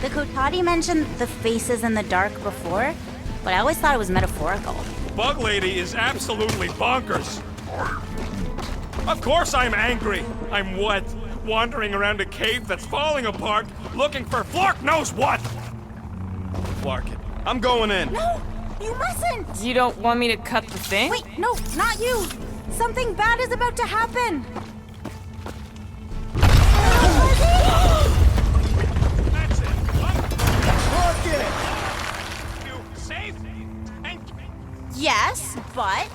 The Kotati mentioned the faces in the dark before, but I always thought it was metaphorical. Bug Lady is absolutely bonkers. Of course I'm angry. I'm what? Wandering around a cave that's falling apart, looking for Flark knows what! Flark it. I'm going in. No, you mustn't! You don't want me to cut the thing? Wait, no, not you! Something bad is about to happen! That's it. Flark it! You safe? And Yes, but...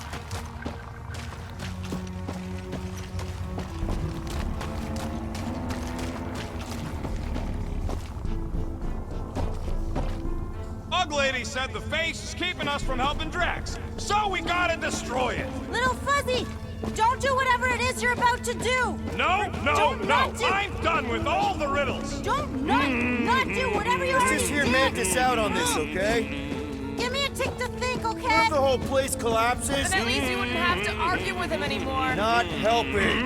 Bug Lady said the face is keeping us from helping Drax, so we gotta destroy it. Little Fuzzy, don't do whatever it is you're about to do! No. I'm done with all the riddles. Don't not do whatever you Let's already just hear did! Mantis out on this, okay? Give me a tick to think, What okay? if the whole place collapses? Then at least you wouldn't have to argue with him anymore. Not helping.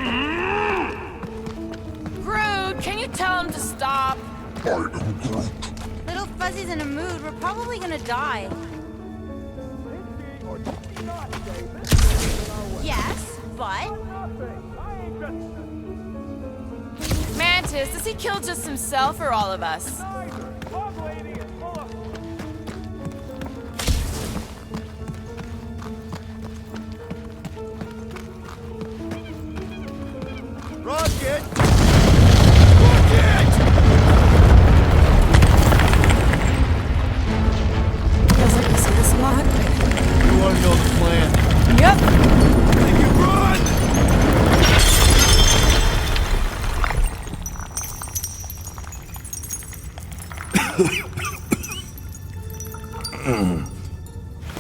Groot, can you tell him to stop? Little Fuzzy's in a mood. We're probably gonna die. Yes, but... Mantis, does he kill just himself or all of us? Rocket! Rocket! Feels like we see this a lot. You want to know the plan? Yep. Then you run!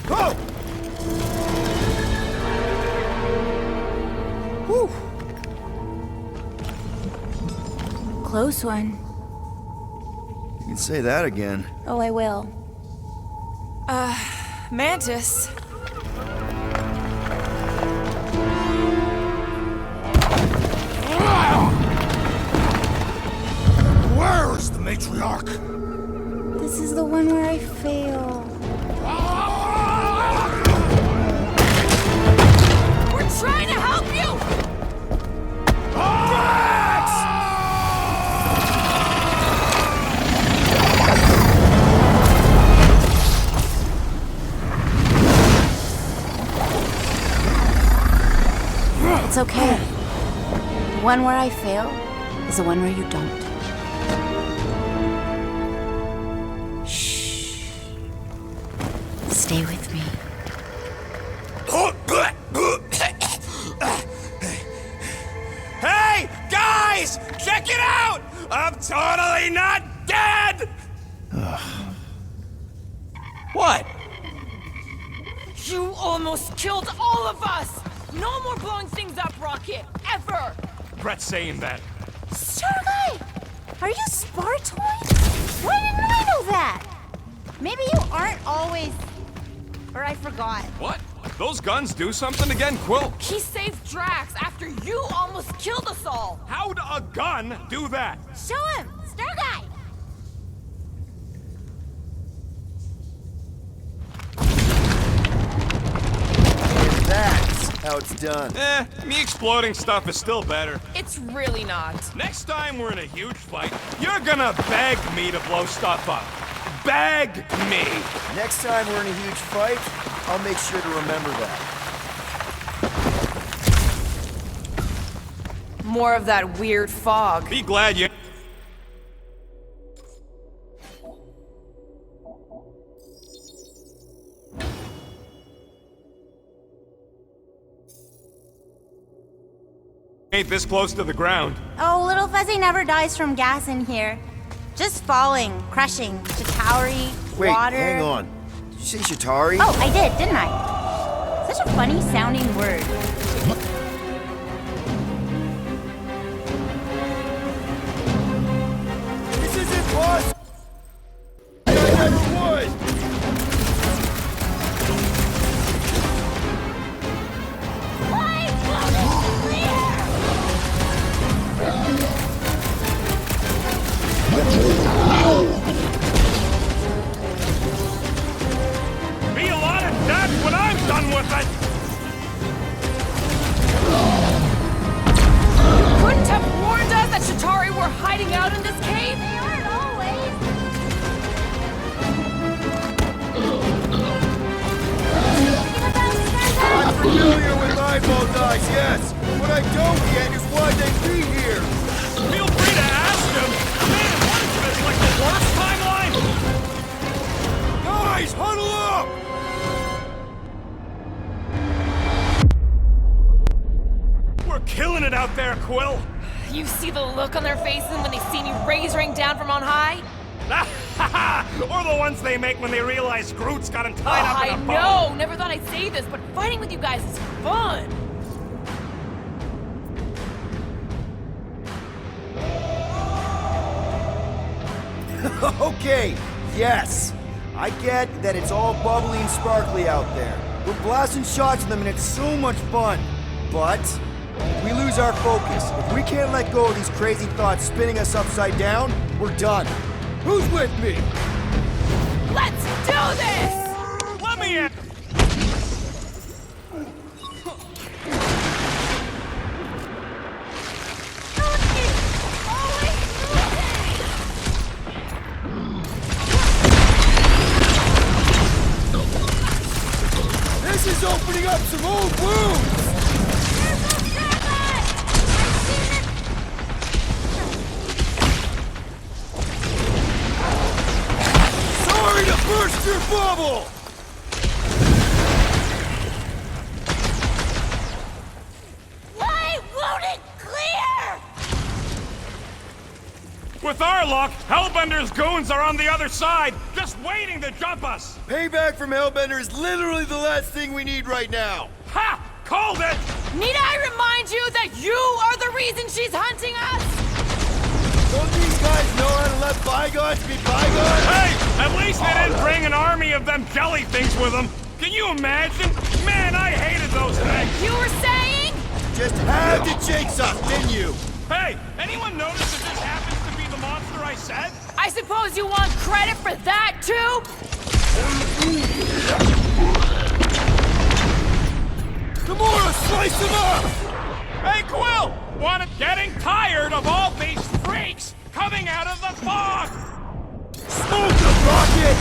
Go! Whew. Close one. You can say that again. Oh, I will. Mantis. Where is the matriarch? This is the one where I fail. We're trying to help you! It's okay. The one where I fail is the one where you don't. Shh. Stay with me. Hey, guys! Check it out! I'm totally not dead! What? You almost killed all of us! No more blowing things up, Rocket! Ever! Brett's saying that. Star Guy! Are you Spartoid? Why didn't I know that? Maybe you aren't always... Or I forgot. What? Those guns do something again, Quill? He saved Drax after you almost killed us all! How'd a gun do that? Show him! Star Guy! That's how it's done. Me exploding stuff is still better. It's really not. Next time we're in a huge fight, you're gonna beg me to blow stuff up. Beg me! Next time we're in a huge fight, I'll make sure to remember that. More of that weird fog. Be glad you... ain't this close to the ground. Oh, Little Fuzzy never dies from gas in here. Just falling, crushing, Chitauri, Wait, water... hang on. Did you say Chitauri? Oh, I did, didn't I? Such a funny sounding word. This isn't possible! I never would! with it! Couldn't have warned us that Shatari were hiding out in this cave? They aren't always. I'm familiar with eyeball dice, yes. What I don't get is why they'd be here. Feel free to ask him! Man, what is this, like the worst timeline? Guys, huddle up! We're killing it out there, Quill! You see the look on their faces when they see me razoring down from on high? Or the ones they make when they realize Groot's got him tied up in a bow. I know! Never thought I'd say this, but fighting with you guys is fun! Okay, yes. I get that it's all bubbly and sparkly out there. We're blasting shots at them and it's so much fun. But if we lose our focus, if we can't let go of these crazy thoughts spinning us upside down, we're done. Who's with me? Let's do this! Let me in! This is opening up some old wounds! Sorry to burst your bubble! Why won't it clear? With our luck, Hellbender's goons are on the other side, just waiting to jump us! Payback from Hellbender is literally the last thing we need right now. Ha! Called it! Need I remind you that you are the reason she's hunting us? Don't these guys know how to let bygones be bygones? Hey! At least they didn't bring an army of them jelly things with them! Can you imagine? Man, I hated those things! You were saying? Just had to jinx us, didn't you? Hey! Anyone notice that this happens to be the monster I said? I suppose you want credit for that, too? Gamora, slice him up! Hey, Quill! Getting tired of all these freaks coming out of the fog! Smoke the rocket!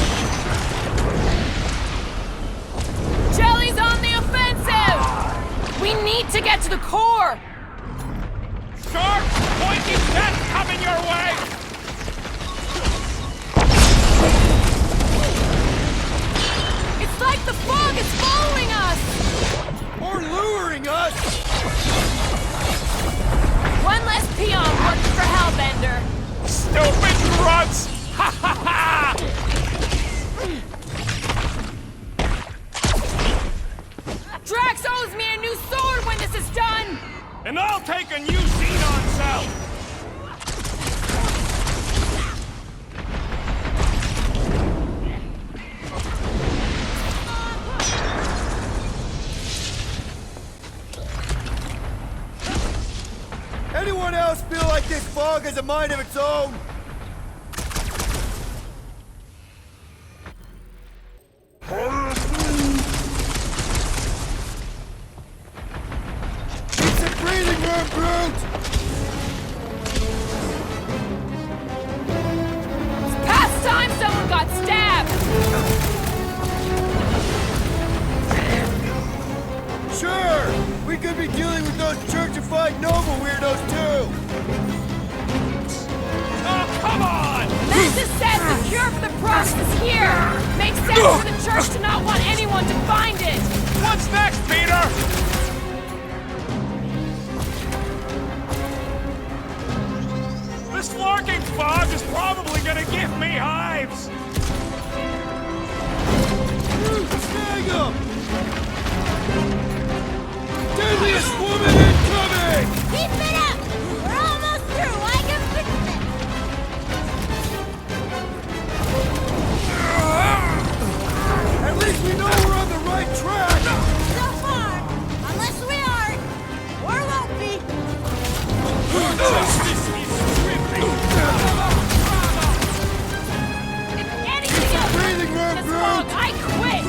Jelly's on the offensive! We need to get to the core! Sharp, pointy death coming your way! It's like the fog is following us! Or luring us! One less peon working for Hellbender. Stupid grunts! Ha ha ha! Drax owes me a new sword when this is done! And I'll take a new Xenon cell! Anyone else feel like this fog has a mind of its own? It's a breathing room, Groot! It's past time someone got stabbed! Sure! We could be dealing with those churchified noble weirdos, too! Oh, come on! Nexus says the cure for the process is here! Makes sense for the church to not want anyone to find it! What's next, Peter? This flarking fog is probably gonna give me hives! Snag 'em! Deadliest woman incoming! Keep it up! We're almost through. I can fix it. At least we know we're on the right track! So far, unless we aren't, or won't be. Justice is swiftly! If anything else Breathing room, this Groot! fog, I quit!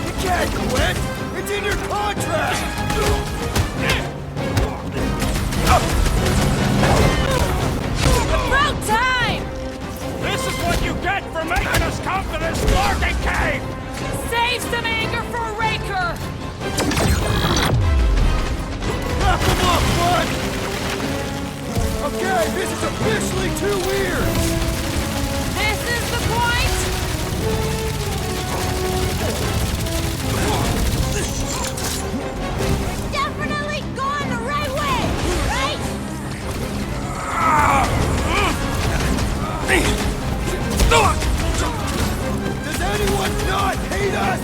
You can't quit! It's in your come to this lurking cave! Save some anger for Raker! Wrap them up, bud! Okay, this is officially too weird! This is the point! We're definitely going the right way, right? Does anyone not hate us?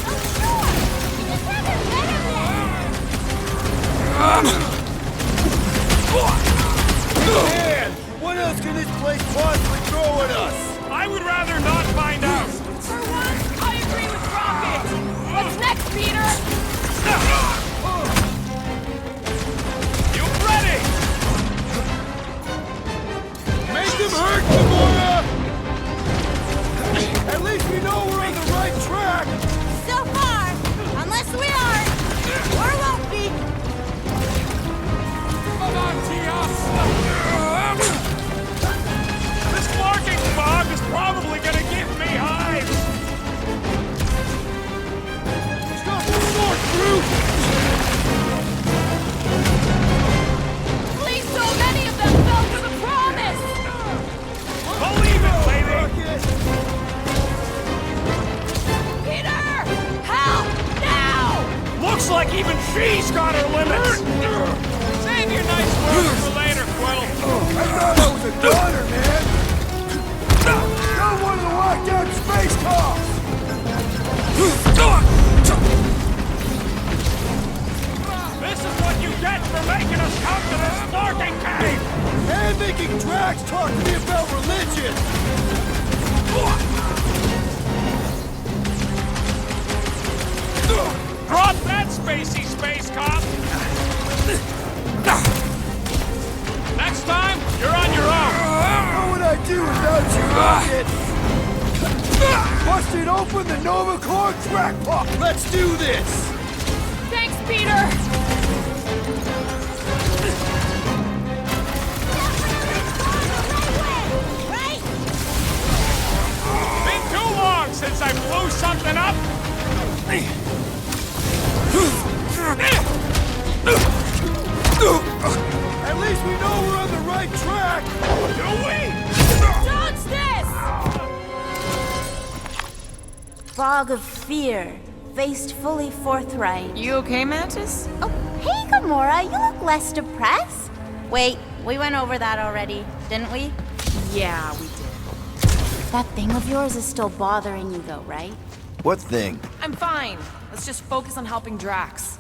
Oh, sure! You just haven't met him yet! Man, what else can this place possibly throw at us? I would rather not find out! For once, I agree with Rocket! What's next, Peter? You ready? Make them hurt, Gamora! At least we know we're on the right track! So far, unless we aren't, or won't be. Come on, Tios! This marking fog is probably gonna give me hives! Stop one more, Groot! Please, so many of them fell for the promise! Believe it, lady! Peter! Help! Now! Looks like even she's got her limits! Save your nice words for later, Quill! I thought I was a gunner, man! You're one of the lockdown space cops! This is what you get for making us come to this lurking cave! And making Drax talk to me about religion! Drop that spacey space cop! Next time, you're on your own! What would I do without you, Rocket? Busted open the Nova Corps crackpot! Let's do this! Thanks, Peter! Right? Been too long since I blew something up! At least we know we're on the right track! Do we? Dodge this! Fog of fear, faced fully forthright. You okay, Mantis? Oh, hey, Gamora, you look less depressed. Wait, we went over that already, didn't we? Yeah, we did. That thing of yours is still bothering you, though, right? What thing? I'm fine. Let's just focus on helping Drax.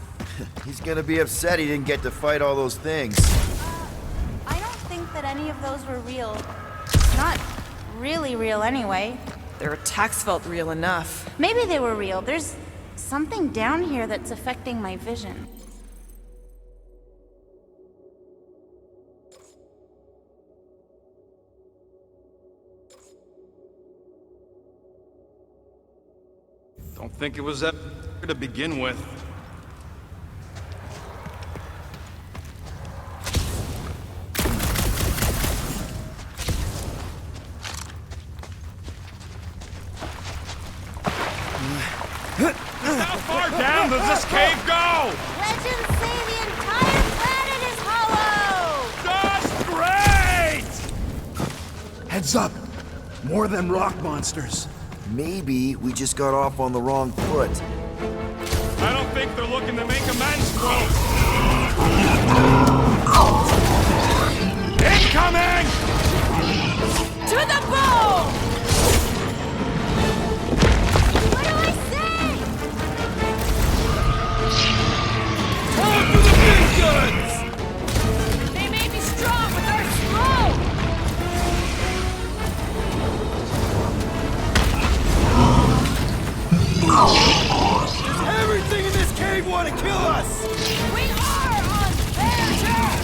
He's gonna be upset he didn't get to fight all those things. I don't think that any of those were real. Not really real, anyway. Their attacks felt real enough. Maybe they were real. There's something down here that's affecting my vision. Don't think it was that to begin with. How far down does this cave go? Legends say the entire planet is hollow! That's great! Heads up! More than rock monsters. Maybe we just got off on the wrong foot. I don't think they're looking to make amends, Quill. Incoming! To the bone! What do I say? Time for the big guns! They may be strong, but they're slow! Does everything in this cave want to kill us? We are on their track!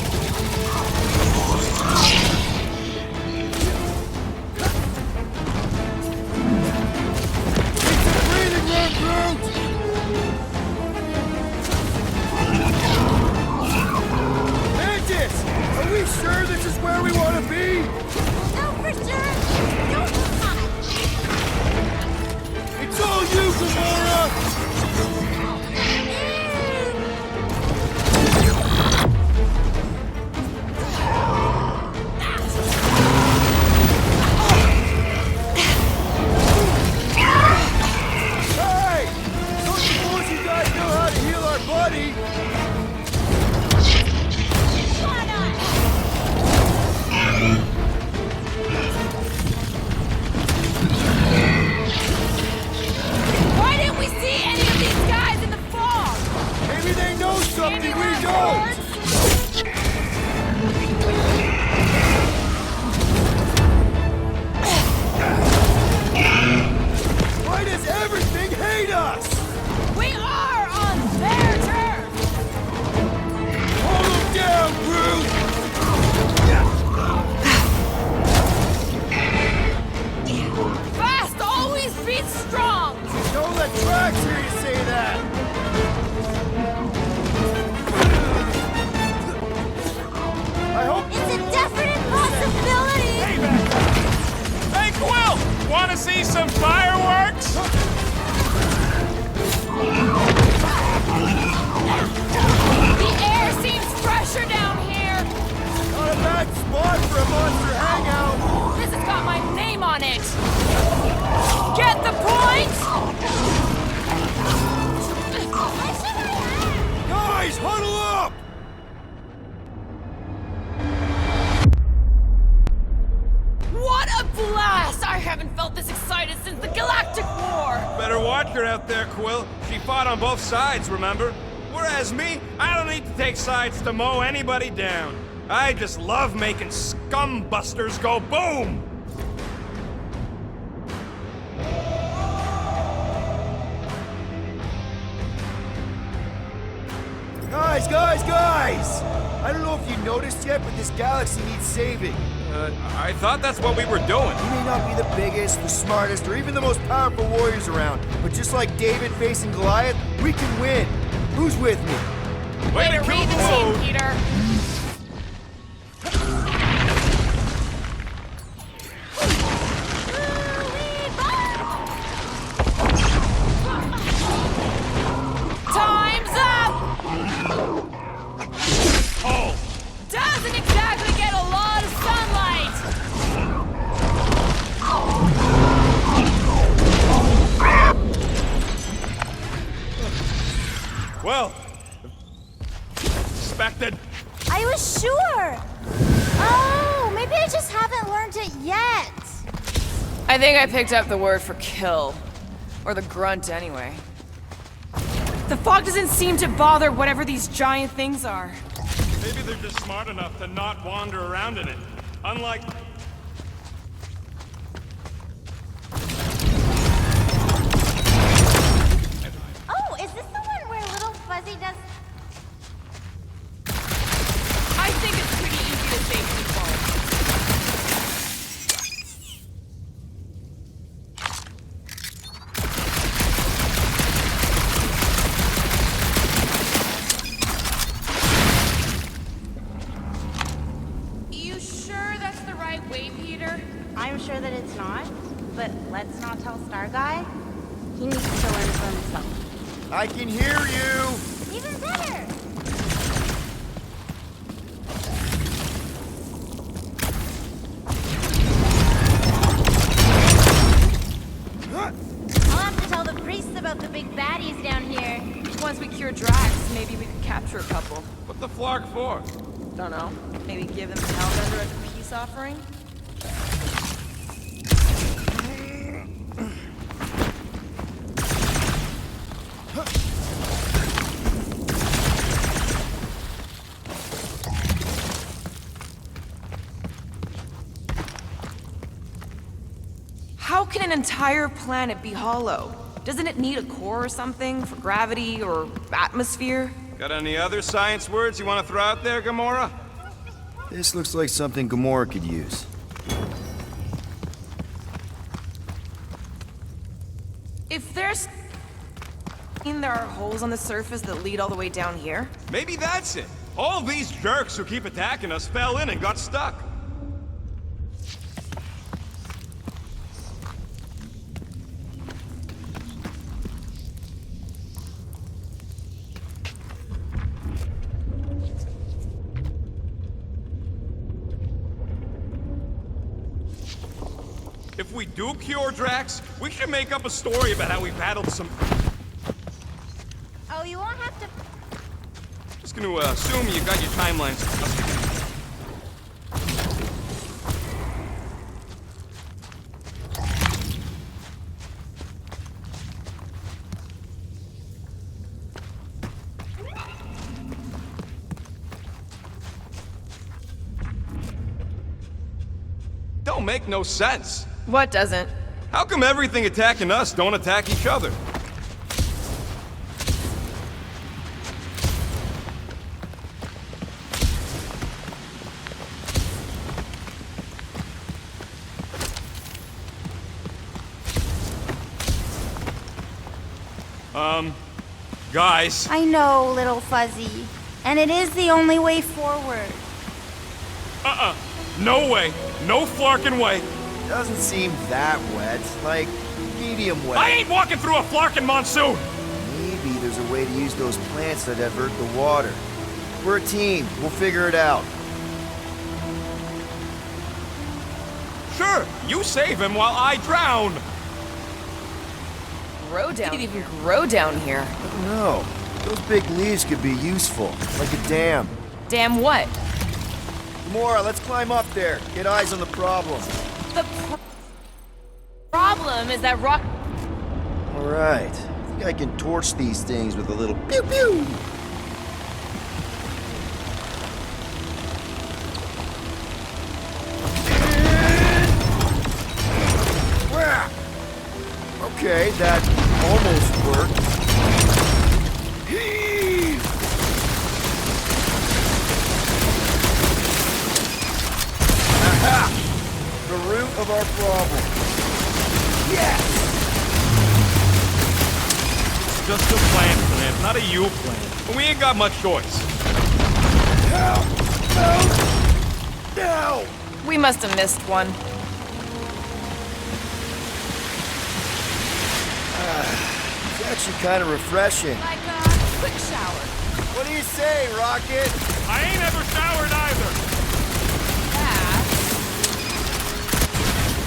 Want to see some fireworks? The air seems fresher down here. Not a bad spot for a monster hangout. This has got my name on it. Get the point? Guys, huddle up! What a blast! I haven't felt this excited since the Galactic War! Better watch her out there, Quill. She fought on both sides, remember? Whereas me, I don't need to take sides to mow anybody down. I just love making scumbusters go boom! Guys! I don't know if you noticed yet, but this galaxy needs saving. I thought that's what we were doing. We may not be the biggest, the smartest, or even the most powerful warriors around, but just like David facing Goliath, we can win. Who's with me? Way to Read kill the the team, mood! Peter. Time's up! Oh! Doesn't exactly get a lot of sunlight! Well, expected. I was sure. Oh, maybe I just haven't learned it yet. I think I picked up the word for kill. Or the grunt, anyway. The fog doesn't seem to bother whatever these giant things are. Maybe they're just smart enough to not wander around in it. Unlike... Oh, is this the one where Little Fuzzy does... I think it's pretty easy to safely fall. You sure that's the right way, Peter? I'm sure that it's not, but let's not tell Star Guy. He needs to learn for himself. I can hear you! Even better! I'll have to tell the priests about the big baddies down here. Once we cure Drax, maybe we could capture a couple. What the flark for? Don't know. Maybe give them the Hellbender as a peace offering? How can an entire planet be hollow? Doesn't it need a core or something for gravity or atmosphere? Got any other science words you want to throw out there, Gamora? This looks like something Gamora could use. If there's... there are holes on the surface that lead all the way down here? Maybe that's it. All these jerks who keep attacking us fell in and got stuck. If we do cure Drax, we should make up a story about how we battled some... Oh, you won't have to... Just gonna assume you got your timelines. Don't make no sense. What doesn't? How come everything attacking us don't attack each other? Guys. I know, Little Fuzzy. And it is the only way forward. No way. No flarkin' way. Doesn't seem that wet. Like, medium wet. I ain't walking through a flarkin' monsoon! Maybe there's a way to use those plants to divert the water. We're a team. We'll figure it out. Sure, you save him while I drown! Grow down. It even grow down here. No. Those big leaves could be useful. Like a dam. Damn what? Gamora, let's climb up there. Get eyes on the problem. The problem is that rock. Alright. I think I can torch these things with a little pew pew. Okay, that almost worked. Aha! The root of our problem. Yes! It's just a plant, not a you plant. And we ain't got much choice. No! No! No! We must have missed one. It's actually kind of refreshing. Like a quick shower. What do you say, Rocket? I ain't ever showered either!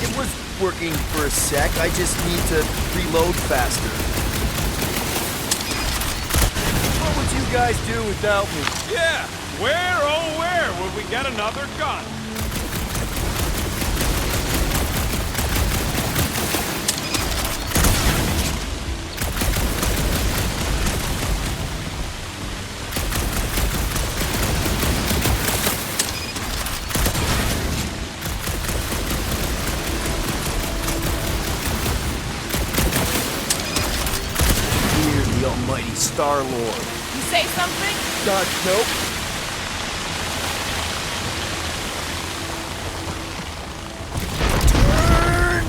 It was working for a sec. I just need to reload faster. What would you guys do without me? Yeah, where, oh where would we get another gun? Almighty Star-Lord. You say something? Nope. Turn!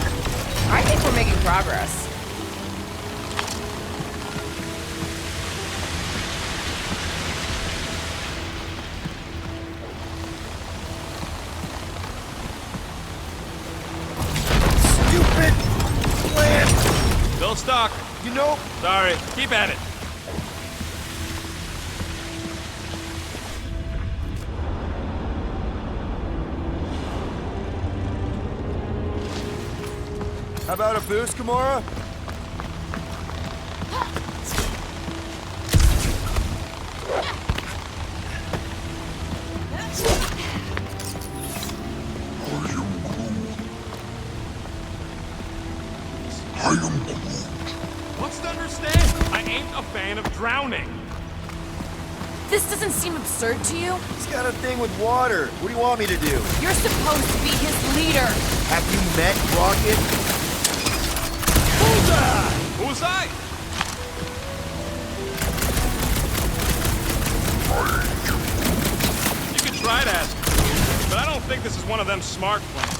I think we're making progress. Stupid plant! Still stuck. You know, Sorry, keep at it. how about a boost, Gamora? What's to understand? I ain't a fan of drowning. This doesn't seem absurd to you? He's got a thing with water. What do you want me to do? You're supposed to be his leader. Have you met Rocket? Who's I? You can try to ask him, but I don't think this is one of them smart plans.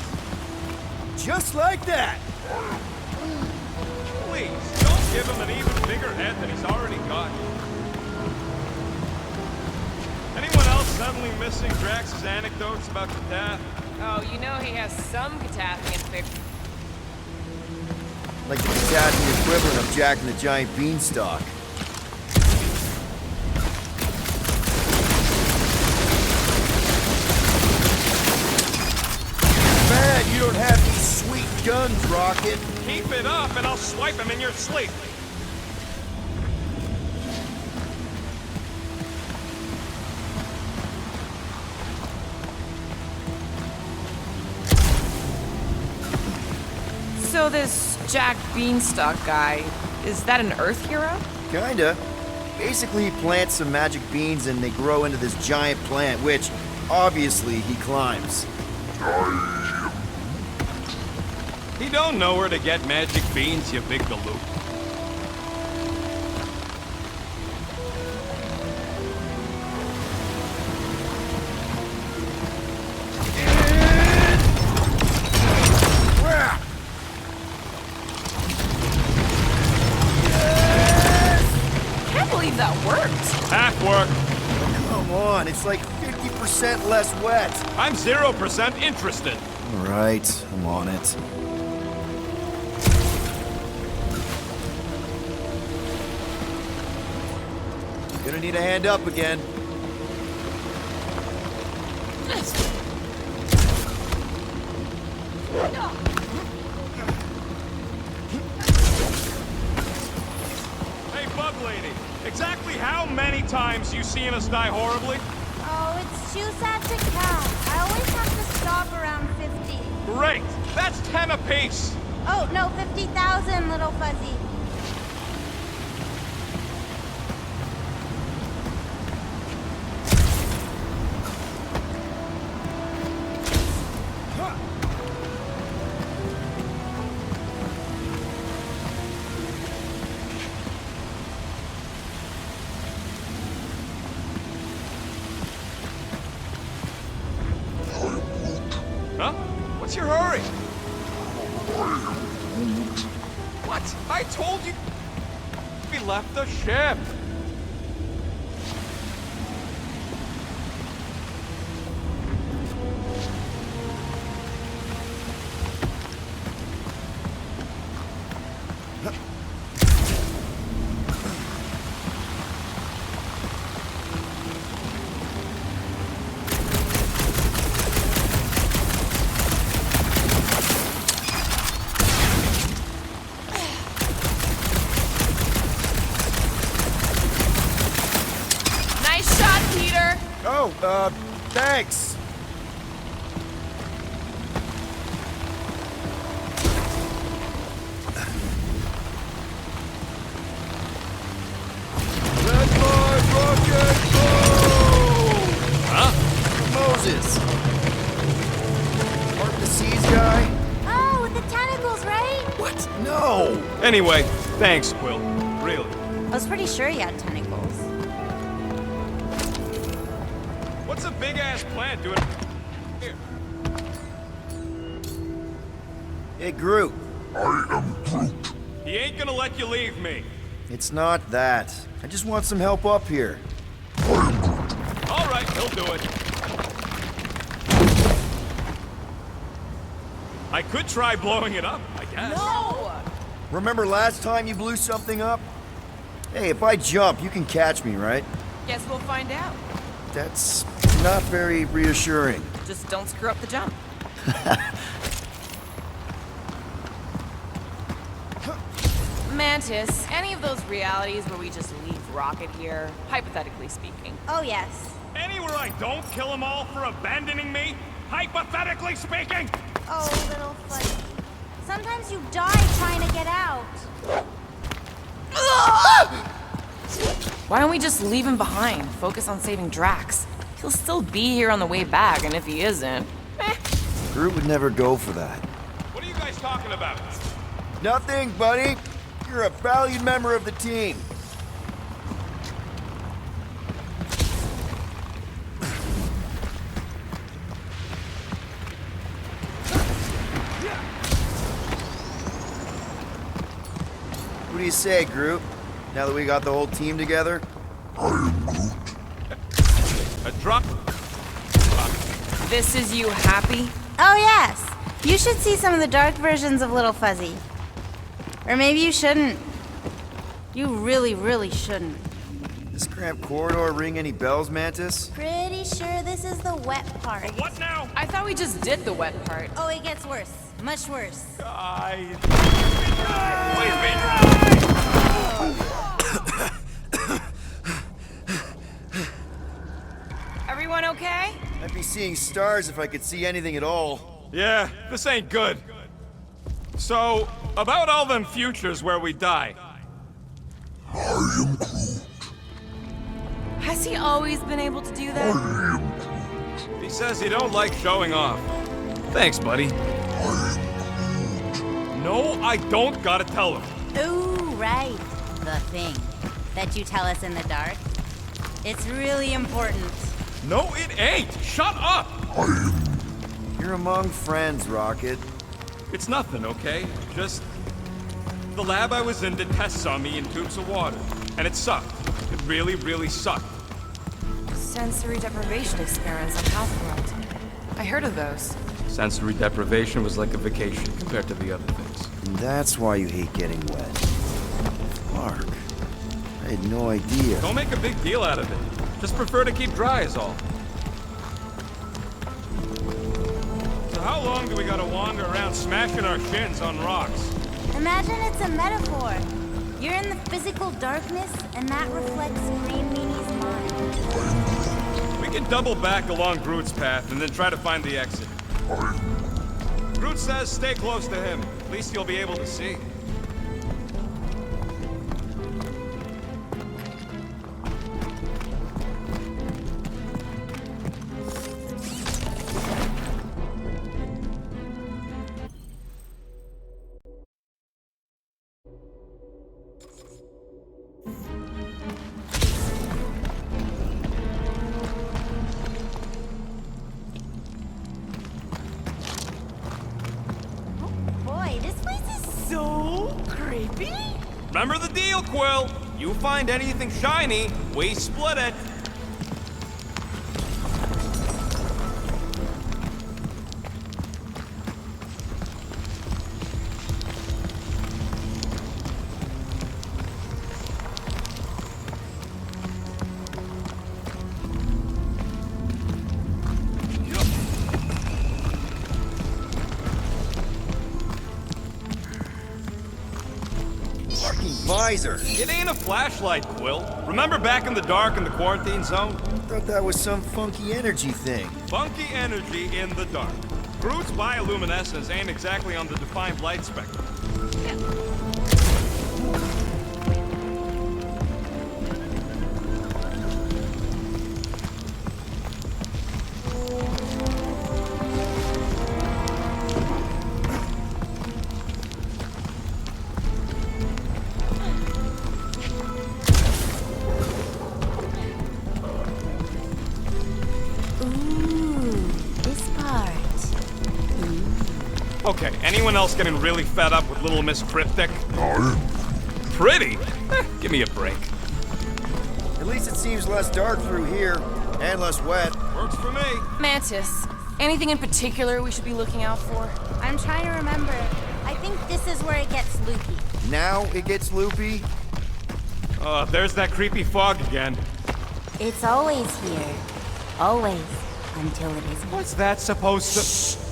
Just like that! Please, don't give him an even bigger head than he's already got. Anyone else suddenly missing Drax's anecdotes about Katath? Oh, you know he has some Catathian fic. Like the Catastrophe equivalent of Jack and the Giant Beanstalk. Man, you don't have these sweet guns, Rocket. Keep it up and I'll swipe him in your sleep. So this Jack Beanstalk guy, is that an Earth hero? Kinda. Basically, he plants some magic beans and they grow into this giant plant, which, obviously, he climbs. He don't know where to get magic beans, you big galoot. Can't believe that worked. Half work. Come on, it's like 50% less wet. I'm 0% interested. All right, I'm on it. Gonna need a hand up again. Hey, Bug Lady, exactly how many times you seen us die horribly? Oh, it's too sad to count. I always have to stop around 50. Great! That's 10 apiece! Oh, no, 50,000, little fuzzy. Huh? What's your hurry? What? I told you we left the ship. Oh, thanks. Red line, rocket, boom! Huh? Moses. Mark the Seas guy? Oh, with the tentacles, right? What? No! Anyway, thanks, Quill. Really. I was pretty sure he had tentacles. What's a big-ass plant doing here? Hey, Groot. He ain't gonna let you leave me. It's not that. I just want some help up here. All right, he'll do it. I could try blowing it up, I guess. No! Remember last time you blew something up? Hey, if I jump, you can catch me, right? Guess we'll find out. That's not very reassuring. Just don't screw up the jump. Mantis, any of those realities where we just leave Rocket here, hypothetically speaking. Oh, yes. Anywhere I don't kill them all for abandoning me, hypothetically speaking. Oh, little fuzzy. Sometimes you die trying to get out. Why don't we just leave him behind? Focus on saving Drax. He'll still be here on the way back, and if he isn't, Groot would never go for that. What are you guys talking about? Nothing, buddy. You're a valued member of the team. What do you say, Groot? Now that we got the whole team together? A drop. this is you happy? Oh, yes. You should see some of the dark versions of Little Fuzzy. Or maybe you shouldn't. You really, really shouldn't. This cramped corridor ring any bells, Mantis? Pretty sure this is the wet part. What now? I thought we just did the wet part. Oh, it gets worse. Much worse. Guys. Everyone okay? I'd be seeing stars if I could see anything at all. Yeah, this ain't good. So, about all them futures where we die. Has he always been able to do that? He says he don't like showing off. Thanks, buddy. No, I don't gotta tell him. Ooh, right. The thing that you tell us in the dark. It's really important. No, it ain't. Shut up. You're among friends, Rocket. It's nothing, okay? Just the lab I was in did tests on me in tubes of water, and it sucked. It really, really sucked. Sensory deprivation experiments on Houseworld. I heard of those. Sensory deprivation was like a vacation compared to the other things. And that's why you hate getting wet. Clark, I had no idea. Don't make a big deal out of it. Just prefer to keep dry is all. So how long do we gotta wander around smashing our shins on rocks? Imagine it's a metaphor. You're in the physical darkness, and that reflects Green Meanie's mind. We can double back along Groot's path and then try to find the exit. Groot says stay close to him. At least you'll be able to see. Boy, this place is so creepy. Remember the deal, Quill. You find anything shiny, we split it. Visor. It ain't a flashlight, Quill. Remember back in the dark in the quarantine zone? Thought that was some funky energy thing. Funky energy in the dark. Groot's bioluminescence ain't exactly on the defined light spectrum. Okay, anyone else getting really fed up with Little Miss Cryptic? Pretty? Give me a break. At least it seems less dark through here, and less wet. Works for me. Mantis, anything in particular we should be looking out for? I'm trying to remember. I think this is where it gets loopy. Now it gets loopy. There's that creepy fog again. It's always here. Always. Until it isn't. What's that supposed to...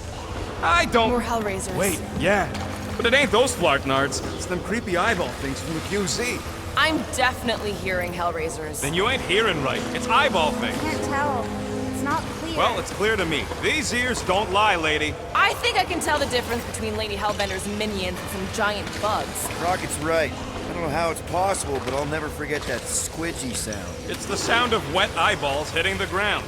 I don't... More Hellraisers. Wait, yeah. But it ain't those Flarknards. It's them creepy eyeball things from the QZ. I'm definitely hearing Hellraisers. Then you ain't hearing right. It's eyeball things. Can't tell. It's not clear. Well, it's clear to me. These ears don't lie, lady. I think I can tell the difference between Lady Hellbender's minions and some giant bugs. Rocket's right. I don't know how it's possible, but I'll never forget that squidgy sound. It's the sound of wet eyeballs hitting the ground.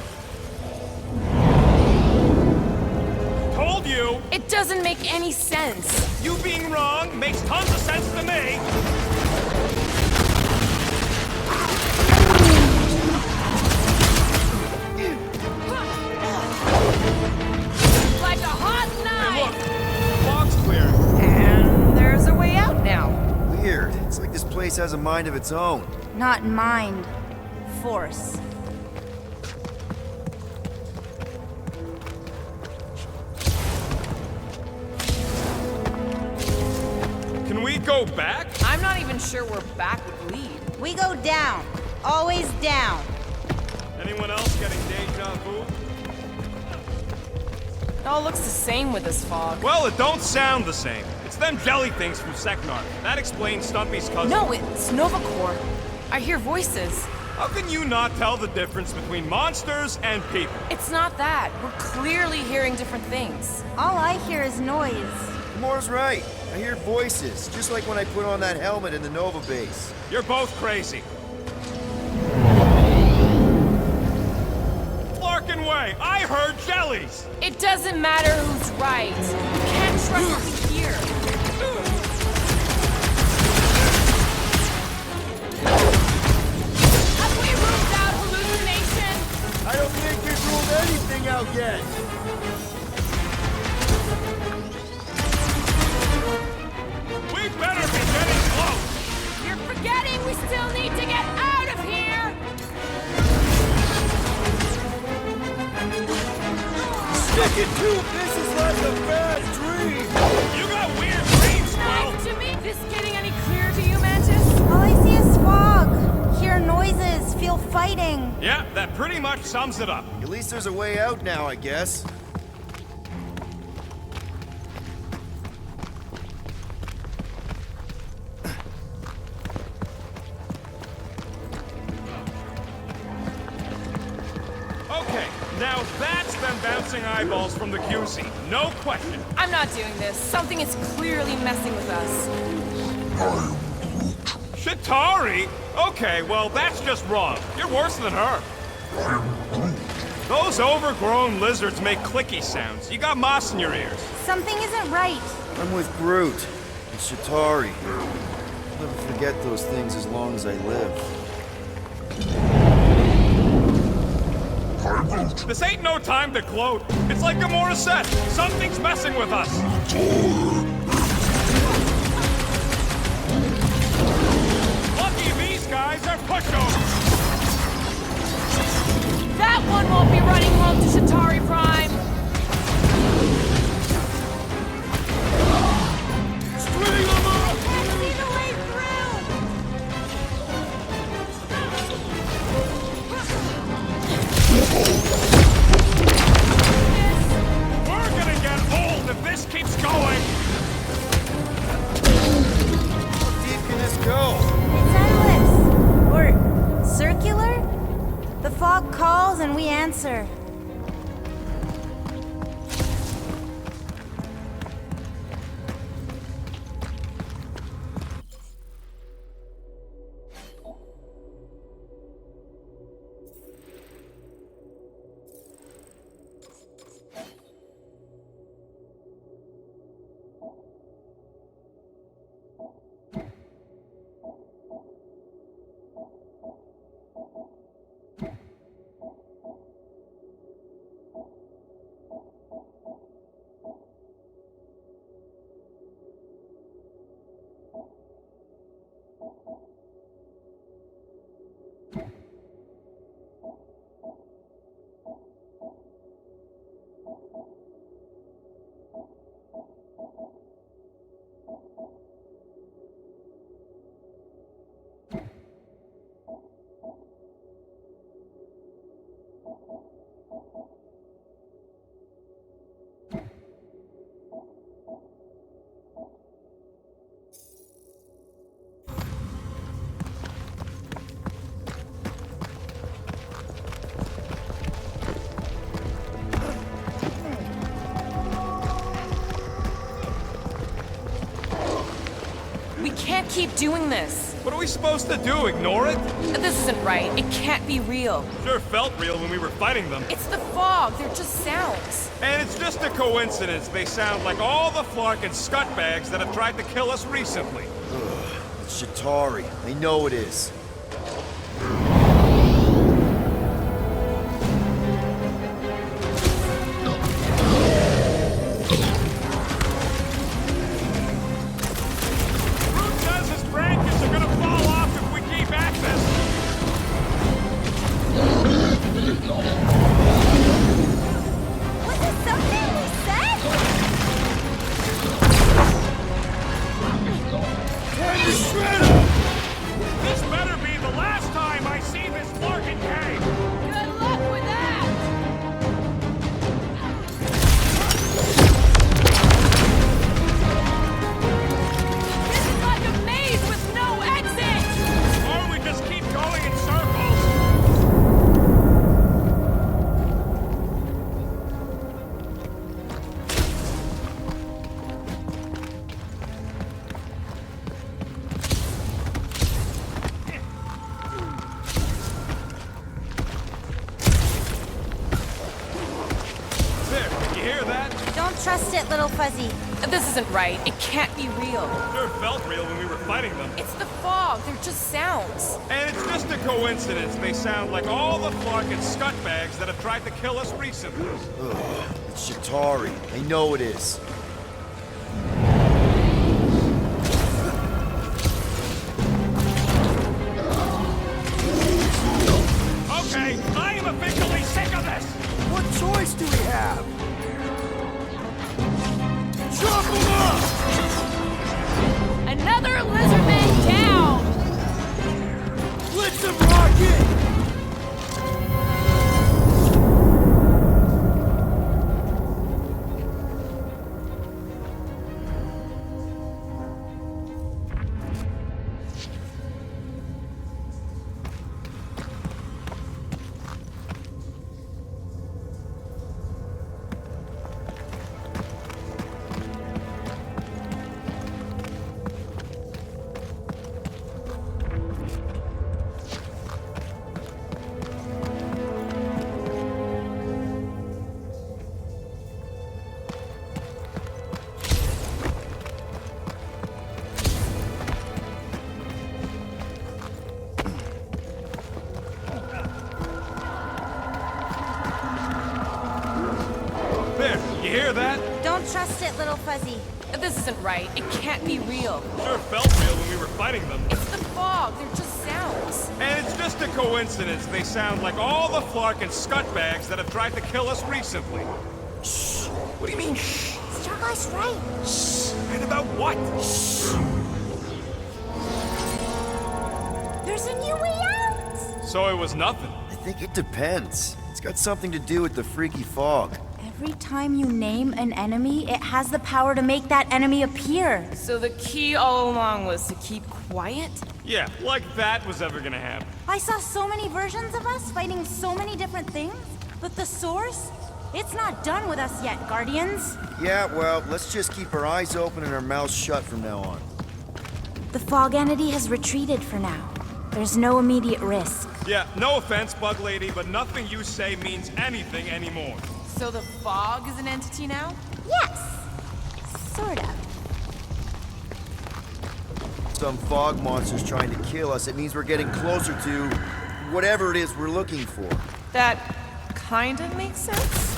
Told you! It doesn't make any sense. You being wrong makes tons of sense to me! Like a hot knife! Hey, look! The fog's clear. And there's a way out now. Weird. It's like this place has a mind of its own. Not mind. Force. Can we go back? I'm not even sure where back would lead. We go down. Always down. Anyone else getting deja vu? It all looks the same with this fog. Well, it don't sound the same. It's them jelly things from Seknar. That explains Stumpy's cousin. No, it's Novacore. I hear voices. How can you not tell the difference between monsters and people? It's not that. We're clearly hearing different things. All I hear is noise. Moore's right. I hear voices, just like when I put on that helmet in the Nova base. You're both crazy. Flarkin' way! I heard jellies! It doesn't matter who's right. You can't trust what we hear. Have we ruled out hallucination? I don't think we've ruled anything out yet. We better be getting close! You're forgetting we still need to get out of here! Stick it, 2 pieces left. pretty much sums it up. At least there's a way out now, I guess. Okay, now that's them bouncing eyeballs from the QC. No question. I'm not doing this. Something is clearly messing with us. Chitauri? Okay, well, that's just wrong. You're worse than her. Those overgrown lizards make clicky sounds. You got moss in your ears. Something isn't right. I'm with Groot. And Chitauri. I'll never forget those things as long as I live. This ain't no time to gloat. It's like Gamora said. Something's messing with us. Lucky these guys are pushovers. That one won't be running home to Chitauri Prime. String them up! I can't see the way We're gonna get old if this keeps going. How deep can this go? It's endless. Or circular? The fog calls and we answer. We can't keep doing this. What are we supposed to do? Ignore it? This isn't right. It can't be real. Sure felt real when we were fighting them. It's the fog. They're just sounds. And it's just a coincidence they sound like all the flarkin' scutbags that have tried to kill us recently. It's Chitauri. I know it is. Groot says his branches are gonna fall off if we keep at this. Was it something we said? Time to shred 'em! This better be the last time I see this flarkin' cave! Good luck with that! This is like a maze with no exit! Or we just keep going in circles. There, can you hear that? Don't trust it, little fuzzy. This isn't right. It can't be real. Sure felt real when we were fighting them. It's the fog. They're just sounds. And it's just a coincidence they sound like all the flarkin' scutbags that have tried to kill us recently. It's Chitauri. I know it is. Okay, I am officially sick of this! What choice do we have? Chop 'em up! Another lizardman down! Blitz him, Rocket! it, little fuzzy. This isn't right. It can't be real. Sure felt real when we were fighting them. It's the fog. They're just sounds. And it's just a coincidence they sound like all the flark and scutbags that have tried to kill us recently. Shh. What do you mean, shh? Starguy's right. Shh. And about what? Shh. There's a new way out! So it was nothing. I think it depends. It's got something to do with the freaky fog. Every time you name an enemy, it has the power to make that enemy appear. So the key all along was to keep quiet? Yeah, like that was ever gonna happen. I saw so many versions of us fighting so many different things, but the source, it's not done with us yet, Guardians. Yeah, well, let's just keep our eyes open and our mouths shut from now on. The fog entity has retreated for now. There's no immediate risk. Yeah, no offense, Bug Lady, but nothing you say means anything anymore. So the fog is an entity now? Yes, sort of. Some fog monster's trying to kill us. It means we're getting closer to whatever it is we're looking for. That kind of makes sense.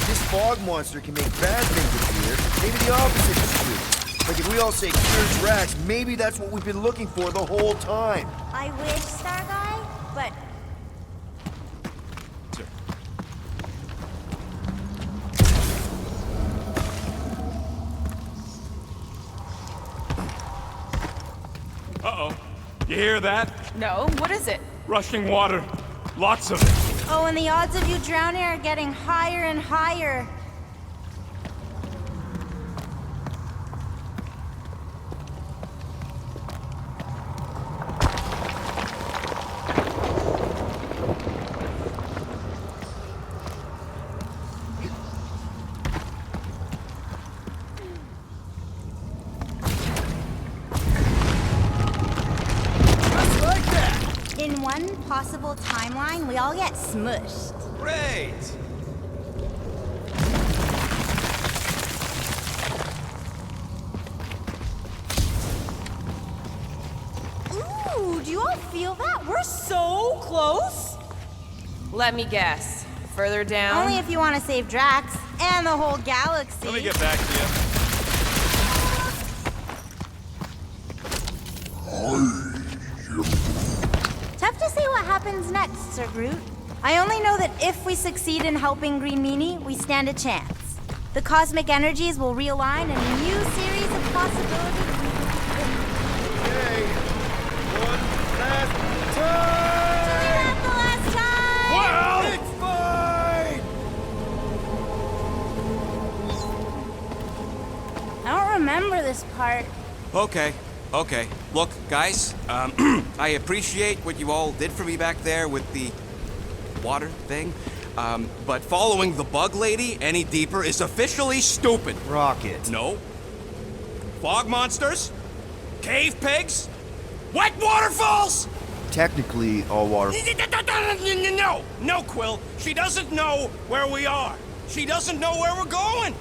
This fog monster can make bad things appear. Maybe the opposite is true. Like if we all say cure Drax, maybe that's what we've been looking for the whole time. I wish, Starguy, but Uh-oh. You hear that? No, what is it? Rushing water. Lots of it. oh, and the odds of you drowning are getting higher and higher. In one possible timeline, we all get smushed. Great. Ooh, do you all feel that? We're so close. Let me guess. Further down? Only if you want to save Drax and the whole galaxy. Let me get back to you. Tough to say what happens next, Sir Groot. I only know that if we succeed in helping Green Meanie, we stand a chance. The cosmic energies will realign and a new series of possibilities. Okay, one last time! Not the last time! Well! It's fine! I don't remember this part. Okay. Look, guys, I appreciate what you all did for me back there with the water thing, but following the bug lady any deeper is officially stupid. Rocket. No. Fog monsters? Cave pigs? Wet waterfalls? Technically, all water. No, Quill. She doesn't know where we are. She doesn't know where we're going.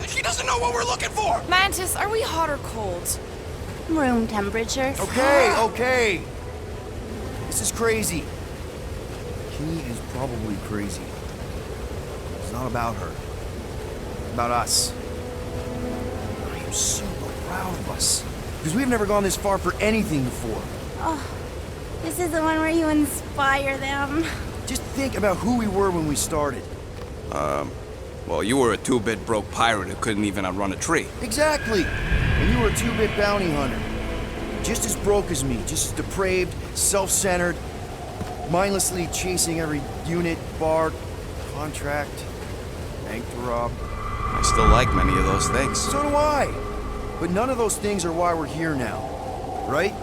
She doesn't know what we're looking for. Mantis, are we hot or cold? Room temperature. Okay. This is crazy. Kenny is probably crazy. It's not about her. It's about us. I am super proud of us. Because we've never gone this far for anything before. Oh, this is the one where you inspire them. Just think about who we were when we started. Well, you were a two-bit broke pirate who couldn't even outrun a tree. Exactly. And you were a two-bit bounty hunter. Just as broke as me, just as depraved, self-centered, mindlessly chasing every unit, bar, contract, bank to rob. I still like many of those things. So do I. But none of those things are why we're here now. Right?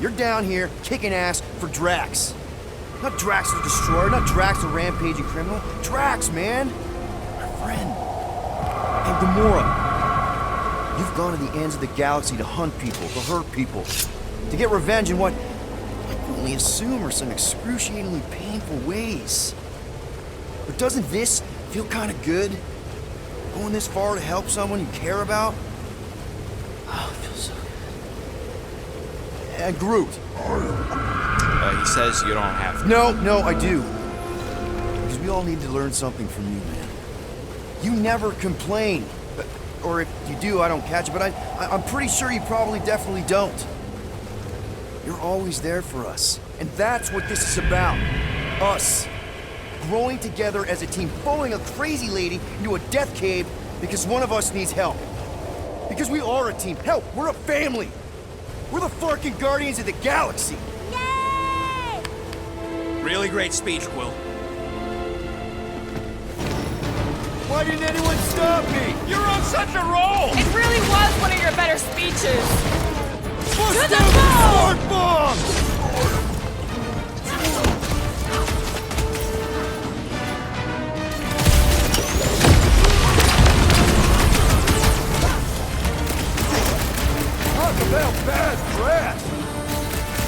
You're down here kicking ass for Drax. Not Drax the Destroyer, not Drax the rampaging criminal. Drax, man! Our friend. And Gamora. You've gone to the ends of the galaxy to hunt people, to hurt people, to get revenge in what I can only assume are some excruciatingly painful ways. But doesn't this feel kind of good? Going this far to help someone you care about? Oh, it feels so good. And Groot. He says you don't have to. No, I do. Because we all need to learn something from you, man. You never complain. Or if you do, I don't catch it, but I'm pretty sure you probably definitely don't. You're always there for us. And that's what this is about. Us. Growing together as a team, following a crazy lady into a death cave because one of us needs help. Because we are a team. Hell, we're a family. We're the fucking Guardians of the Galaxy. Yay! Really great speech, Quill. Why didn't anyone stop me? You're on such a roll! It really was one of your better speeches. Bust the down the ball! sword bomb! Talk about bad breath!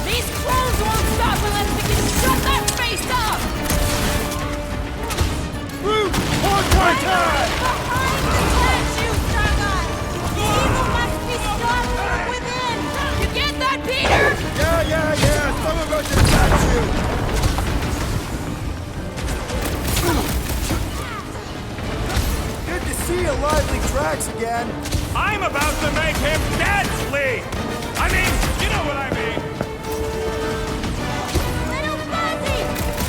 These clones won't stop unless we can shut that face up! Root! On my time! Behind the statue, Starlight! The evil must be stopped from within! You get that, Peter? Yeah! Someone goes to the statue! Good to see a lively Drax again! I'm about to make him deadly! I mean, you know what I mean. Little Fuzzy!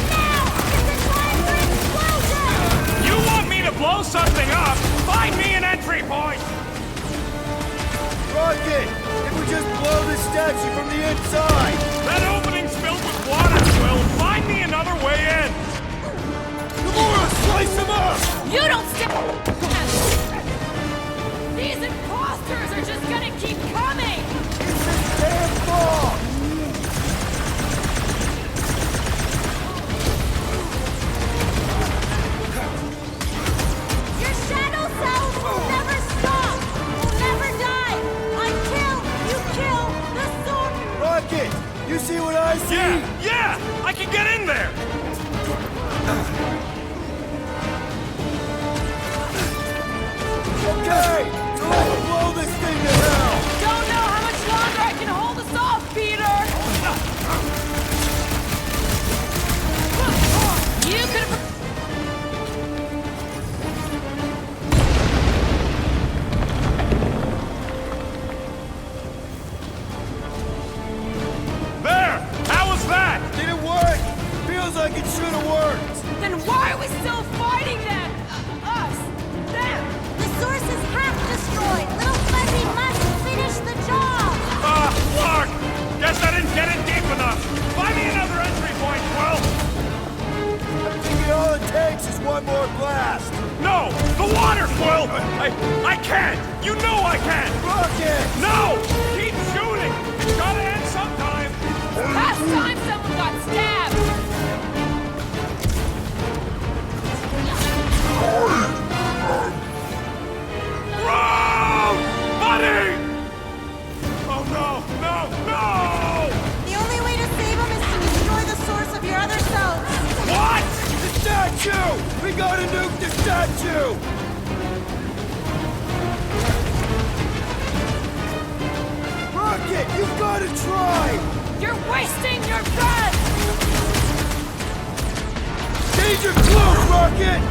Now is the time for explosion! You want me to blow something up? Find me an entry point! Rocket! If we just blow the statue from the inside! That opening's filled with water, Quill. Find me another way in! Gamora, slice him up! You don't stop! These imposters are just gonna keep coming! It's this damn ball! Your shadow cells will never stop! Will never die! Until you kill the sword! Rocket! You see what I see? Yeah! I can get in there! Okay! So let's blow this thing to hell! Don't know how much longer I can hold us off, Peter! You could have... There! How was that? Did it work? Feels like it should have worked! Then why are we still fighting them? Us? Them? The source is half destroyed! Little Fuzzy must finish the job! Clark! Guess I didn't get in deep enough. Find me another entry point, Quill! I'm thinking all it takes is one more blast! No! The water, Quill! I can't! You know I can't! Rocket! No! Keep shooting! It's gotta end sometime! Last time someone got stabbed! Run! Buddy! Oh no! No! The only way to save him is to destroy the source of your other selves! What? The statue! We gotta nuke the statue! Rocket, you've gotta try! You're wasting your breath! Danger close, Rocket!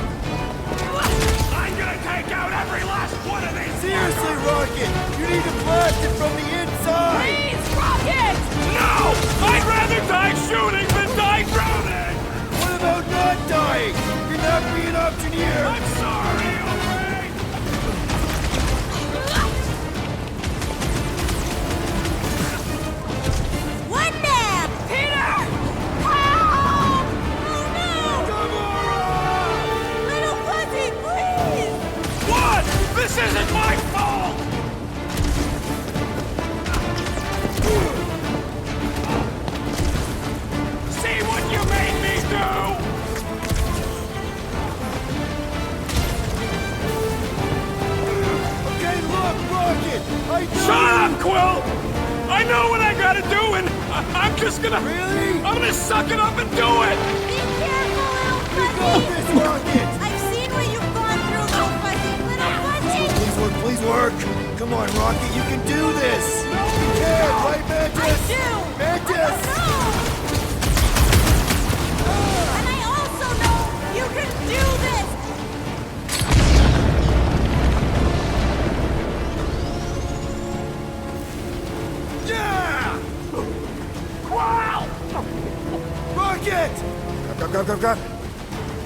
I'm gonna take out every last one of these! Seriously, Rocket! You need to blast it from the inside! Please, Rocket! No! I'd rather die shooting than die drowning! What about not dying? Can that be an option here? I'm sorry, Aubrey! One man! Peter! Help! Oh Gamora! no! Little Fuzzy, please! What? This isn't my fault! See what you made me do! Okay, look, Rocket! I know! Shut up, Quill! I know what I gotta do, and I'm just gonna... Really? I'm gonna suck it up and do it! Be careful, Little You got Fuzzy! this, Rocket! I've seen what you've gone through, Little Fuzzy! Little Fuzzy! Please work! Come on, Rocket, you can do this! You can, right, Mantis? I do! Mantis! No! And I also know you can do this! go.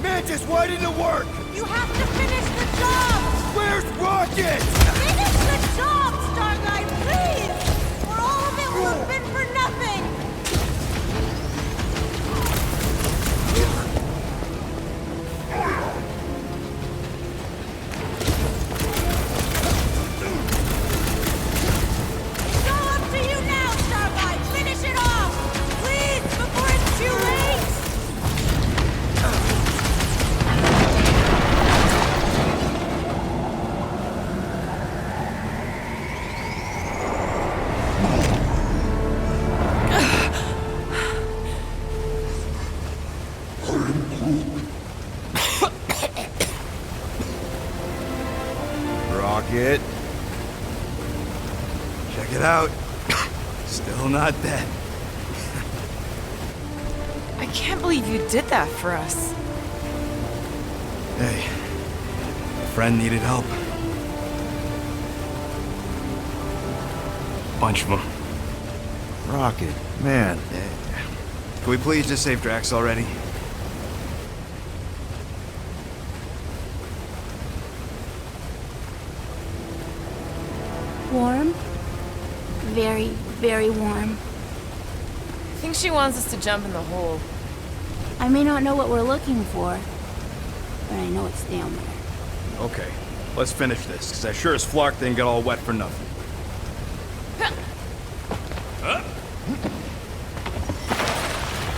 Mantis, why didn't it work? You have to finish the job! Where's Rocket? Finish the job, Star Guy, please! Or all of it will have been for nothing! It's all up to you now, Star Guy! Finish it off! Please, before it's too late! Rocket. Check it out. Still not dead. I can't believe you did that for us. Hey, a friend needed help. Bunch of them. Rocket, man. Can we please just save Drax already? Warm? Very, very warm. I think she wants us to jump in the hole. I may not know what we're looking for, but I know it's down there. Okay, let's finish this, because I sure as Flark didn't get all wet for nothing.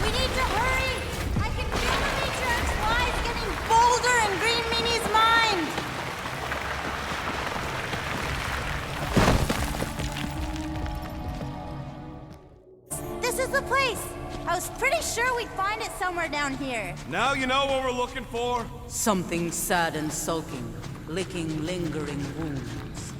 We need to hurry! I can feel the Matriarch's lies getting bolder in Green Meanie's mind! This is the place! I was pretty sure we'd find it somewhere down here. Now you know what we're looking for? Something sad and sulking, licking lingering wounds.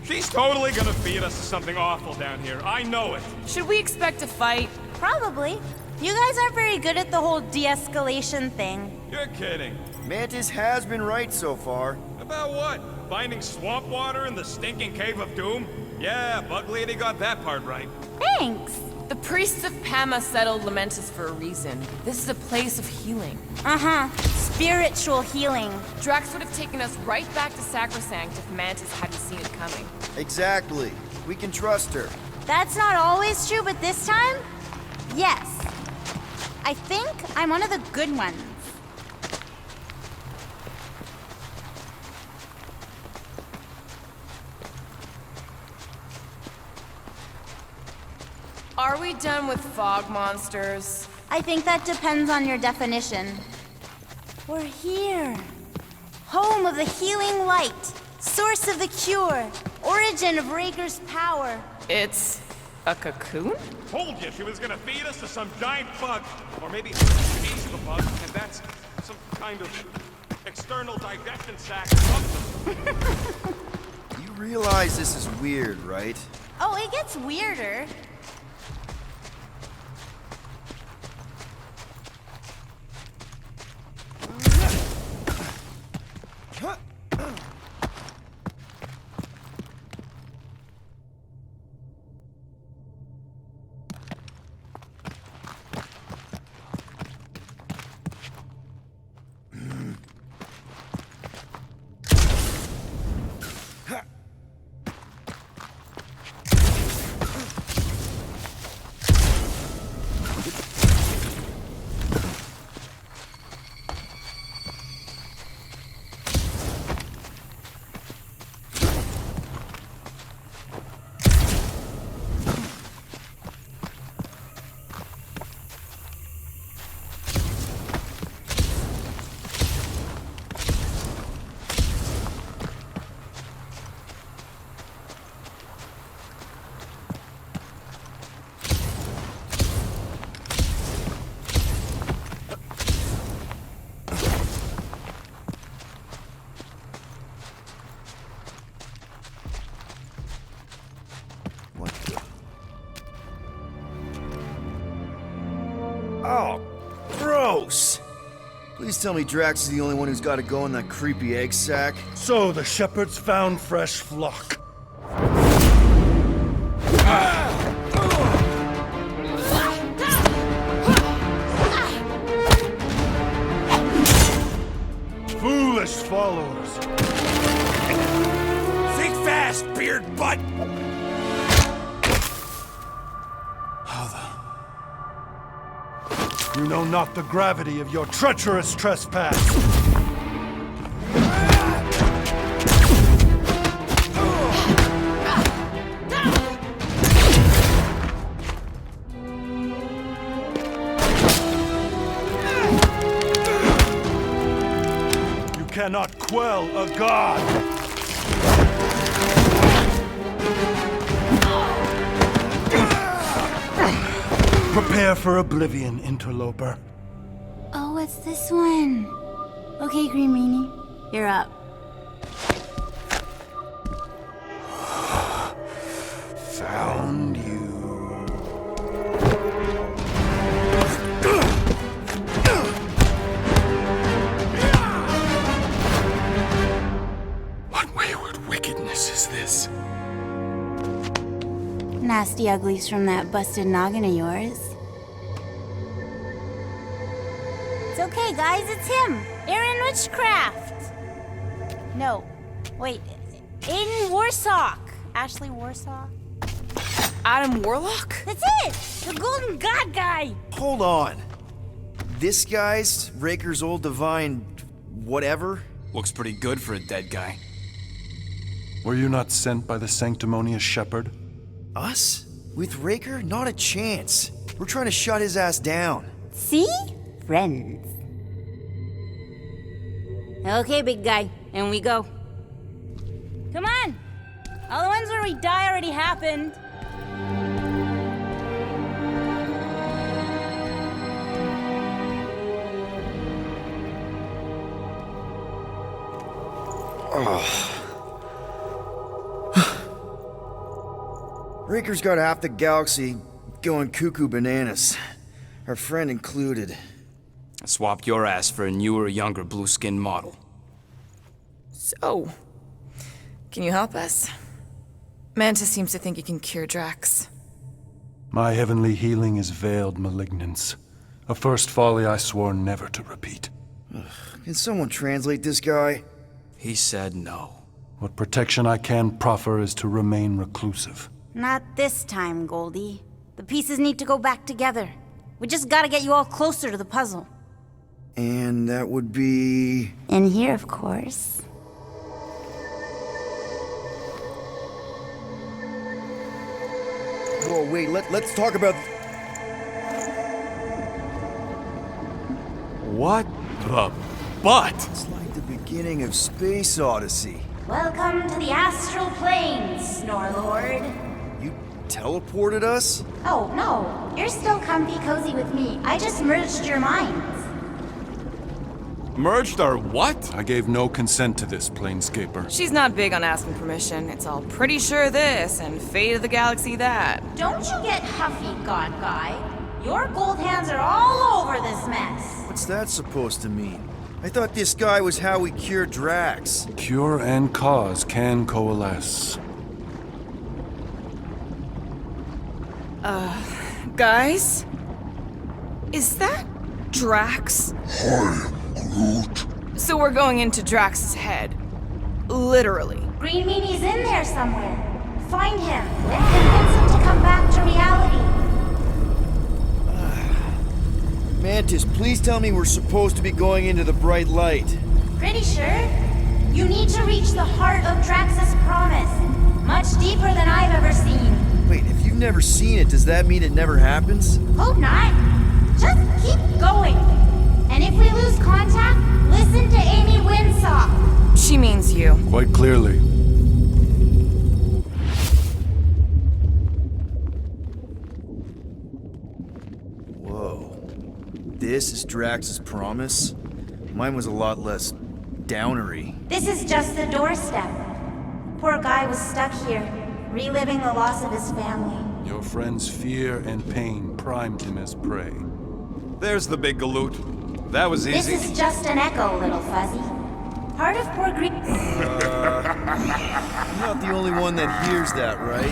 She's totally gonna feed us to something awful down here. I know it. Should we expect a fight? Probably. You guys aren't very good at the whole de-escalation thing. You're kidding. Mantis has been right so far. About what? Finding swamp water in the stinking cave of doom? Yeah, Bug Lady got that part right. Thanks! The priests of Pama settled Lamentus for a reason. This is a place of healing. Uh-huh. Spiritual healing. Drax would have taken us right back to Sacrosanct if Mantis hadn't seen it coming. Exactly. We can trust her. That's not always true, but this time, yes. I think I'm one of the good ones. Are we done with fog monsters? I think that depends on your definition. We're here. Home of the healing light. Source of the cure. Origin of Raker's power. It's a cocoon? Told you she was gonna feed us to some giant bug. Or maybe a piece of a bug, and that's some kind of external digestion sac or something. You realize this is weird, right? Oh, it gets weirder. Oh, gross! Please tell me Drax is the only one who's got to go in that creepy egg sack. So the shepherds found fresh flock. followers. Think fast, beard butt! You know not the gravity of your treacherous trespass. You cannot quell a god. Prepare for oblivion, interloper. Oh, it's this one. Okay, Green Meanie, you're up. Found you. What wayward wickedness is this? Nasty uglies from that busted noggin of yours. It's okay, guys, it's him! Aaron Witchcraft! No, wait, Aiden Warsock! Ashley Warsock? Adam Warlock? That's it! The Golden God guy! Hold on. This guy's Raker's old divine whatever? Looks pretty good for a dead guy. Were you not sent by the sanctimonious shepherd? Us? With Raker? Not a chance. We're trying to shut his ass down. See? Friends. Okay, big guy, and we go. Come on! All the ones where we die already happened. Raker's got half the galaxy going cuckoo bananas. Our friend included. I swapped your ass for a newer, younger blue-skinned model. So, can you help us? Mantis seems to think he can cure Drax. My heavenly healing is veiled malignance. A first folly I swore never to repeat. Can someone translate this guy? He said no. What protection I can proffer is to remain reclusive. Not this time, Goldie. The pieces need to go back together. We just gotta get you all closer to the puzzle. And that would be... In here, of course. Oh, wait, let's talk about... What the butt? It's like the beginning of Space Odyssey. Welcome to the astral planes, Snorlord. You teleported us? Oh, no. You're still comfy cozy with me. I just merged your minds. Merged our what? I gave no consent to this, Planescaper. She's not big on asking permission. It's all pretty sure this and fate of the galaxy that. Don't you get huffy, God Guy. Your gold hands are all over this mess. What's that supposed to mean? I thought this guy was how we cured Drax. Cure and cause can coalesce. Guys? Is that Drax? Hi, Groot. So we're going into Drax's head. Literally. Green Meanie's in there somewhere. Find him and convince him to come back to reality. Mantis, please tell me we're supposed to be going into the bright light. Pretty sure. You need to reach the heart of Drax'S Promise. Much deeper than I've ever seen. Wait, if you've never seen it, does that mean it never happens? Hope not. Just keep going. And if we lose contact, listen to Amy Winsock. She means you. Quite clearly. Whoa. This is Drax'S Promise? Mine was a lot less downery. This is just the doorstep. Poor guy was stuck here, reliving the loss of his family. Your friend's fear and pain primed him as prey. There's the big galoot. That was easy. This is just an echo, little fuzzy. Part of poor Green... You're not the only one that hears that, right?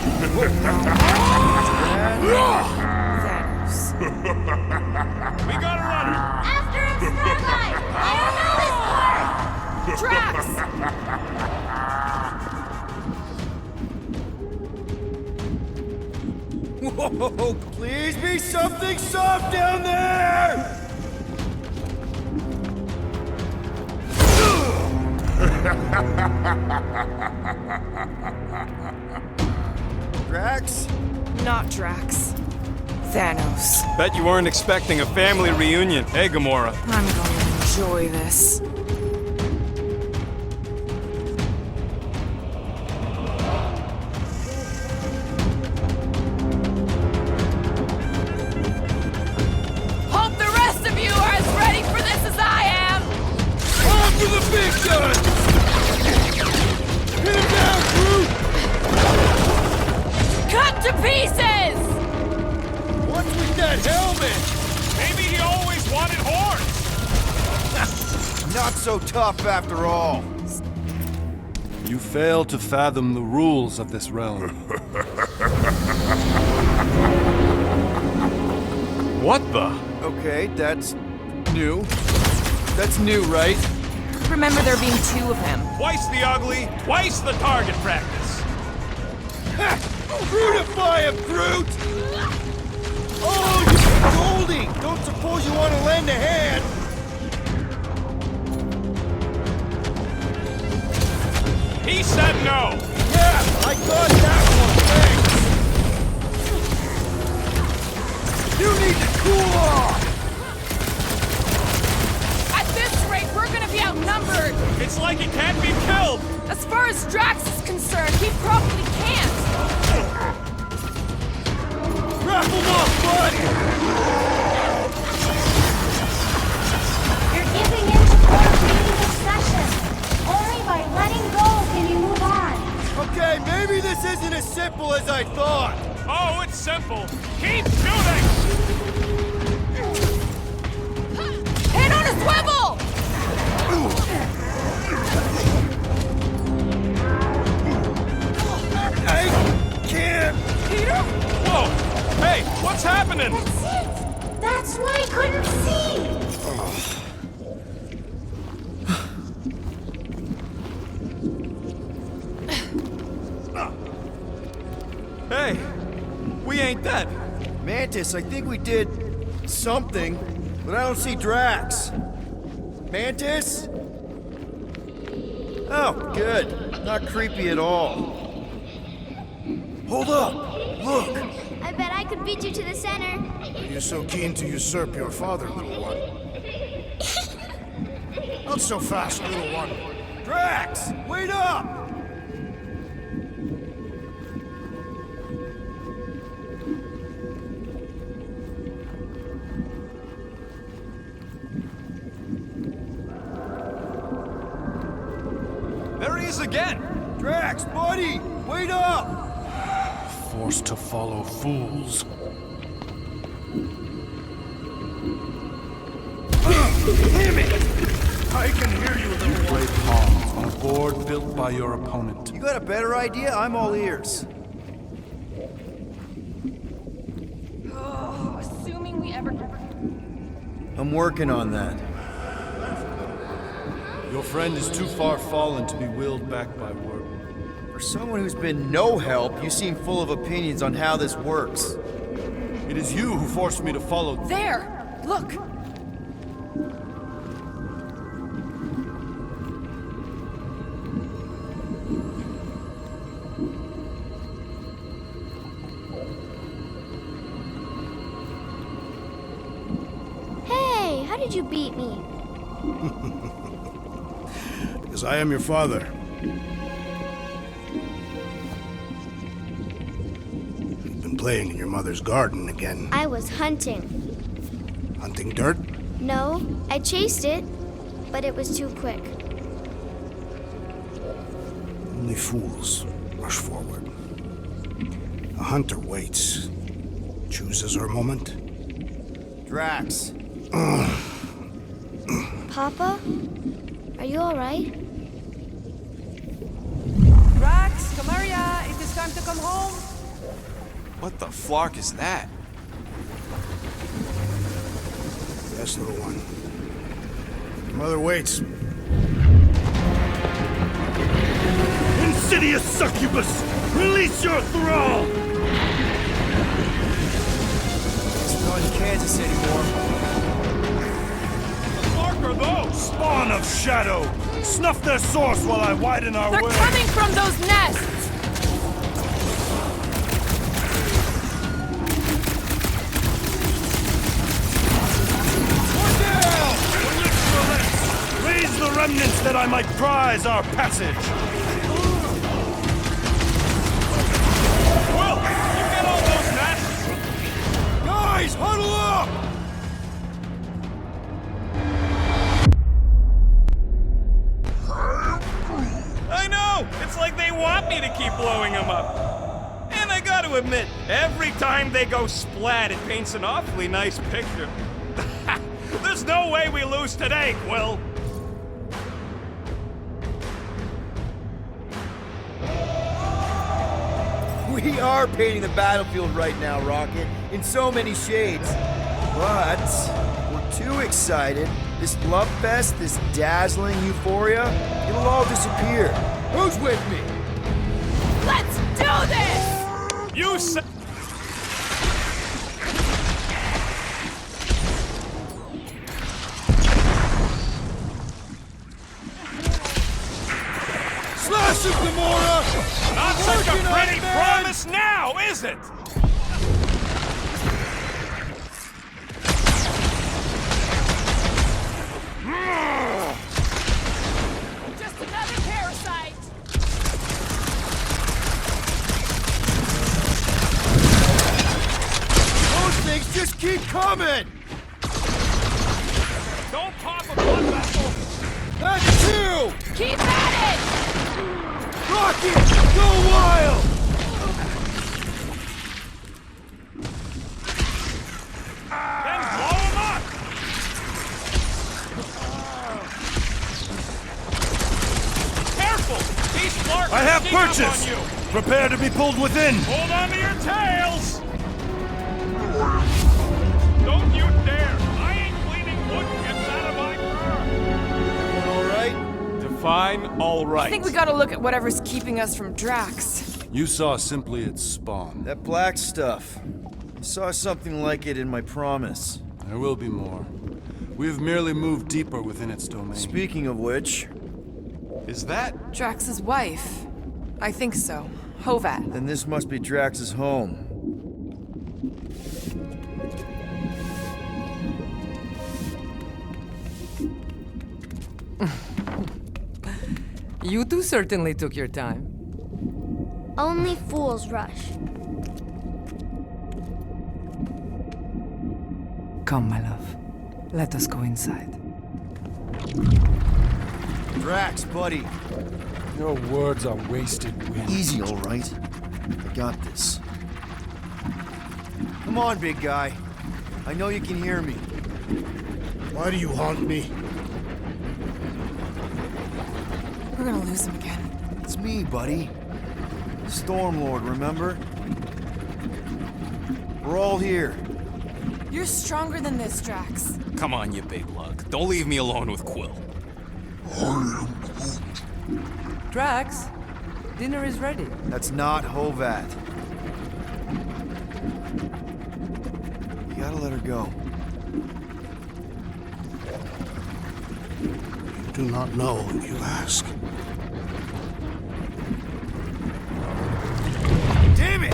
Thanos. We gotta run! After him, Star Guy! I don't know this part! Drax! Whoa, please be something soft down there! Drax? Not Drax. Thanos. Bet you weren't expecting a family reunion, hey Gamora? I'm going to enjoy this. Hope the rest of you are as ready for this as I am! On for the big gun! Hit him down, Groot! Cut to pieces! What's with that helmet? Maybe he always wanted horns! Not so tough after all. You fail to fathom the rules of this realm. What the? Okay, that's new. That's new, right? Remember there being two of him. Twice the ugly, twice the target practice. Ha! Brutify him, Groot! Oh, you're holding! Don't suppose you want to lend a hand? He said no! Yeah, I got that one, thanks! You need to cool off! At this rate, we're gonna be outnumbered! It's like he can't be killed! As far as Drax is concerned, he probably can't! Wrap him up, bud! You're giving in to Thor's obsession. Only by letting go can you move on. Okay, maybe this isn't as simple as I thought. Oh, it's simple. Keep shooting! Hit on a swivel! I can't. Peter? Whoa! Hey, what's happening? That's it. That's what I couldn't see. Hey, we ain't dead. Mantis, I think we did something, but I don't see Drax. Mantis? Oh, good. Not creepy at all. Hold up! Look! I bet I could beat you to the center. Are you so keen to usurp your father, little one? Not so fast, little one. Drax! Wait up! There he is again! Drax, buddy! Wait up! Forced to follow fools. Damn it! I can hear you, You little play one. pawns on a board built by your opponent. You got a better idea? I'm all ears. Oh, assuming we ever... I'm working on that. Your friend is too far fallen to be willed back by word. For someone who's been no help, you seem full of opinions on how this works. It is you who forced me to follow. There! Look! Hey, how did you beat me? Because I am your father. You've been playing in your mother's garden again. I was hunting. Hunting dirt? No, I chased it, but it was too quick. Only fools rush forward. A hunter waits. Chooses her moment. Drax. Papa? Are you alright? Drax, come here, it is time to come home. What the flark is that? Yes, little one. Your mother waits. Insidious succubus! Release your thrall! It's not in Kansas anymore. The fuck are those? Spawn of shadow! Snuff their source while I widen our They're way! coming from those nests! Raise the remnants that I might prize our passage! Quill, you get all those nests? Guys, huddle up! I know! It's like they want me to keep blowing them up. And I gotta admit, every time they go splat, it paints an awfully nice picture. There's no way we lose today, Quill. We are painting the battlefield right now, Rocket, in so many shades. But we're too excited. This love fest, this dazzling euphoria, it'll all disappear. Who's with me? Let's do this! You said... Slash it, Gamora! Not such a pretty promise now, is it? Just another parasite! Those things just keep coming! Don't pop a blood vessel! That's two! Keep at it! Rocket, go wild! Then blow him up! Careful! These sparks I have sneak up purchase! on you! Prepare to be pulled within! Hold on to your tails! Don't you dare! I ain't cleaning wood chips out of my car! Everyone all right? Define all right. I think we gotta look at whatever's keeping us from Drax. You saw simply its spawn. That black stuff. I saw something like it in my promise. There will be more. We have merely moved deeper within its domain. Speaking of which, Is that? Drax's wife. I think so. Hovat. then this must be Drax's home. You two certainly took your time. Only fools rush. Come, my love. Let us go inside. Drax, buddy. Your words are wasted wind. Easy, all right? I got this. Come on, big guy. I know you can hear me. Why do you haunt me? We're gonna lose him again. It's me, buddy. Stormlord, remember? We're all here. You're stronger than this, Drax. Come on, you big lug. Don't leave me alone with Quill. Drax, dinner is ready. That's not Hovat. You gotta let her go. You do not know, you ask. Damn it!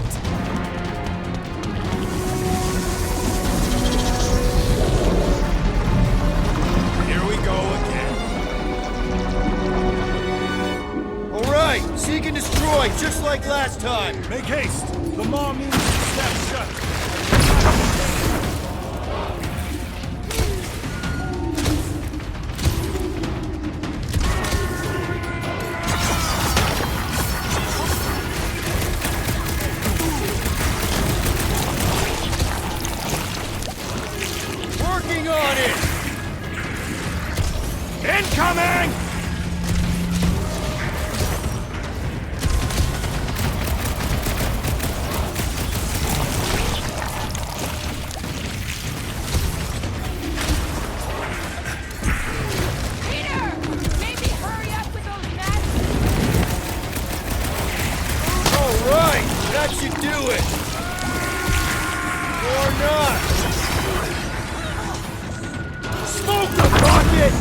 Here we go again. All right, seek and destroy, just like last time. Make haste! The maw means step shut. Working on it! Incoming! That should do it! Or not! Smoke the rocket!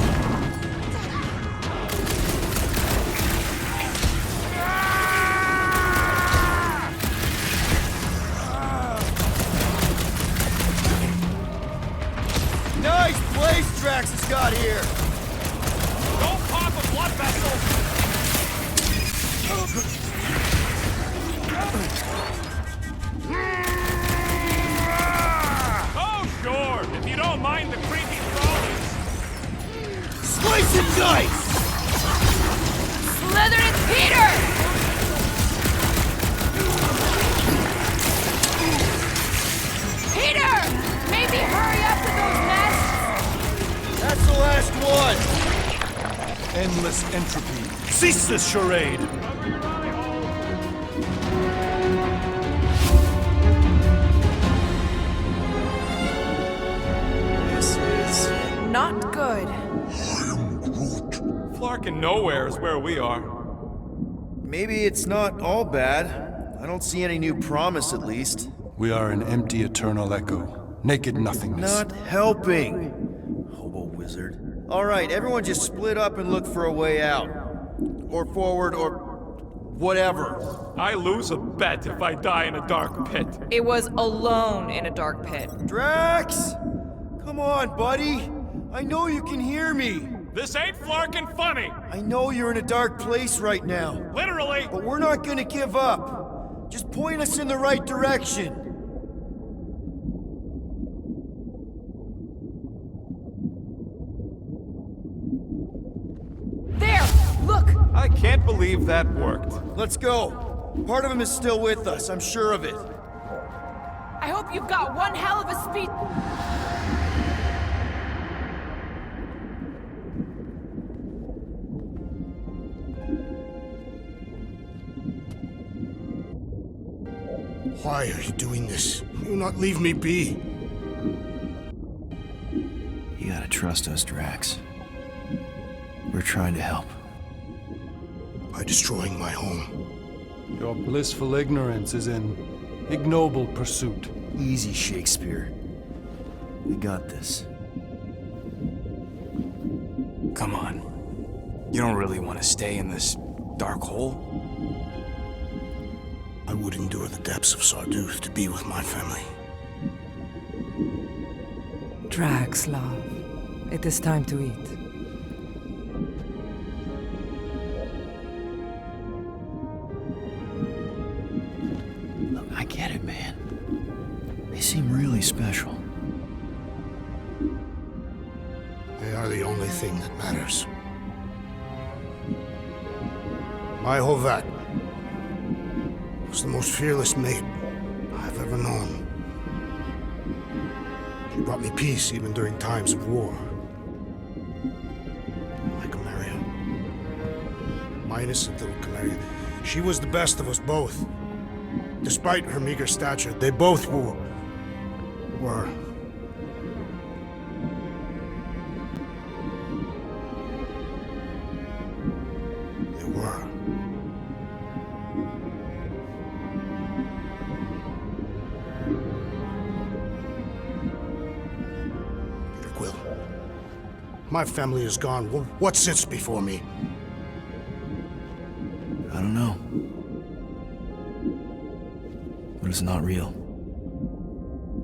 Nice place Drax has got here! Don't pop a blood vessel! Oh, sure, if you don't mind the creepy crawlies. Slice and dice! Slither and Peter! Peter! Maybe hurry up with those nests! That's the last one! Endless entropy. Cease this charade! This is... Not good. Flarkin' nowhere is where we are. Maybe it's not all bad. I don't see any new promise, at least. We are an empty eternal echo. Naked nothingness. Not helping. Hobo wizard. Alright, everyone just split up and look for a way out. Or forward, or... whatever. I lose a bet if I die in a dark pit. It was alone in a dark pit. Drax! Come on, buddy! I know you can hear me! This ain't Flarkin' funny! I know you're in a dark place right now. Literally! But we're not gonna give up. Just point us in the right direction. There! Look! I can't believe that worked. Let's go. Part of him is still with us, I'm sure of it. I hope you've got one hell of a speed. Why are you doing this? Do not leave me be. You gotta trust us, Drax. We're trying to help. By destroying my home. Your blissful ignorance is in ignoble pursuit. Easy, Shakespeare. We got this. Come on. You don't really want to stay in this dark hole? I would endure the depths of Sarduth to be with my family. Drax, love. It is time to eat. Look, I get it, man. They seem really special. They are the only thing that matters. My Hovat was the most fearless mate I've ever known. She brought me peace even during times of war. My Camaria. My innocent little Camaria. She was the best of us both. Despite her meager stature, they both were. They were. Quill. My family is gone. What sits before me? I don't know. But it's not real.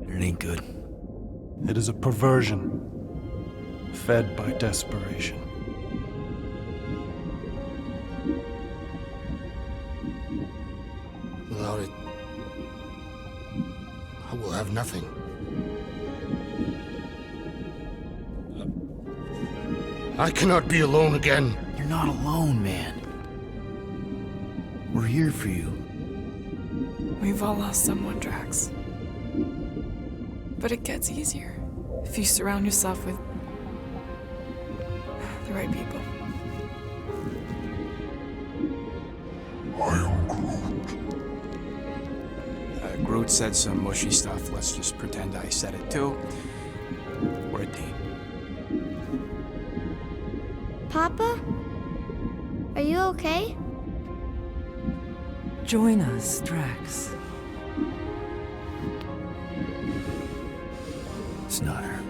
It ain't good. It is a perversion, fed by desperation. Without it, I will have nothing. I cannot be alone again. You're not alone, man. We're here for you. We've all lost someone, Drax. But it gets easier if you surround yourself with the right people. I am Groot. Groot said some mushy stuff. Let's just pretend I said it too. We're a team. Papa? Are you okay? Join us, Drax. It's not her.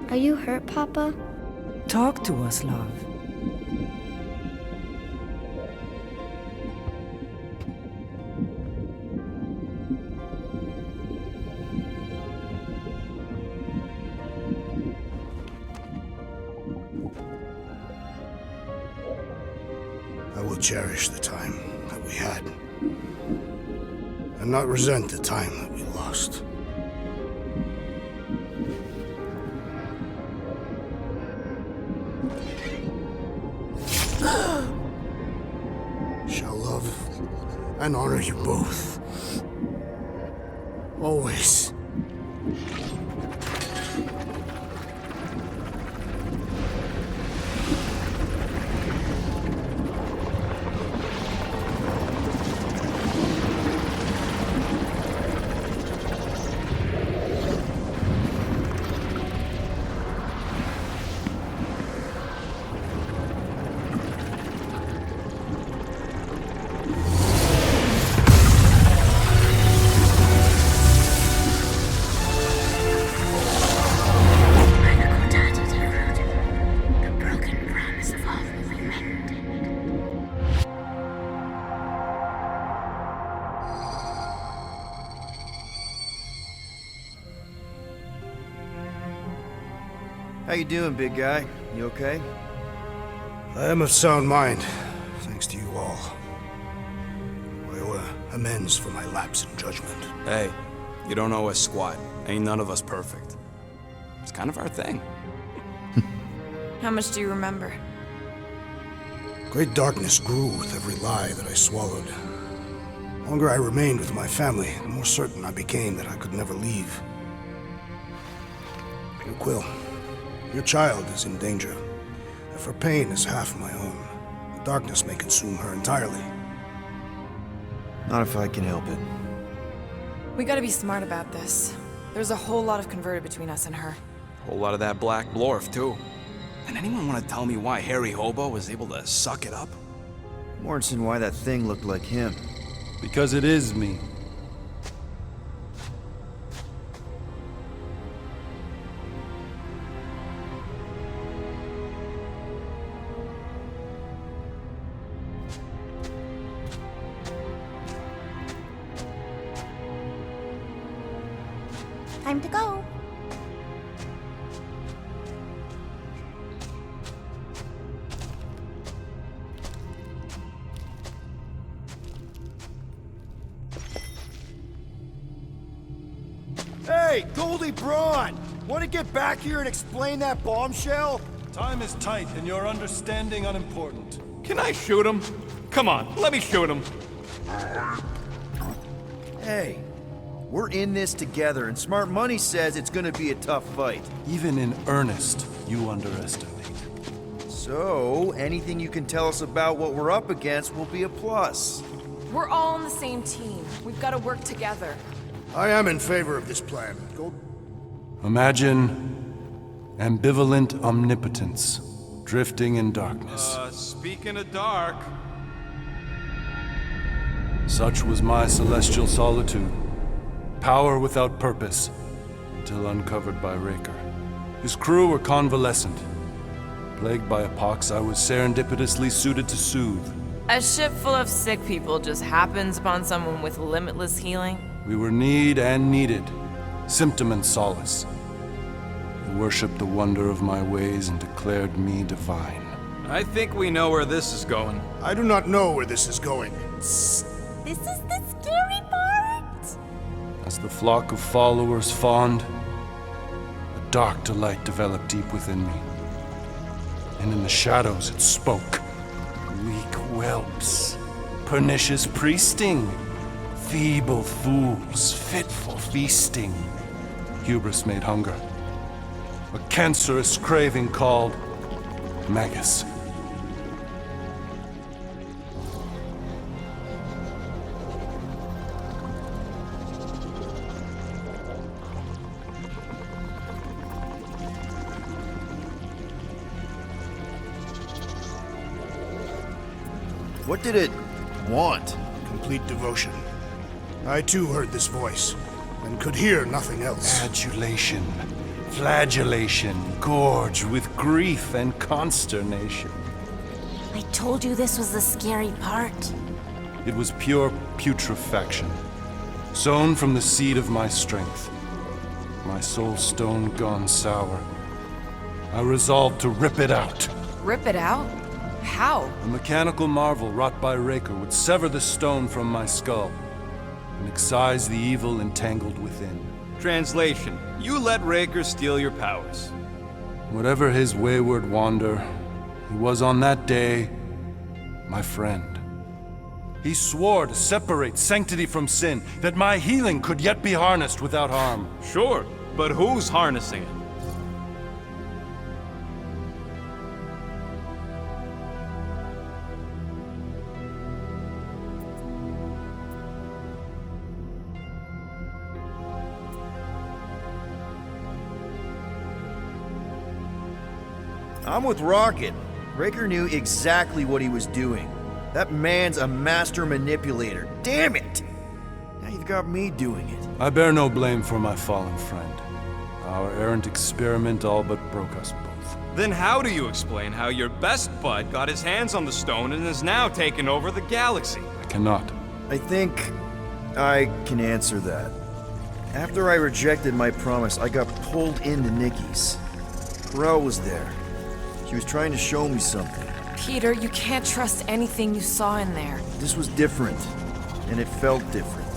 Are you hurt, Papa? Talk to us, love. I will cherish the time that we had, and not resent the time that we lost. Shall love and honor you both. Always. How you doing, big guy? You okay? I am of sound mind, thanks to you all. I owe amends for my lapse in judgment. Hey, you don't owe us squat. Ain't none of us perfect. It's kind of our thing. How much do you remember? Great darkness grew with every lie that I swallowed. The longer I remained with my family, the more certain I became that I could never leave. And Quill, your child is in danger. If her pain is half my own, the darkness may consume her entirely. Not if I can help it. We gotta be smart about this. There's a whole lot of converted between us and her. Whole lot of that black blorf, too. And anyone want to tell me why Harry Hobo was able to suck it up? Morrison, why that thing looked like him. Because it is me. Time to go. Hey, Goldie Braun! Want to get back here and explain that bombshell? Time is tight and your understanding unimportant. Can I shoot him? Come on, let me shoot him. Hey, we're in this together, and Smart Money says it's gonna be a tough fight. Even in earnest, you underestimate. So, anything you can tell us about what we're up against will be a plus. We're all on the same team. We've gotta work together. I am in favor of this plan. Imagine ambivalent omnipotence, drifting in darkness. Speaking of dark... Such was my celestial solitude. Power without purpose, until uncovered by Raker. His crew were convalescent. Plagued by a pox I was serendipitously suited to soothe. A ship full of sick people just happens upon someone with limitless healing. We were need and needed, symptom and solace. They worshipped the wonder of my ways and declared me divine. I think we know where this is going. I do not know where this is going. This is the scary part. As the flock of followers fawned, a dark delight developed deep within me. And in the shadows it spoke. Weak whelps, pernicious priesting, feeble fools, fit for feasting. Hubris made hunger. A cancerous craving called Magus. What did it want? Complete devotion. I too heard this voice, and could hear nothing else. Adulation, flagellation, gorged with grief and consternation. I told you this was the scary part. It was pure putrefaction, sown from the seed of my strength. My soul stone gone sour. I resolved to rip it out. Rip it out? How? A mechanical marvel wrought by Raker would sever the stone from my skull and excise the evil entangled within. Translation: you let Raker steal your powers. Whatever his wayward wander, he was on that day my friend. He swore to separate sanctity from sin, that my healing could yet be harnessed without harm. Sure, but who's harnessing it? I'm with Rocket. Raker knew exactly what he was doing. That man's a master manipulator. Damn it! Now you've got me doing it. I bear no blame for my fallen friend. Our errant experiment all but broke us both. Then how do you explain how your best bud got his hands on the stone and is now taking over the galaxy? I cannot. I think I can answer that. After I rejected my promise, I got pulled into Nikki's. Quill was there. She was trying to show me something. Peter, you can't trust anything you saw in there. This was different, and it felt different.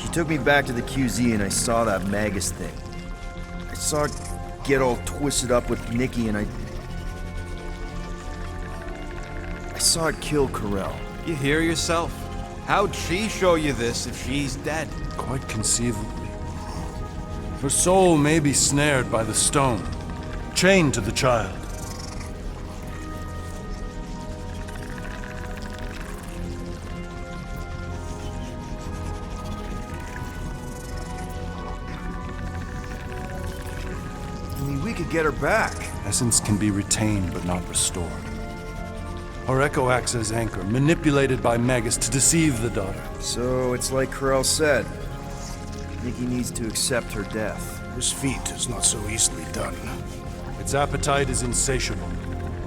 She took me back to the QZ and I saw that Magus thing. I saw it get all twisted up with Nikki and I saw it kill Quill. You hear yourself? How'd she show you this if she's dead? Quite conceivably. Her soul may be snared by the stone, chained to the child. We could get her back. Essence can be retained but not restored. Her echo acts as anchor, manipulated by Magus to deceive the daughter. So it's like Quill said. Nikki needs to accept her death. This feat is not so easily done. Its appetite is insatiable.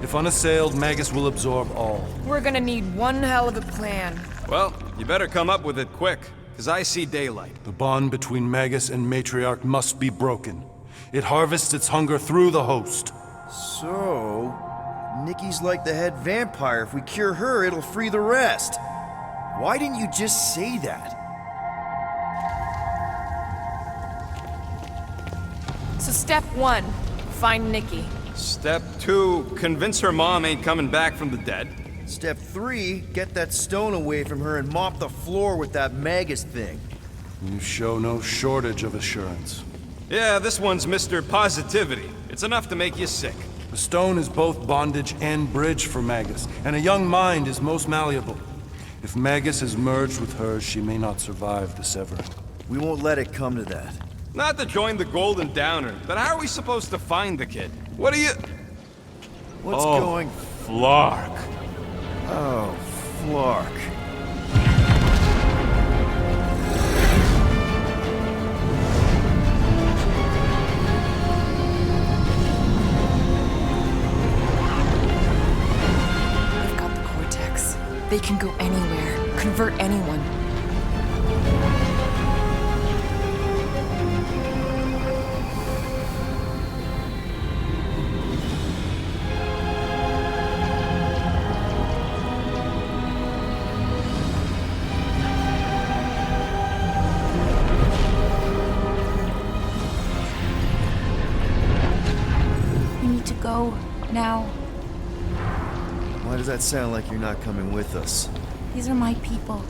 If unassailed, Magus will absorb all. We're gonna need one hell of a plan. Well, you better come up with it quick, because I see daylight. The bond between Magus and Matriarch must be broken. It harvests its hunger through the host. So, Nikki's like the head vampire. If we cure her, it'll free the rest. Why didn't you just say that? So step 1, find Nikki. Step 2, convince her mom ain't coming back from the dead. Step 3, get that stone away from her and mop the floor with that Magus thing. You show no shortage of assurance. Yeah, this one's Mr. Positivity. It's enough to make you sick. The stone is both bondage and bridge for Magus, and a young mind is most malleable. If Magus is merged with hers, she may not survive the severing. We won't let it come to that. Not to join the Golden Downer, but how are we supposed to find the kid? What are you... What's going... Flark. Oh, Flark. They've got the cortex. They can go anywhere, convert anyone. Go now. Why does that sound like you're not coming with us? These are my people.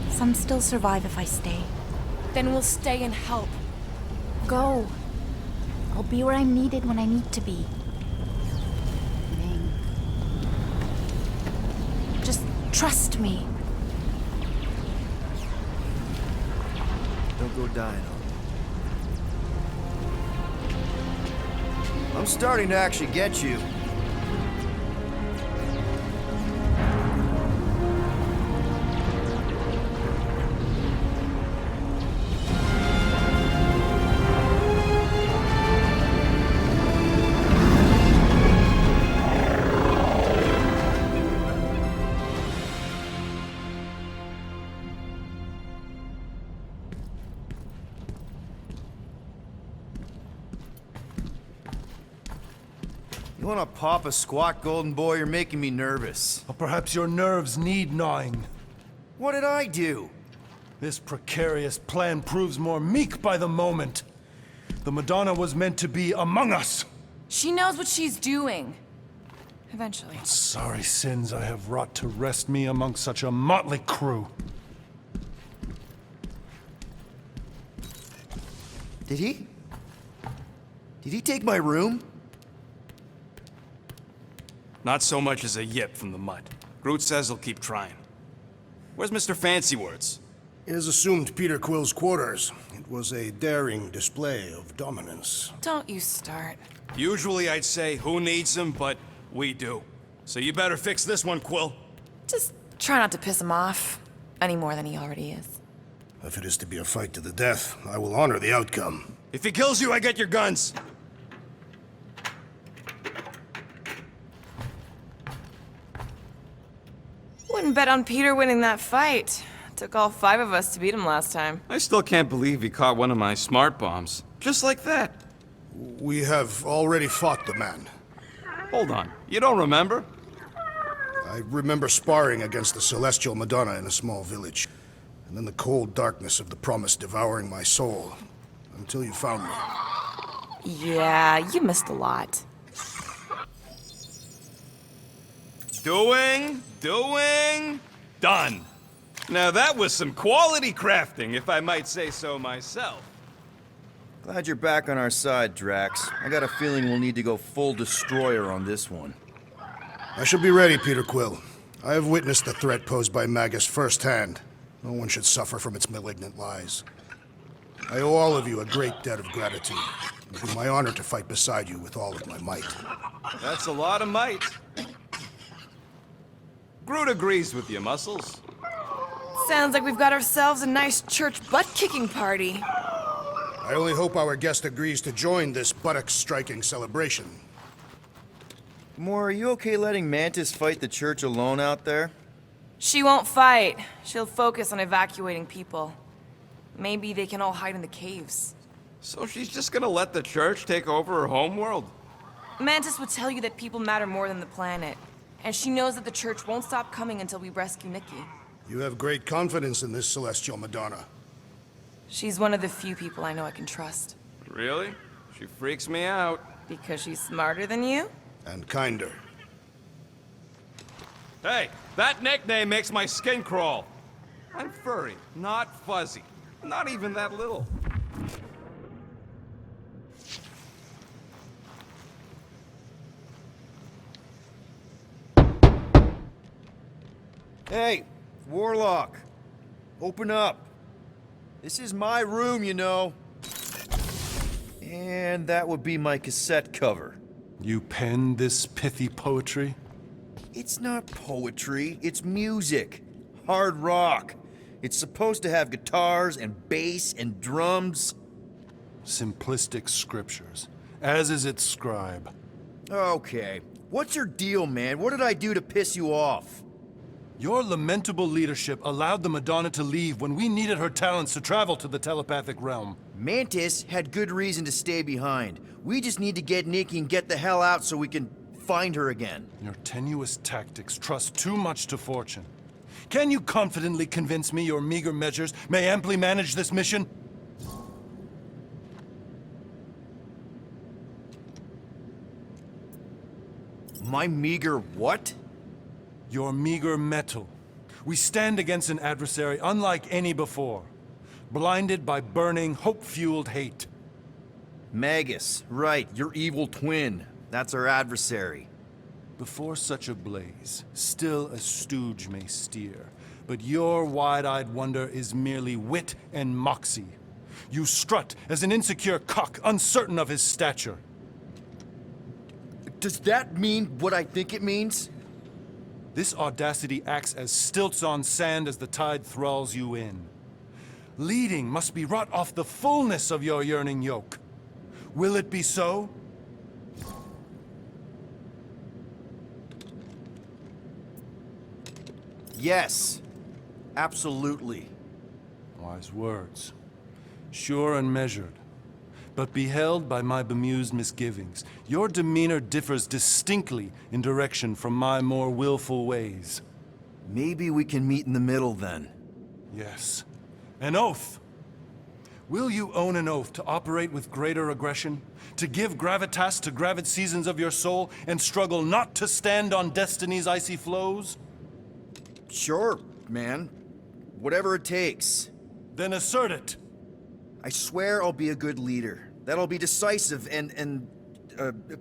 Some still survive if I stay. Then we'll stay and help. Go. I'll be where I'm needed when I need to be. Ming. Just trust me. Don't go dying on me. I'm starting to actually get you. You wanna pop a squat, golden boy? You're making me nervous. Or perhaps your nerves need gnawing. What did I do? This precarious plan proves more meek by the moment. The Madonna was meant to be among us. She knows what she's doing. Eventually. Sorry sins I have wrought to wrest me among such a motley crew. Did he? Did he take my room? Not so much as a yip from the mud. Groot says he'll keep trying. Where's Mr. Fancy Words? It is assumed Peter Quill's quarters. It was a daring display of dominance. Don't you start. Usually I'd say, who needs him, but we do. So you better fix this one, Quill. Just try not to piss him off any more than he already is. If it is to be a fight to the death, I will honor the outcome. If he kills you, I get your guns. Wouldn't bet on Peter winning that fight. Took all 5 of us to beat him last time. I still can't believe he caught one of my smart bombs. Just like that. We have already fought the man. Hold on. You don't remember? I remember sparring against the Celestial Madonna in a small village. And then the cold darkness of the Promise devouring my soul. Until you found me. Yeah, you missed a lot. Doing, done. Now that was some quality crafting, if I might say so myself. Glad you're back on our side, Drax. I got a feeling we'll need to go full destroyer on this one. I shall be ready, Peter Quill. I have witnessed the threat posed by Magus firsthand. No one should suffer from its malignant lies. I owe all of you a great debt of gratitude. It will be my honor to fight beside you with all of my might. That's a lot of might. Groot agrees with you, Muscles. Sounds like we've got ourselves a nice church butt-kicking party. I only hope our guest agrees to join this buttock-striking celebration. Moore, are you okay letting Mantis fight the church alone out there? She won't fight. She'll focus on evacuating people. Maybe they can all hide in the caves. So she's just gonna let the church take over her homeworld? Mantis would tell you that people matter more than the planet. And she knows that the church won't stop coming until we rescue Nikki. You have great confidence in this Celestial Madonna. She's one of the few people I know I can trust. Really? She freaks me out. Because she's smarter than you? And kinder. Hey, that nickname makes my skin crawl. I'm furry, not fuzzy. Not even that little. Hey, Warlock. Open up. This is my room, you know. And that would be my cassette cover. You penned this pithy poetry? It's not poetry, it's music. Hard rock. It's supposed to have guitars and bass and drums. Simplistic scriptures, as is its scribe. Okay. What's your deal, man? What did I do to piss you off? Your lamentable leadership allowed the Madonna to leave when we needed her talents to travel to the telepathic realm. Mantis had good reason to stay behind. We just need to get Nikki and get the hell out so we can find her again. Your tenuous tactics trust too much to fortune. Can you confidently convince me your meager measures may amply manage this mission? My meager what? Your meager metal. We stand against an adversary unlike any before, blinded by burning, hope-fueled hate. Magus, right, your evil twin. That's our adversary. Before such a blaze, still a stooge may steer, but your wide-eyed wonder is merely wit and moxie. You strut as an insecure cock, uncertain of his stature. Does that mean what I think it means? This audacity acts as stilts on sand as the tide thralls you in. Leading must be wrought off the fullness of your yearning yoke. Will it be so? Yes. Absolutely. Wise words. Sure and measured. but beheld by my bemused misgivings. Your demeanor differs distinctly in direction from my more willful ways. Maybe we can meet in the middle then. Yes. An oath! Will you own an oath to operate with greater aggression? To give gravitas to gravid seasons of your soul and struggle not to stand on destiny's icy flows? Sure, man. Whatever it takes. Then assert it. I swear I'll be a good leader. That I'll be decisive and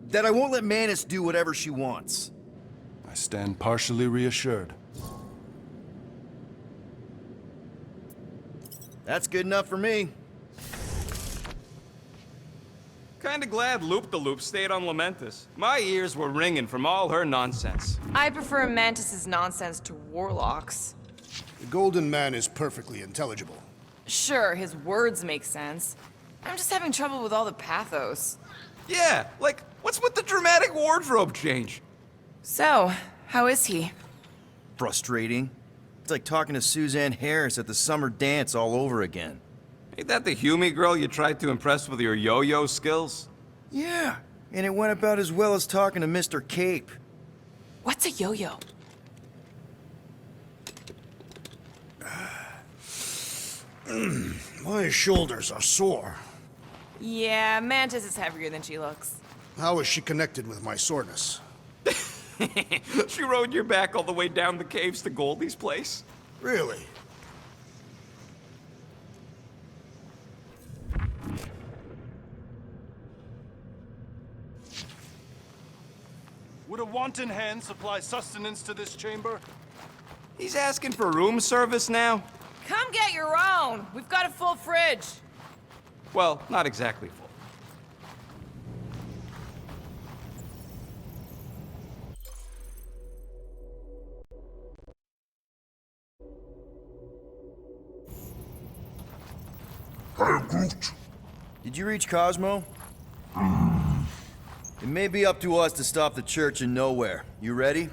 that I won't let Manus do whatever she wants. I stand partially reassured. That's good enough for me. Kinda glad Loop-the-Loop stayed on Lamentus. My ears were ringing from all her nonsense. I prefer Mantis's nonsense to Warlock's. The Golden Man is perfectly intelligible. Sure, his words make sense. I'm just having trouble with all the pathos. Yeah, like, what's with the dramatic wardrobe change? So, how is he? Frustrating. It's like talking to Suzanne Harris at the summer dance all over again. Ain't that the Hume girl you tried to impress with your yo-yo skills? Yeah, and it went about as well as talking to Mr. Cape. What's a yo-yo? My shoulders are sore. Yeah, Mantis is heavier than she looks. How is she connected with my soreness? She rode your back all the way down the caves to Goldie's place? Really? Would a wanton hand supply sustenance to this chamber? He's asking for room service now? Come get your own! We've got a full fridge! Well, not exactly full. Hey, Groot. Did you reach Cosmo? It may be up to us to stop the church in nowhere. You ready?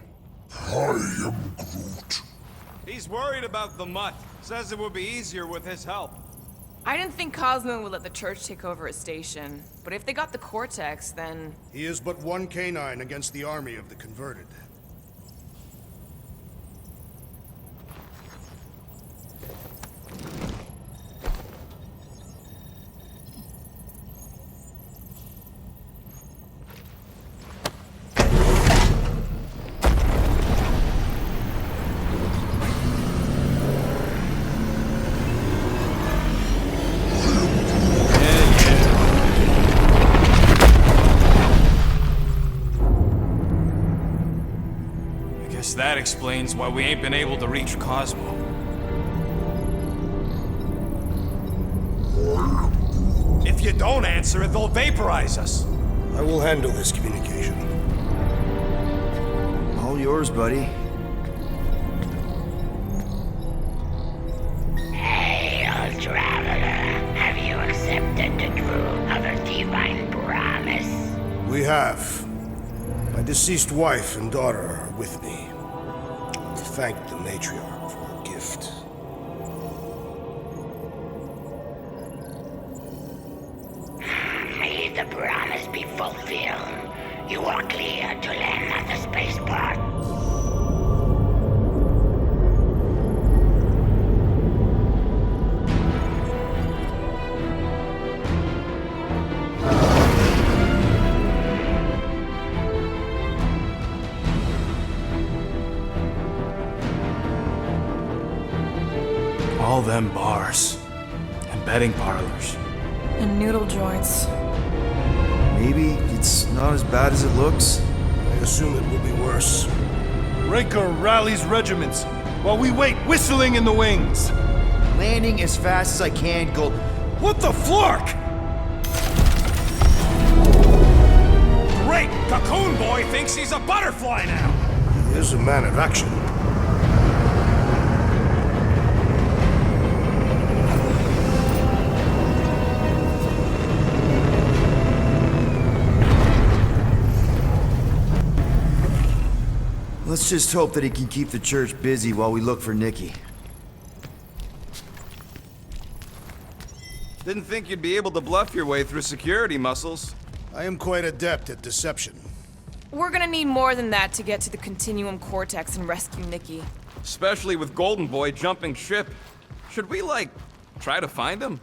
I am Groot. He's worried about the mutt. Says it would be easier with his help. I didn't think Cosmo would let the church take over a station, but if they got the Cortex, then... He is but one canine against the army of the converted. That explains why we ain't been able to reach Cosmo. If you don't answer it, they'll vaporize us. I will handle this communication. All yours, buddy. Hail, traveler. Have you accepted the truth of a divine promise? We have. My deceased wife and daughter are with me. Thank the matriarch for her gift. May the promise be fulfilled. You are clear to land at the spaceport. All them bars and betting parlors. And noodle joints. Maybe it's not as bad as it looks. I assume it will be worse. Raker rallies regiments while we wait whistling in the wings. Landing as fast as I can, go. What the flark? Great! Cocoon Boy thinks he's a butterfly now! He is a man of action. Let's just hope that he can keep the church busy while we look for Nikki. Didn't think you'd be able to bluff your way through security muscles. I am quite adept at deception. We're gonna need more than that to get to the Continuum Cortex and rescue Nikki. Especially with Golden Boy jumping ship. Should we, like, try to find him?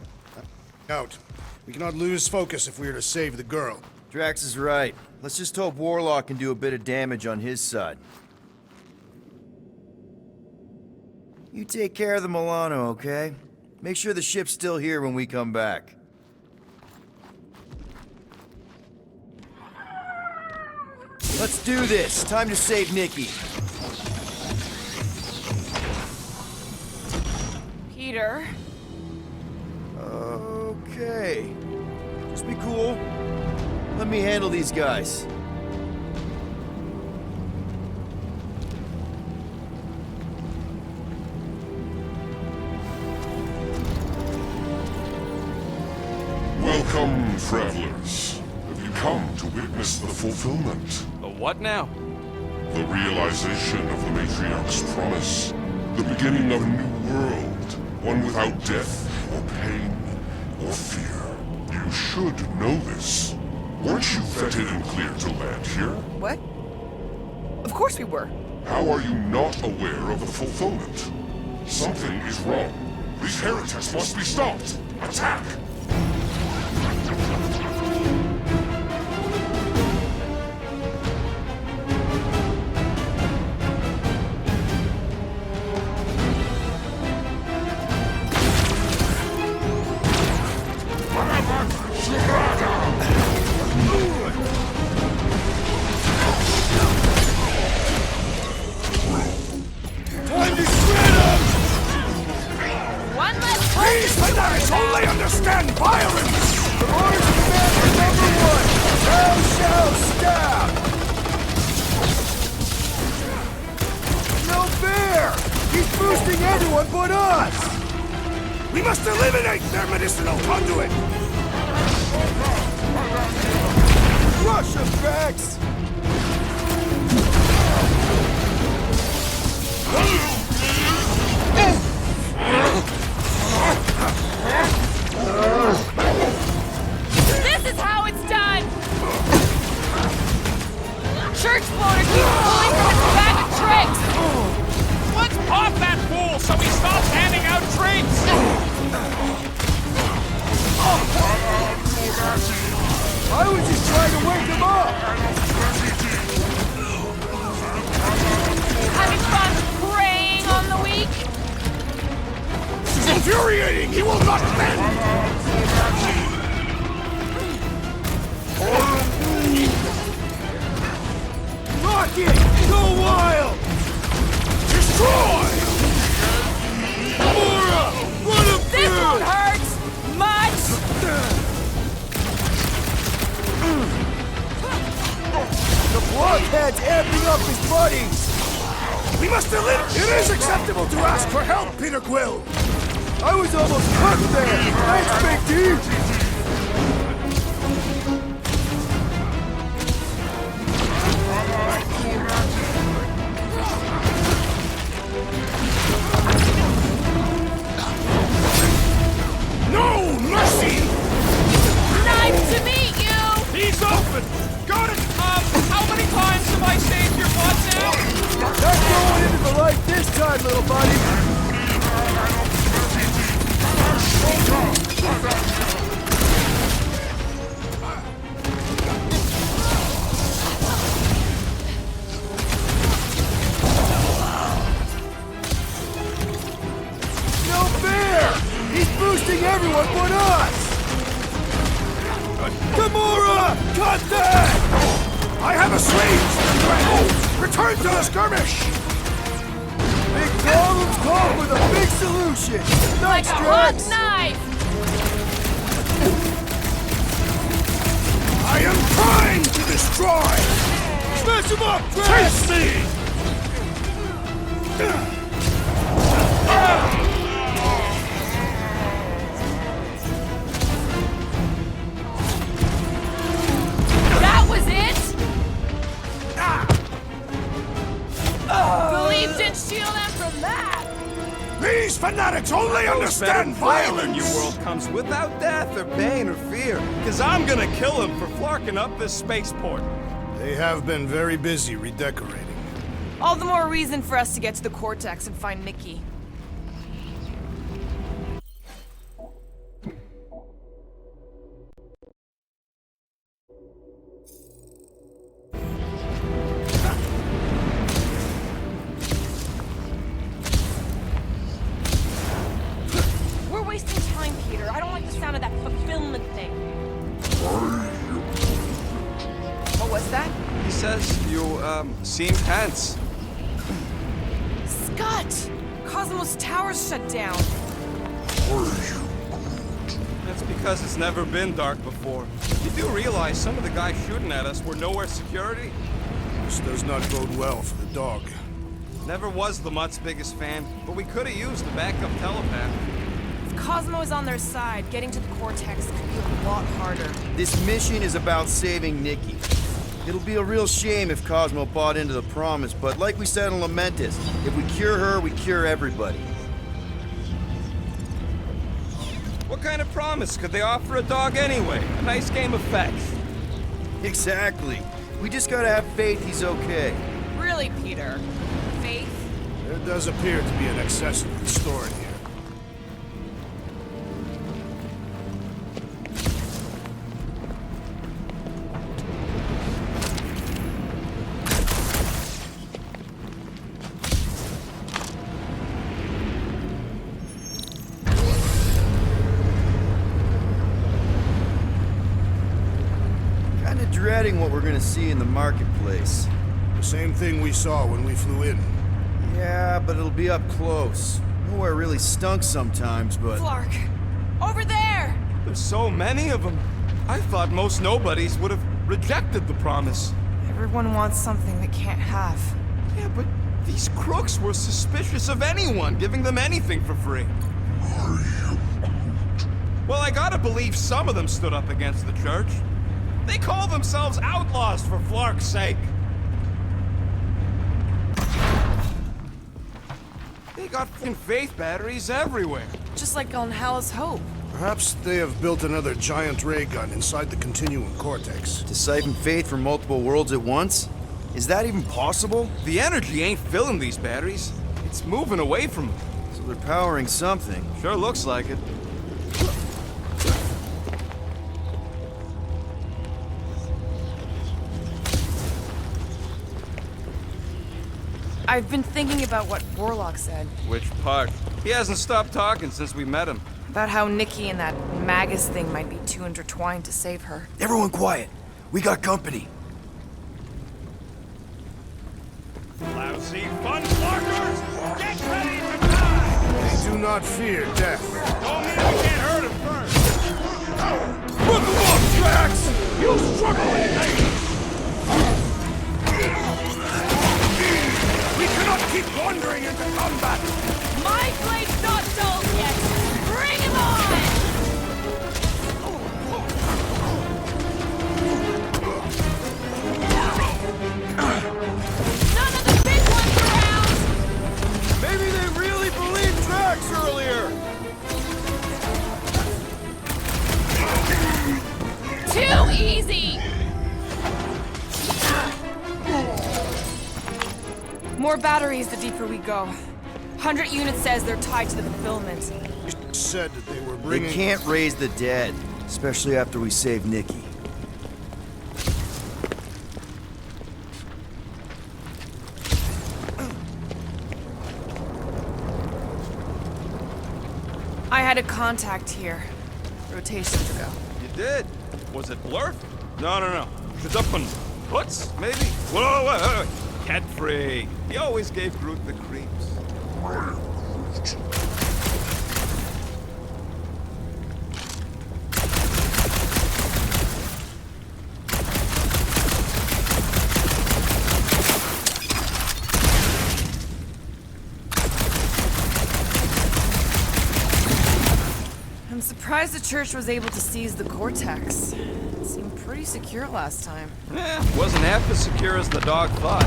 Out. We cannot lose focus if we are to save the girl. Drax is right. Let's just hope Warlock can do a bit of damage on his side. You take care of the Milano, okay? Make sure the ship's still here when we come back. Let's do this. Time to save Nikki. Peter? Okay. Just be cool. Let me handle these guys. Welcome, travelers. Have you come to witness the fulfillment? The what now? The realization of the Matriarch's promise. The beginning of a new world. One without death, or pain, or fear. You should know this. Weren't you vetted and cleared to land here? What? Of course we were. How are you not aware of the fulfillment? Something is wrong. These heretics must be stopped. Attack! Quill! I was almost cooked there! Thanks, Big D! No mercy! Nice to meet you! He's open! Got it! How many times have I saved your butt now? Not going into the light this time, little buddy! No fair! He's boosting everyone but us! Gamora! Cut that! I have a swing! Return to the skirmish! Big problems call for the big solution! Like Nice, a Drax! hot knife! I am trying to destroy! Smash him up, Drax! Chase me! That was it? The leaf didn't shield him from that! These fanatics only understand violence! Your world comes without death or pain or fear. Cause I'm gonna kill him for flarking up this spaceport. They have been very busy redecorating. All the more reason for us to get to the Cortex and find Nikki. We're wasting time, Peter. I don't like the sound of that fulfillment thing. What was that? He says you, seem tense. Scott! Cosmos Tower's shut down. That's because it's never been dark before. You do realize some of the guys shooting at us were nowhere security? This does not bode well for the dog. Never was the Mutt's biggest fan, but we could have used the backup telepath. If Cosmo is on their side, getting to the Cortex could be a lot harder. This mission is about saving Nikki. It'll be a real shame if Cosmo bought into the promise, but like we said in Lamentus, if we cure her, we cure everybody. What kind of promise could they offer a dog anyway? A nice game of fetch. Exactly. We just gotta have faith he's okay. Really, Peter? Faith? There does appear to be an excessive story here. Dreading what we're gonna see in the marketplace. The same thing we saw when we flew in. Yeah, but it'll be up close. Nowhere really stunk sometimes, but... Flark! Over there! There's so many of them. I thought most nobodies would have rejected the promise. Everyone wants something they can't have. Yeah, but these crooks were suspicious of anyone giving them anything for free. Well, I gotta believe some of them stood up against the church. They call themselves outlaws for Flark's sake. They got f***ing faith batteries everywhere. Just like on Drax'S Home. Perhaps they have built another giant ray gun inside the Continuum Cortex. To siphon faith from multiple worlds at once? Is that even possible? The energy ain't filling these batteries. It's moving away from them. So they're powering something. Sure looks like it. I've been thinking about what Warlock said. Which part? He hasn't stopped talking since we met him. About how Nikki and that Magus thing might be too intertwined to save her. Everyone quiet. We got company. Lousy fun flarkers! Get ready to die! They do not fear death. Don't mean we can't hurt him first! Put them up, Drax! You struggle in vain! We cannot keep wandering into combat! My blade's not dull yet! Bring him on! None of the big ones around! Maybe they really believed Drax earlier! Too easy! More batteries the deeper we go. 100 units says they're tied to the fulfillment. You said that they were They bringing... can't raise the dead, especially after we save Nikki. I had a contact here, rotations ago. You did? Was it Blurf? No. Shadupin. Hoots, maybe? Whoa. Cat free. He always gave Groot the creeps. I'm surprised the church was able to seize the Cortex. It seemed pretty secure last time. Wasn't half as secure as the dog thought.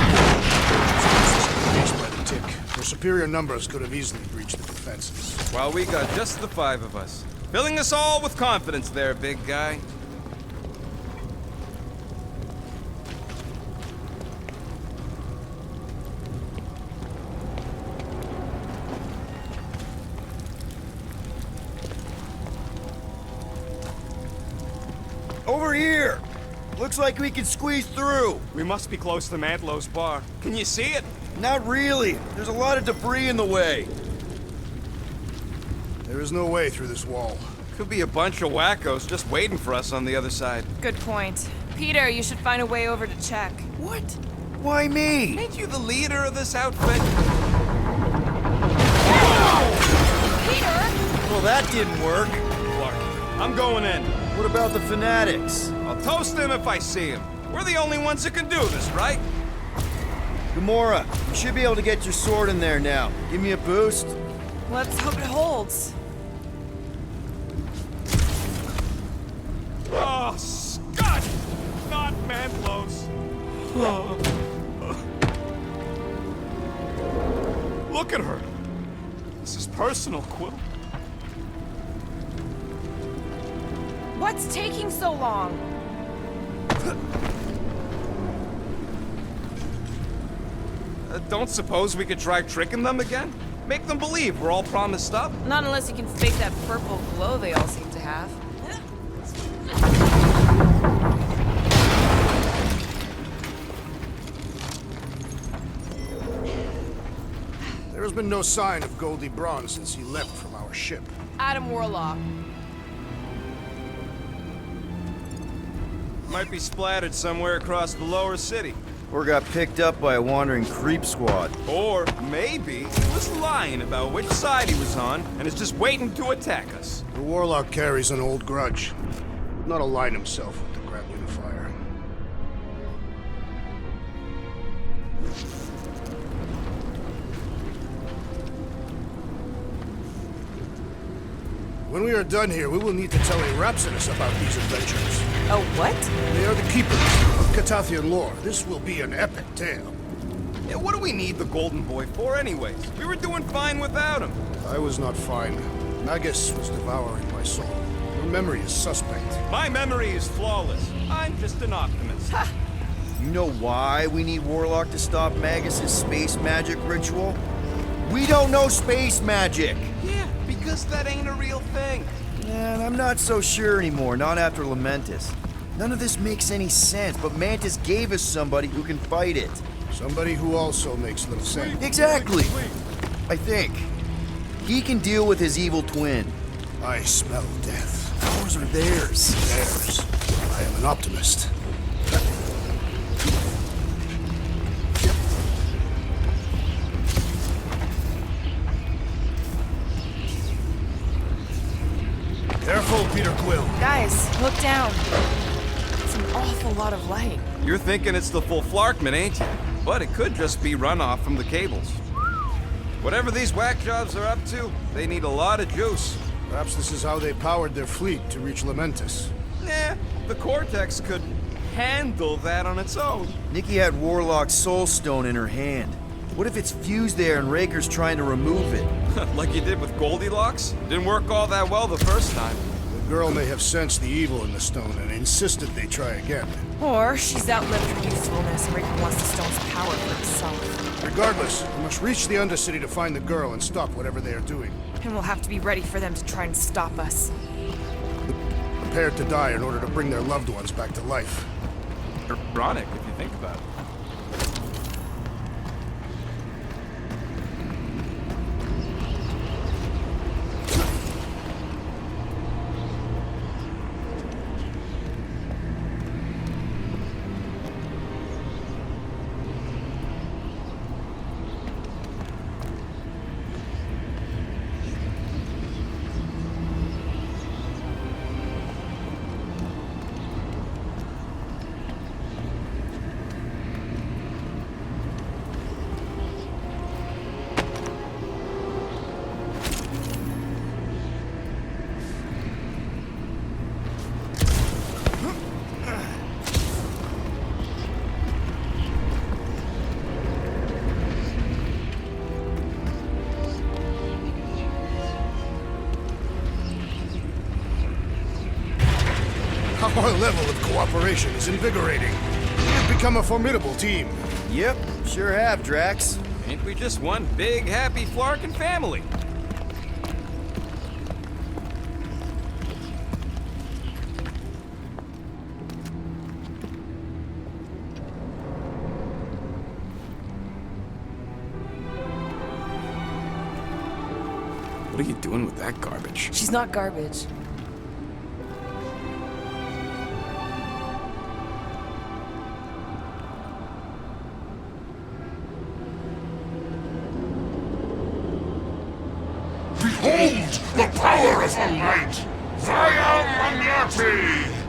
Faced by the tick, their superior numbers could have easily breached the defenses. Well, we got just the 5 of us. Filling us all with confidence there, big guy. Over here! Looks like we can squeeze through. We must be close to Mantlo's bar. Can you see it? Not really. There's a lot of debris in the way. There is no way through this wall. Could be a bunch of wackos just waiting for us on the other side. Good point. Peter, you should find a way over to check. What? Why me? Ain't you the leader of this outfit? Peter! Well, that didn't work. Clark, I'm going in. What about the fanatics? I'll toast him if I see him. We're the only ones that can do this, right? Gamora, you should be able to get your sword in there now. Give me a boost. Let's hope it holds. Oh, Scott! Not Mantlo's. Look at her. This is personal, Quill. What's taking so long? Don't suppose we could try tricking them again? Make them believe we're all promised up? Not unless you can fake that purple glow they all seem to have. There has been no sign of Goldie Braun since he left from our ship. Adam Warlock. Might be splattered somewhere across the lower city. Or got picked up by a wandering creep squad. Or maybe he was lying about which side he was on and is just waiting to attack us. The Warlock carries an old grudge. Would not align himself with the Grand Unifier. When we are done here, we will need to tell a Rhapsodus about these adventures. Oh, what? They are the Keepers of Catastrophe lore. This will be an epic tale. Yeah, what do we need the Golden Boy for anyways? We were doing fine without him. I was not fine. Magus was devouring my soul. Your memory is suspect. My memory is flawless. I'm just an optimist. You know why we need Warlock to stop Magus' space magic ritual? We don't know space magic! Yeah, because that ain't a real thing. Man, I'm not so sure anymore, not after Lamentus. None of this makes any sense, but Mantis gave us somebody who can fight it. Somebody who also makes little sense. Exactly! I think. He can deal with his evil twin. I smell death. Ours are theirs. Theirs. I am an optimist. Careful, Peter Quill. Guys, look down. It's an awful lot of light. You're thinking it's the full Flarkman, ain't you? But it could just be runoff from the cables. Whatever these whack jobs are up to, they need a lot of juice. Perhaps this is how they powered their fleet to reach Lamentus. Nah, the Cortex could handle that on its own. Nikki had Warlock's soul stone in her hand. What if it's fused there and Raker's trying to remove it? Like you did with Goldilocks? Didn't work all that well the first time. The girl may have sensed the evil in the stone and insisted they try again. Or she's outlived her usefulness and Raker wants the stone's power for himself. Regardless, we must reach the Undercity to find the girl and stop whatever they are doing. And we'll have to be ready for them to try and stop us. Prepared to die in order to bring their loved ones back to life. Ironic, if you think about it. Our level of cooperation is invigorating. We've become a formidable team. Yep, sure have, Drax. Ain't we just one big, happy Flarkin family? What are you doing with that garbage? She's not garbage. Behold the power of the light! Via Magnati!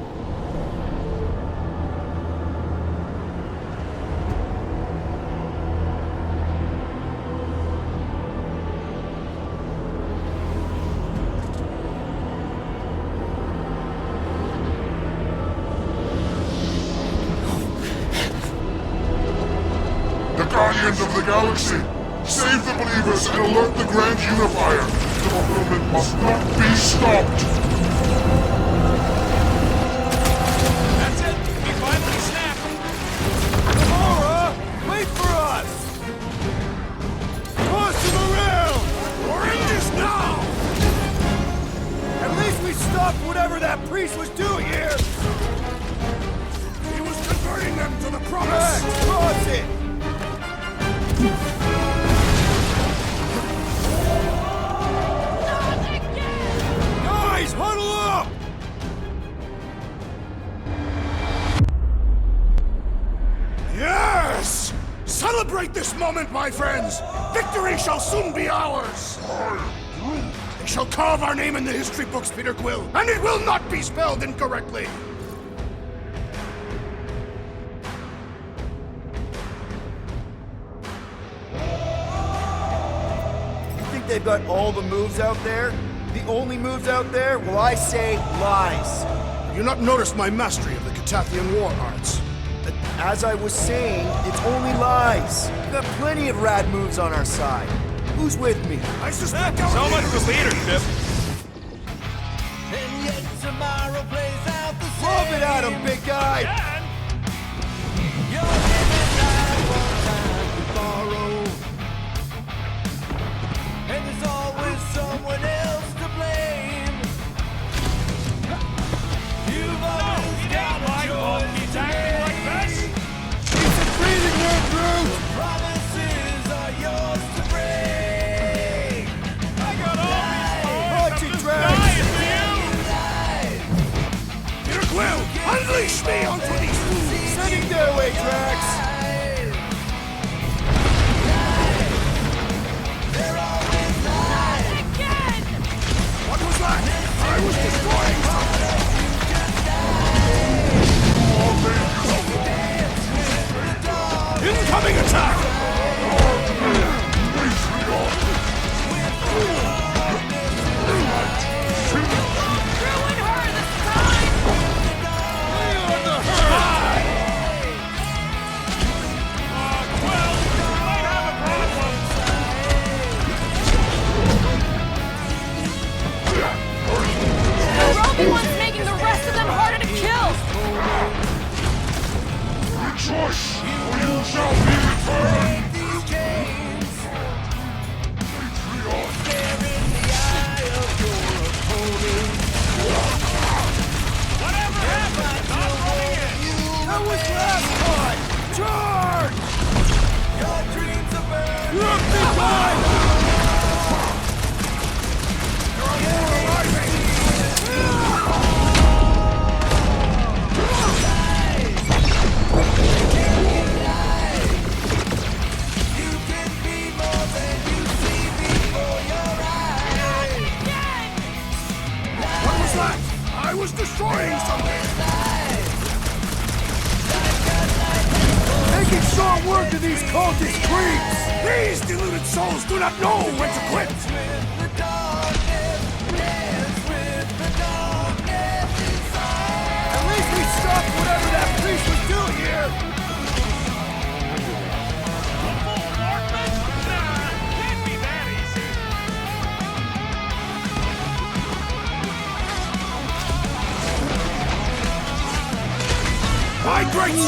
The Guardians of the Galaxy! Save the believers and alert the Grand Unifier! The fulfillment must not be stopped! That's it! We finally snapped! Gamora! Wait for us! Toss him around! We're in this now! At least we stopped whatever that priest was doing here! He was converting them to the promise! Cross it! Guys, huddle up! Yes! Celebrate this moment, my friends! Victory shall soon be ours! They shall carve our name in the history books, Peter Quill, and it will not be spelled incorrectly! They've got all the moves out there? The only moves out there? Well, I say lies. Have you not noticed my mastery of the Catathian war arts? As I was saying, it's only lies. We've got plenty of rad moves on our side. Who's with me? I suspect our So much leader for is- leadership. And yet tomorrow plays out the same. Love it at him, big guy! You're living life one time to borrow. And there's always someone else to blame. You've always got a choice He's to acting like make. this! Keep it breathing there, Groot! Promises are yours to break. I got all these Watch cards! it, I'm just Drax. dying for you! Peter Quill, unleash me onto these fools! Sending their way, Drax! What was that? I was destroying something! Incoming attack! Obi-Wan's making the rest of them harder to kill! Rejoice, or you shall be returned! Whatever happened? Not running in! That was last time! Charge! Your dreams are burned. Look, big guy! What was that? I was destroying something! Making short work of these cultist creeps! These deluded souls do not know when to quit! At least we stopped whatever that priest was doing here! Nah, can't be that easy.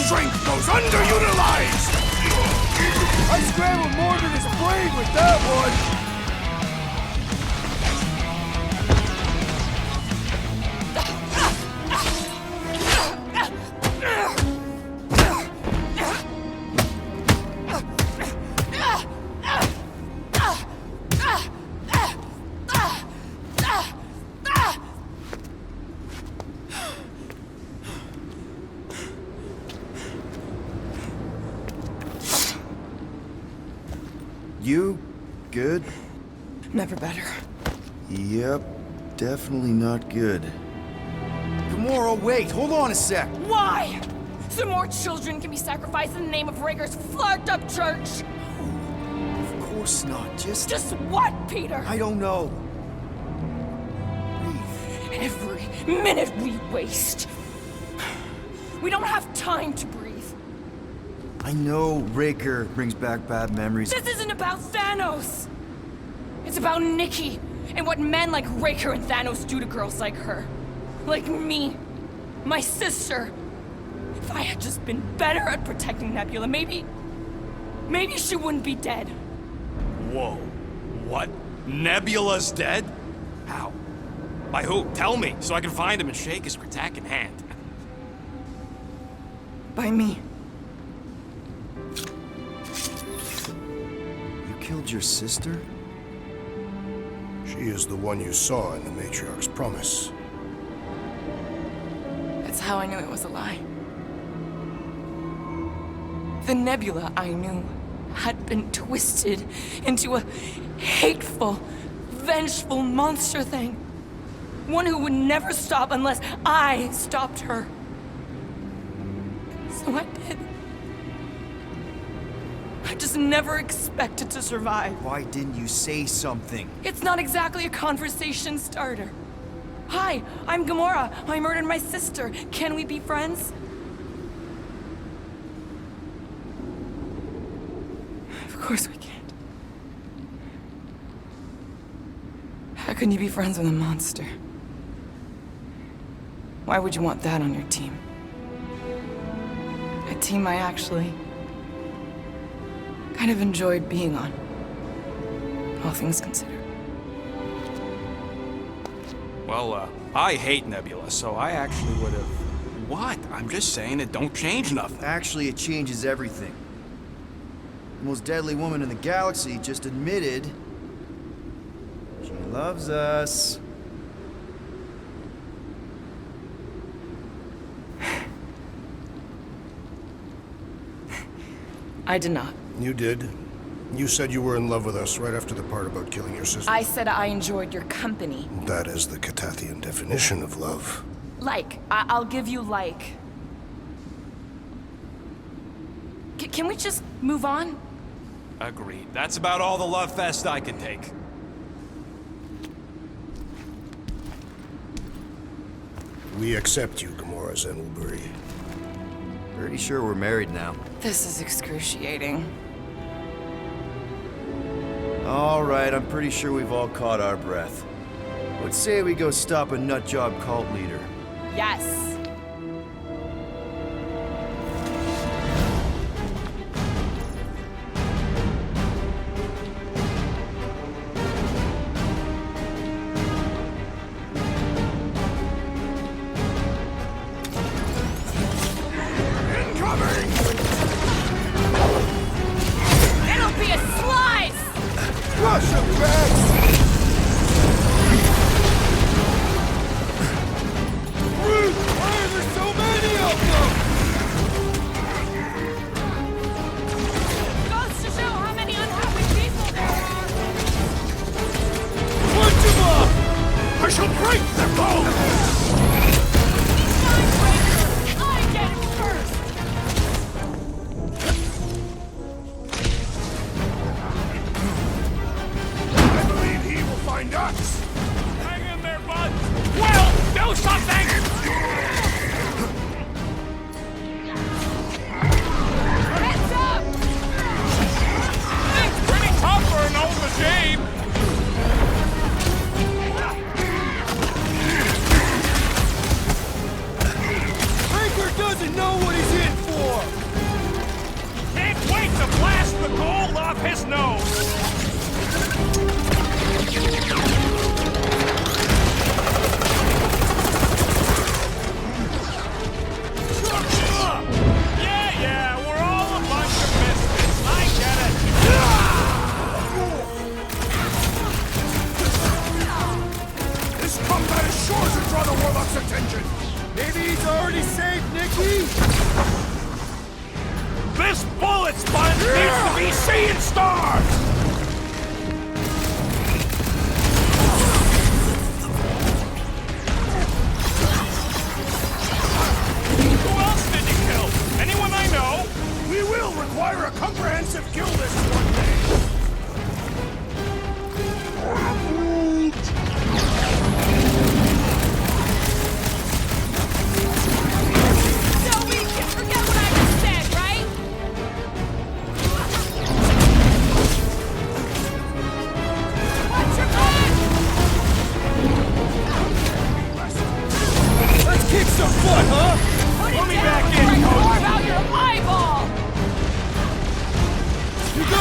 strength goes underutilized! I scrambled more than his brain with that one! You good? Never better. Yep, definitely not good. Gamora, wait, hold on a sec. Why? So more children can be sacrificed in the name of Raker's flarked up church? Of course not, just what, Peter? I don't know. Every minute we waste. We don't have time to breathe. I know Raker brings back bad memories. This isn't about Thanos. It's about Nikki and what men like Raker and Thanos do to girls like her. Like me. My sister. If I had just been better at protecting Nebula, maybe she wouldn't be dead. Whoa. What? Nebula'S dead? How? By who? Tell me, so I can find him and shake his Kratak in hand. By me. You killed your sister? She is the one you saw in the Matriarch's Promise. That's how I knew it was a lie. The Nebula I knew had been twisted into a hateful, vengeful monster thing. One who would never stop unless I stopped her. So I did. I just never expected to survive. Why didn't you say something? It's not exactly a conversation starter. Hi, I'm Gamora. I murdered my sister. Can we be friends? Of course we can't. How can you be friends with a monster? Why would you want that on your team? A team I actually kind of enjoyed being on, all things considered. Well, I hate Nebula, so I actually would have... What? I'm just saying it don't change nothing. Actually, it changes everything. The most deadly woman in the galaxy just admitted she loves us. I did not. You did. You said you were in love with us right after the part about killing your sister. I said I enjoyed your company. That is the Catathian definition of love. Like. I'll give you like. Can we just move on? Agreed. That's about all the love fest I can take. We accept you, Gamora Zenwalbury. Pretty sure we're married now. This is excruciating. All right, I'm pretty sure we've all caught our breath. Let's say we go stop a nutjob cult leader. Yes.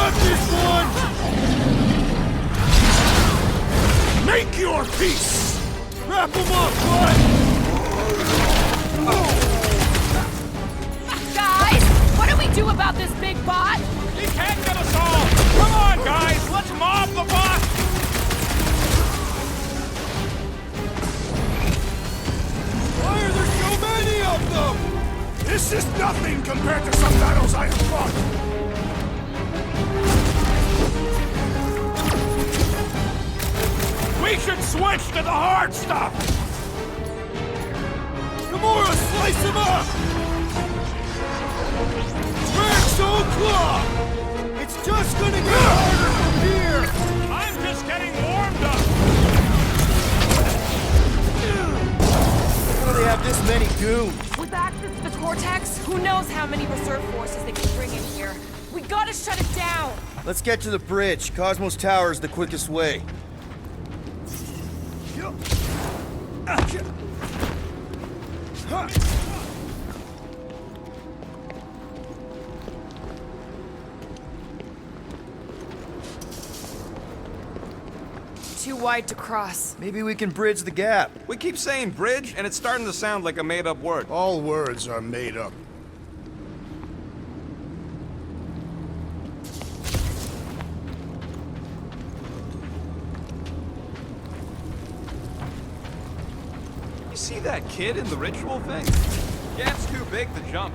got this one! Make your peace! Wrap him up, bud! Guys, what do we do about this big bot? He can't get us all! Come on, guys! Let's mob the bot! Why are there so many of them? This is nothing compared to some battles I have fought! We should switch to the hard stuff! Gamora, slice him up! Drax's Claw! It's just gonna get harder from here! I'm just getting warmed up! How do they have this many goons? With access to the Cortex, who knows how many reserve forces they can bring in here. We gotta shut it down! Let's get to the bridge. Cosmos Tower is the quickest way. Too wide to cross. Maybe we can bridge the gap. We keep saying bridge, and it's starting to sound like a made-up word. All words are made up. You see that kid in the ritual thing? Gap's too big to jump.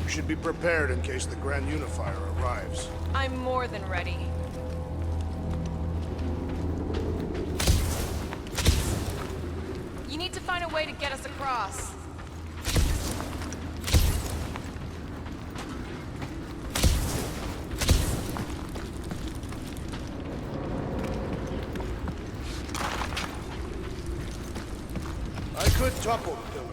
We should be prepared in case the Grand Unifier arrives. I'm more than ready. You need to find a way to get us across. I could topple the pillar.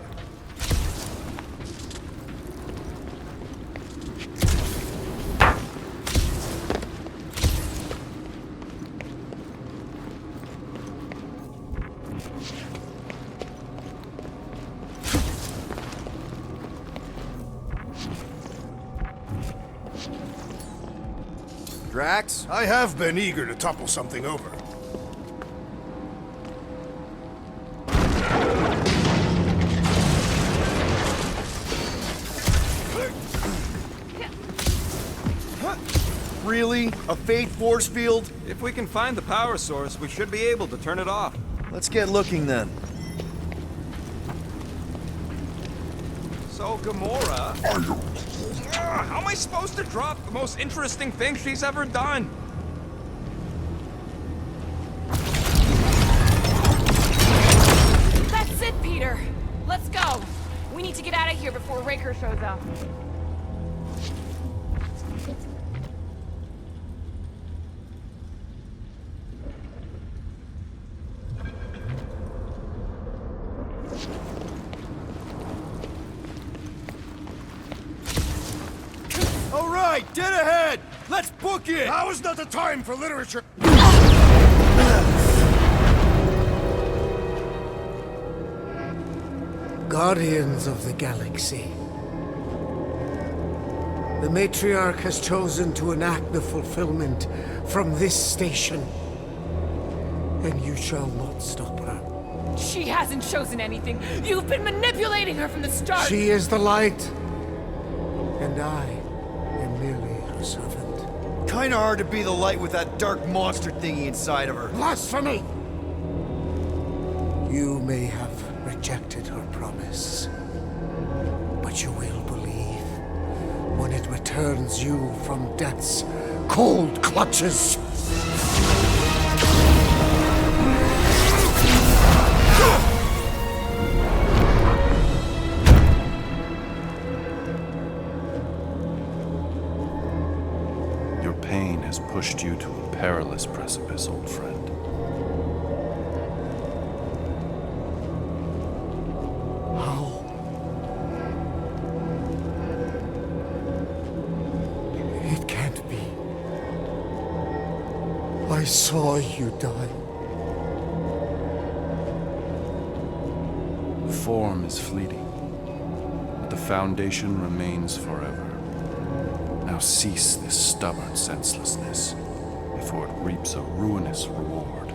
Drax? I have been eager to topple something over. Really? A faith force field? If we can find the power source, we should be able to turn it off. Let's get looking then. So, Gamora... how am I supposed to drop the most interesting thing she's ever done? That's it, Peter. Let's go. We need to get out of here before Raker shows up. All right, dead ahead! Let's book it! Now is not the time for literature. Guardians of the Galaxy. The Matriarch has chosen to enact the fulfillment from this station. And you shall not stop her. She hasn't chosen anything. You've been manipulating her from the start. She is the light. And I am merely her servant. Kinda hard to be the light with that dark monster thingy inside of her. Blasphemy! You may have rejected her promise, but you will believe when it returns you from death's cold clutches. Your pain has pushed you to a perilous precipice, old friend. It can't be. I saw you die. Form is fleeting, but the foundation remains forever. now cease this stubborn senselessness, before it reaps a ruinous reward.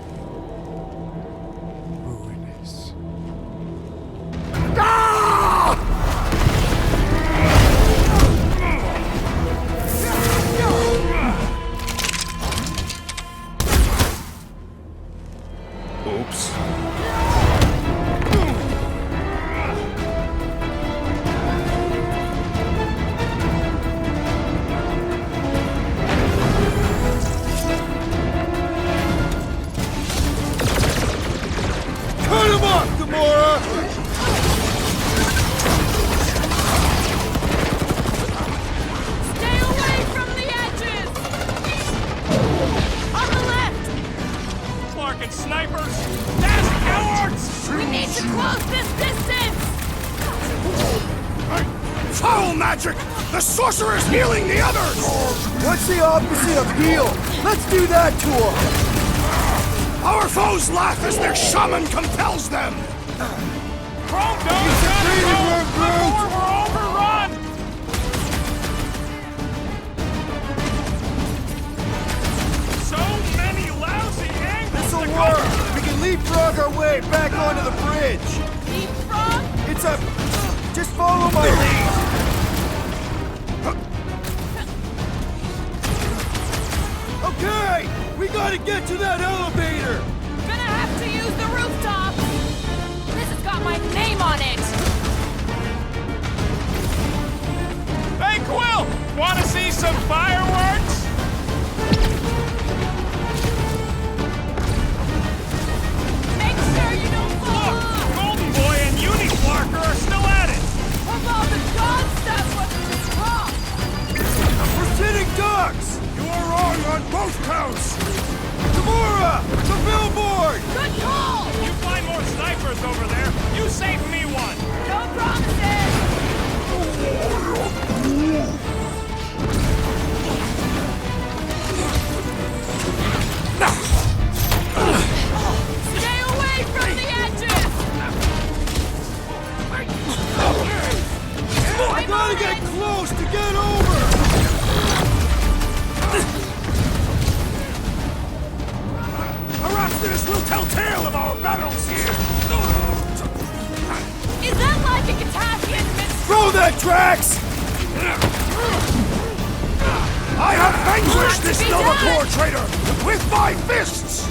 Ruinous. Oops. Cut him up, Gamora! Stay away from the edges! On the left! Clark and snipers! That's cowards! We need to close this distance! Foul magic! The sorcerer's healing the others! What's the opposite of heal? Let's do that to him! Our foes laugh as their shaman compels them! Chrome Dome got it! We're overrun! So many lousy angles! This'll work! We can leapfrog our way back onto the bridge! Leapfrog? It's a... Just follow my lead! Okay! We gotta get to that elevator! Gonna have to use the rooftop! This has got my name on it! Hey, Quill! Wanna see some fireworks? Make sure you don't fall Look! off! Golden Boy and Uniflarker are still at it! Of all the gods, that's what's wrong! We're sitting ducks! You are wrong on both counts! Gamora! The billboard! Good call! You find more snipers over there, you save me one! No promises! Stay away from the edges! I gotta get close to get over! Perhaps this will tell tale of our battles here! Is that like a Katafian minstrel? Throw that, Drax! I have vanquished to this be Novacore traitor with my fists!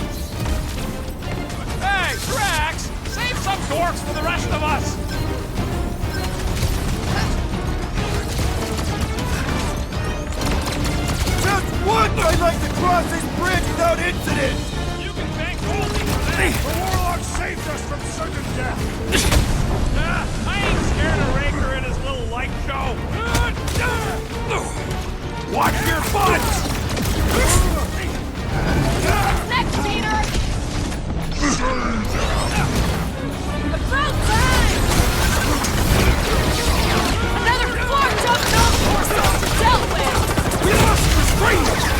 Hey, Drax! Save some dwarfs for the rest of us! Just once I'd like to cross this bridge without incident! You can thank Goldie for that! The warlock saved us from certain death! I ain't scared of Raker and his little light show! Watch your butt! Next, Peter! About time! Another flarked up Nova soldier dealt with! We must restrain them!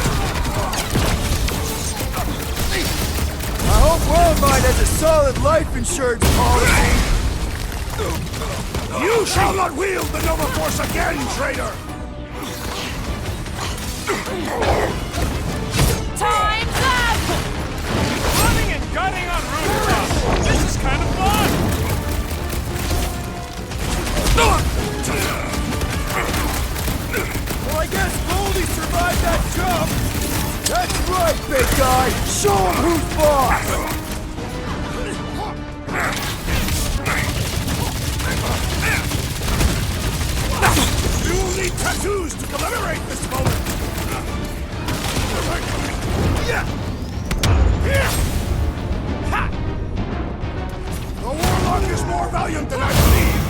I hope Worldmind has a solid life insurance policy! You shall not wield the Nova Force again, traitor! Time's up! Running and gunning on rooftops! This is kind of fun! Well, I guess Goldie survived that jump! That's right, big guy! Show him who's boss! You will need tattoos to commemorate this moment! The warlock is more valiant than I believed!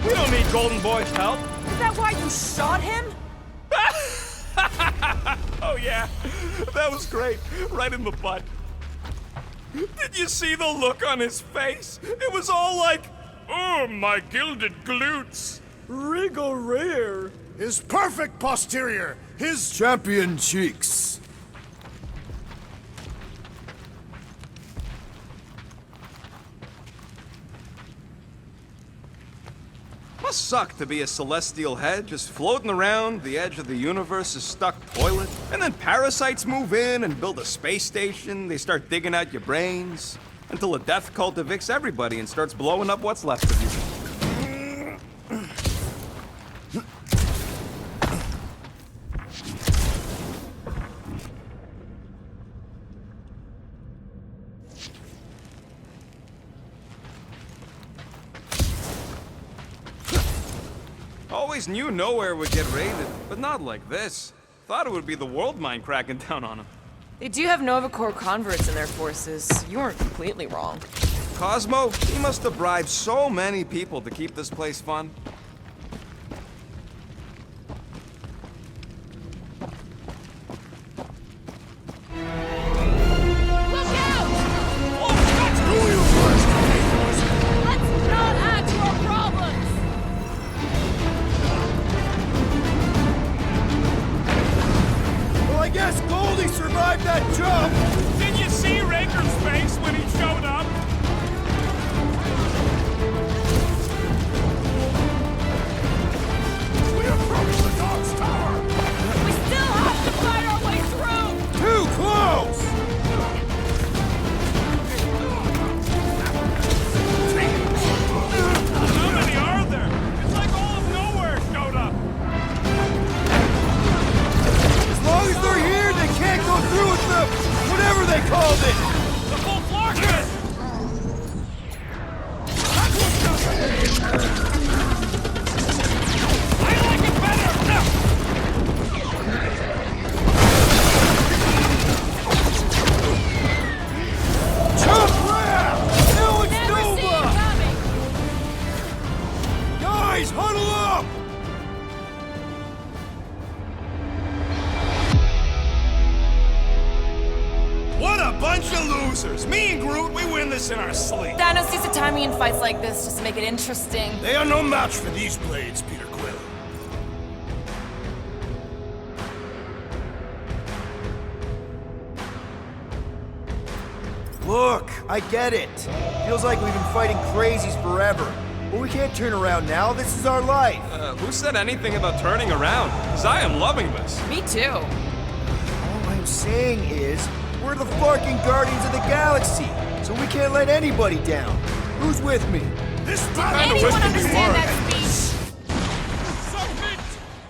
We don't need Golden Boy's help! Is that why you shot him? Oh yeah, that was great. Right in the butt. Did you see the look on his face? It was all like, oh, my gilded glutes. Wriggle rear! His perfect posterior! His Champion cheeks. Must suck to be a celestial head just floating around the edge of the universe's stuck toilet? And then parasites move in and build a space station. They start digging out your brains until a death cult evicts everybody and starts blowing up what's left of you. Always knew nowhere would get raided, but not like this. Thought it would be the world mind cracking down on them. They do have Nova Corps converts in their forces. You weren't completely wrong. Cosmo, he must have bribed so many people to keep this place fun. I guess Goldie survived that jump! Did you see Raker's face when he showed up? We approach the dog's tower! We still have to fight our way through! Too close! How many are there? It's like all of nowhere showed up. As long as they're here, they can't go through with the whatever they called it! The full floor gun! I like it better! Jump wrap! Now it's Nova! Guys, huddle up! What a bunch of losers! Me and Groot, we win this in our sleep. Thanos used to time me in fights like this just to make it interesting. They are no match for these blades, Peter Quill. Look, I get it. Feels like we've been fighting crazies forever. But we can't turn around now. This is our life. Who said anything about turning around? Because I am loving this. Me too. All I'm saying is, we're the fucking Guardians of the Galaxy, so we can't let anybody down. Who's with me? This Did anyone understand that speech? Submit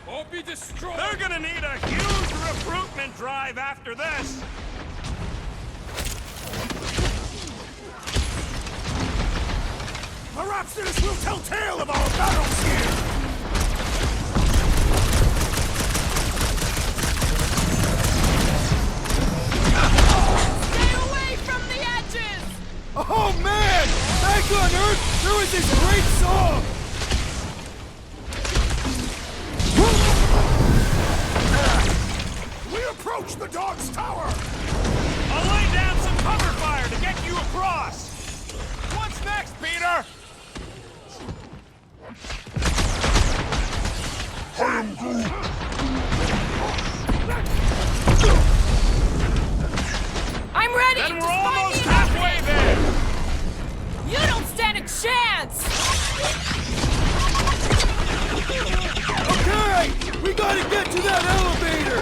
or be destroyed! They're gonna need a huge recruitment drive after this! Perhaps this will tell tale of our battles here! Stay away from the edges! Oh man! Back on Earth, there was this great song! We approach the dog's tower! I'll lay down some cover fire to get you across! What's next, Peter? I am Groot! I'm ready! Then we're Just find almost me an halfway opening. there! You don't stand a chance! Okay! We gotta get to that elevator!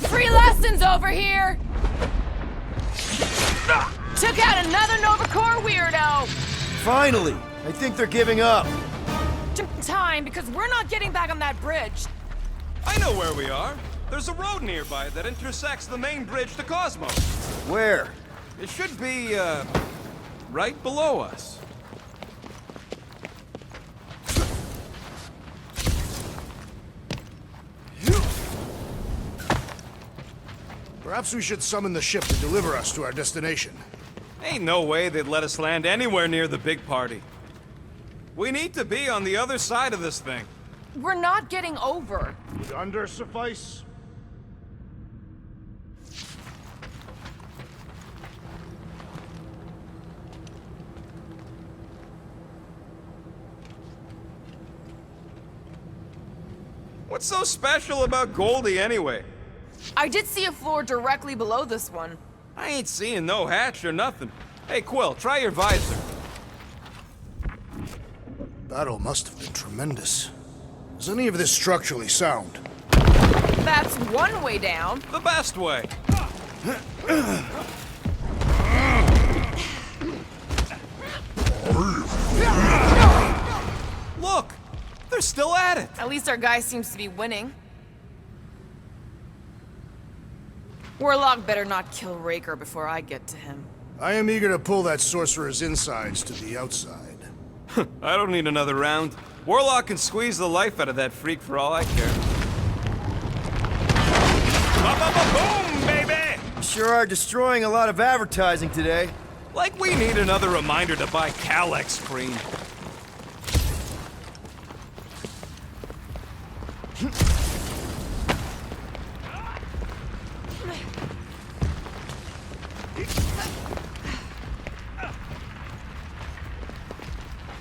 Free lessons over here! Took out another Nova Corps weirdo! Finally! I think they're giving up. Time, because we're not getting back on that bridge. I know where we are. There's a road nearby that intersects the main bridge to Cosmos. Where? It should be, right below us. Perhaps we should summon the ship to deliver us to our destination. Ain't no way they'd let us land anywhere near the big party. We need to be on the other side of this thing. We're not getting over. Would under suffice? What's so special about Goldie anyway? I did see a floor directly below this one. I ain't seeing no hatch or nothing. Hey, Quill, try your visor. Battle must have been tremendous. Is any of this structurally sound? That's one way down. The best way. Look! They're still at it! At least our guy seems to be winning. Warlock better not kill Raker before I get to him. I am eager to pull that sorcerer's insides to the outside. I don't need another round. Warlock can squeeze the life out of that freak for all I care. Boom, baby! You sure are destroying a lot of advertising today. Like we need another reminder to buy Calyx cream.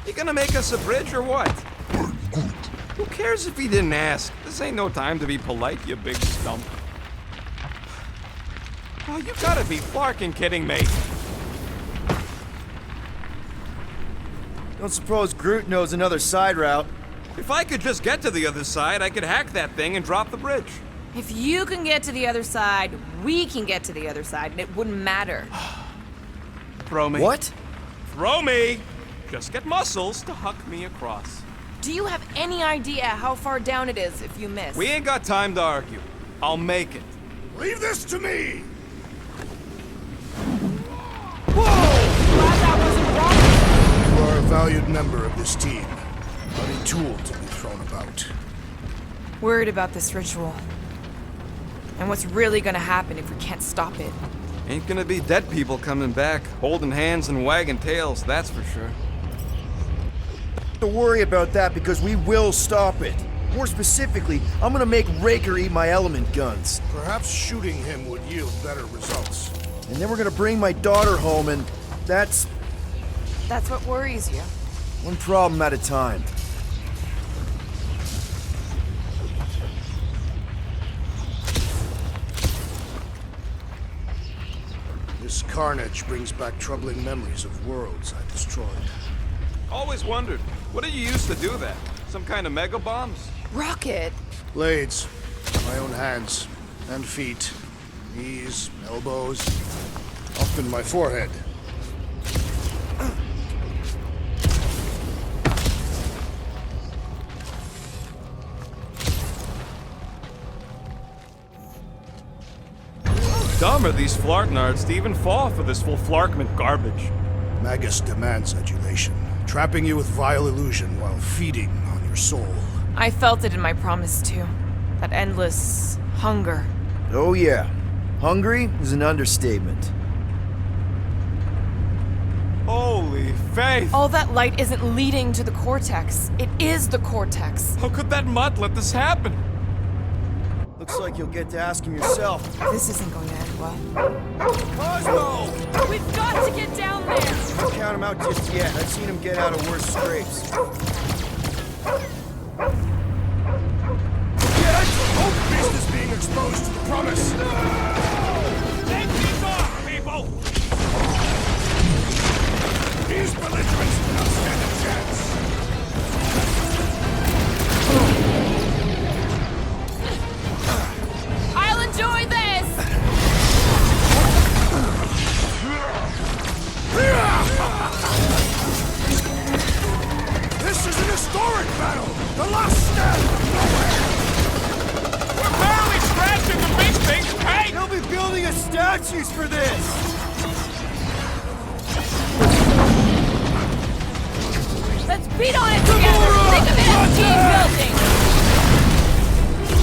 You gonna make us a bridge or what? Who cares if he didn't ask? This ain't no time to be polite, you big stump. Oh, you gotta be flarking kidding me. Don't suppose Groot knows another side route. If I could just get to the other side, I could hack that thing and drop the bridge. If you can get to the other side, we can get to the other side, and it wouldn't matter. Throw me. What? Throw me! Just get muscles to huck me across. Do you have any idea how far down it is if you miss? We ain't got time to argue. I'll make it. Leave this to me! Glad that wasn't wrong. You are a valued member of this team, not a tool to be thrown about. Worried about this ritual. And what's really gonna happen if we can't stop it. Ain't gonna be dead people coming back, holding hands and wagging tails, that's for sure. Don't worry about that because we will stop it. More specifically, I'm gonna make Raker eat my element guns. Perhaps shooting him would yield better results. And then we're gonna bring my daughter home and that's what worries you. one problem at a time. This carnage brings back troubling memories of worlds I destroyed. Always wondered, what did you use to do that? Some kind of mega bombs? Rocket! Blades. My own hands and feet. Knees, elbows. Often my forehead. Dumb are these flarknards to even fall for this full flarkment garbage. Magus demands adulation, trapping you with vile illusion while feeding on your soul. I felt it in my promise too. That endless hunger. Oh yeah. Hungry is an understatement. Holy faith! All that light isn't leading to the cortex. It is the cortex. How could that mutt let this happen? Looks like you'll get to ask him yourself. This isn't going to end well. Cosmo! We've got to get down there! Don't count him out just yet. I've seen him get out of worse scrapes. Hope business being exposed to the promise. Take these off, people! These belligerents do not stand a chance. I'll enjoy this! This is an historic battle! The last stand of nowhere! We're barely scratching the big thing's pay! They'll be building us statues for this! Let's beat on it together! Think of it as team building!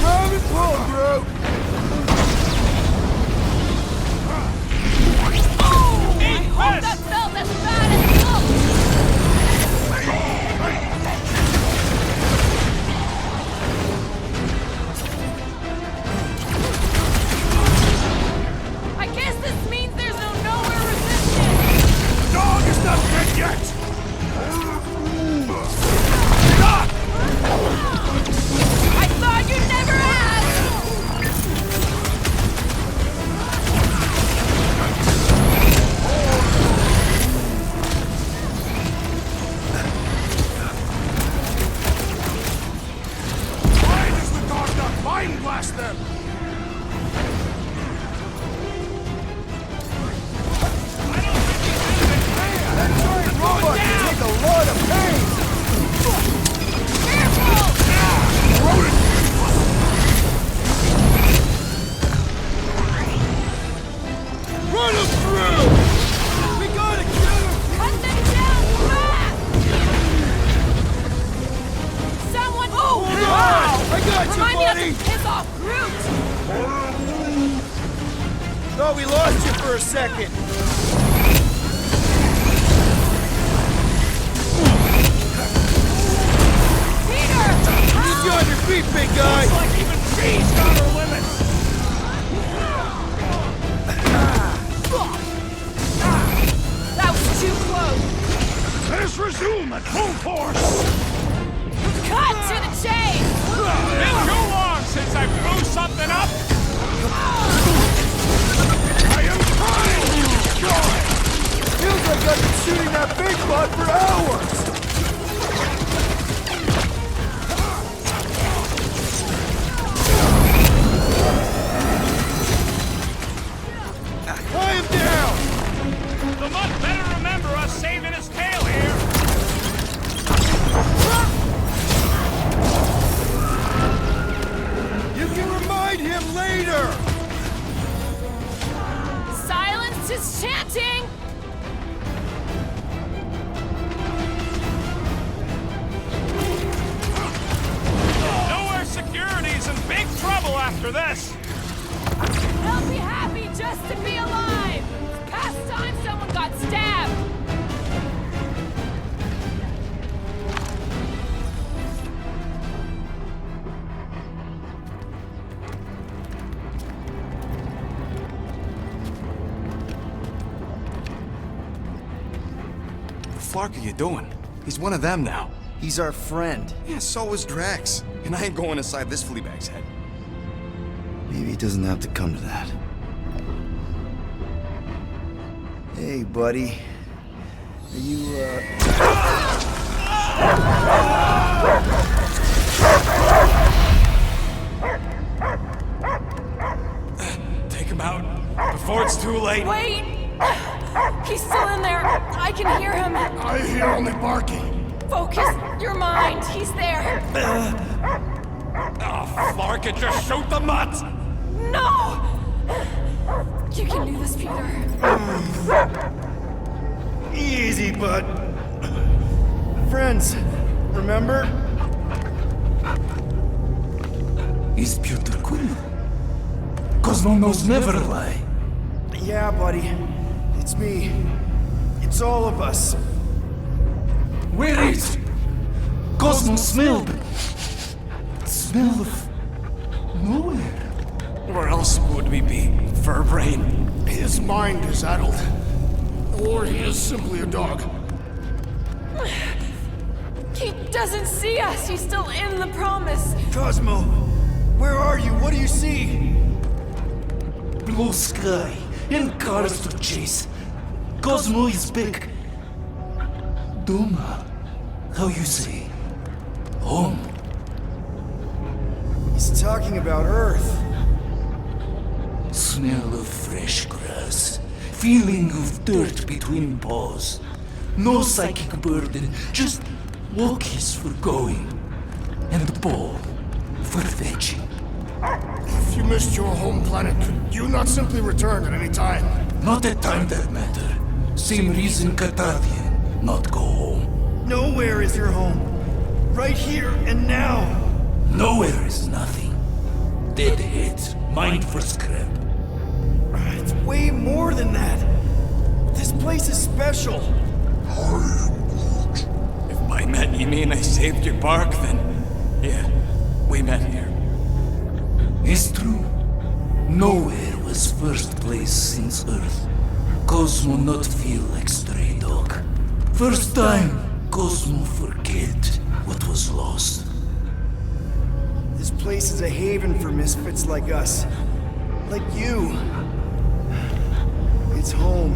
Have it pull, bro! Oh! I hope that felt as bad as it looked! I guess this means there's no nowhere resistance! Dog is not dead yet! I thought you'd never ask! Thought we lost you for a second. Peter! Keep you on your feet, big guy! Looks like even she's got her limits! That was too close! Let us resume at full force! Cut to the chase! Been too long since I blew something up! I am trying to destroy! Feels like I've been shooting that big bud for hours! I am down! The mutt better remember us saving his tail here! You can remind him later! Silence is chanting! Nowhere Security's in big trouble after this! They'll be happy just to be alive! It's past time someone got stabbed! What the fuck are you doing? He's one of them now. He's our friend. Yeah, so is Drax. And I ain't going inside this flea bag's head. Maybe it doesn't have to come to that. Hey, buddy. Are you, Take him out before it's too late. Wait! He's still in there! I can hear him! I hear only barking. Focus your mind! He's there! Oh, Flark, it just shoot the mutt! No! You can do this, Peter. easy, bud. Friends, remember? Is Peter Quill? Cosmo knows never lie. Yeah, buddy. It's me. It's all of us. Where is Cosmo smelled? Smell of nowhere. Where else would we be? Furbrain. His mind is addled. Or he is simply a dog. He doesn't see us. He's still in the promise. Cosmo, where are you? What do you see? Blue sky and cars to chase. Cosmo is back. Doma, how you say? Home. He's talking about Earth. Smell of fresh grass. Feeling of dirt between paws. No psychic burden, just walkies for going. And the ball for fetching. If you missed your home planet, could you not simply return at any time? Not at time that matter. Same reason Catadian not go home. Nowhere is your home. Right here and now. Nowhere is nothing. Dead heads, mind for scrap. It's way more than that. This place is special. If by met you mean I saved your bark, then yeah, we met here. It's true. Nowhere was first place since Earth. Cosmo not feel like stray dog. First time, Cosmo forget what was lost. This place is a haven for misfits like us. Like you. It's home.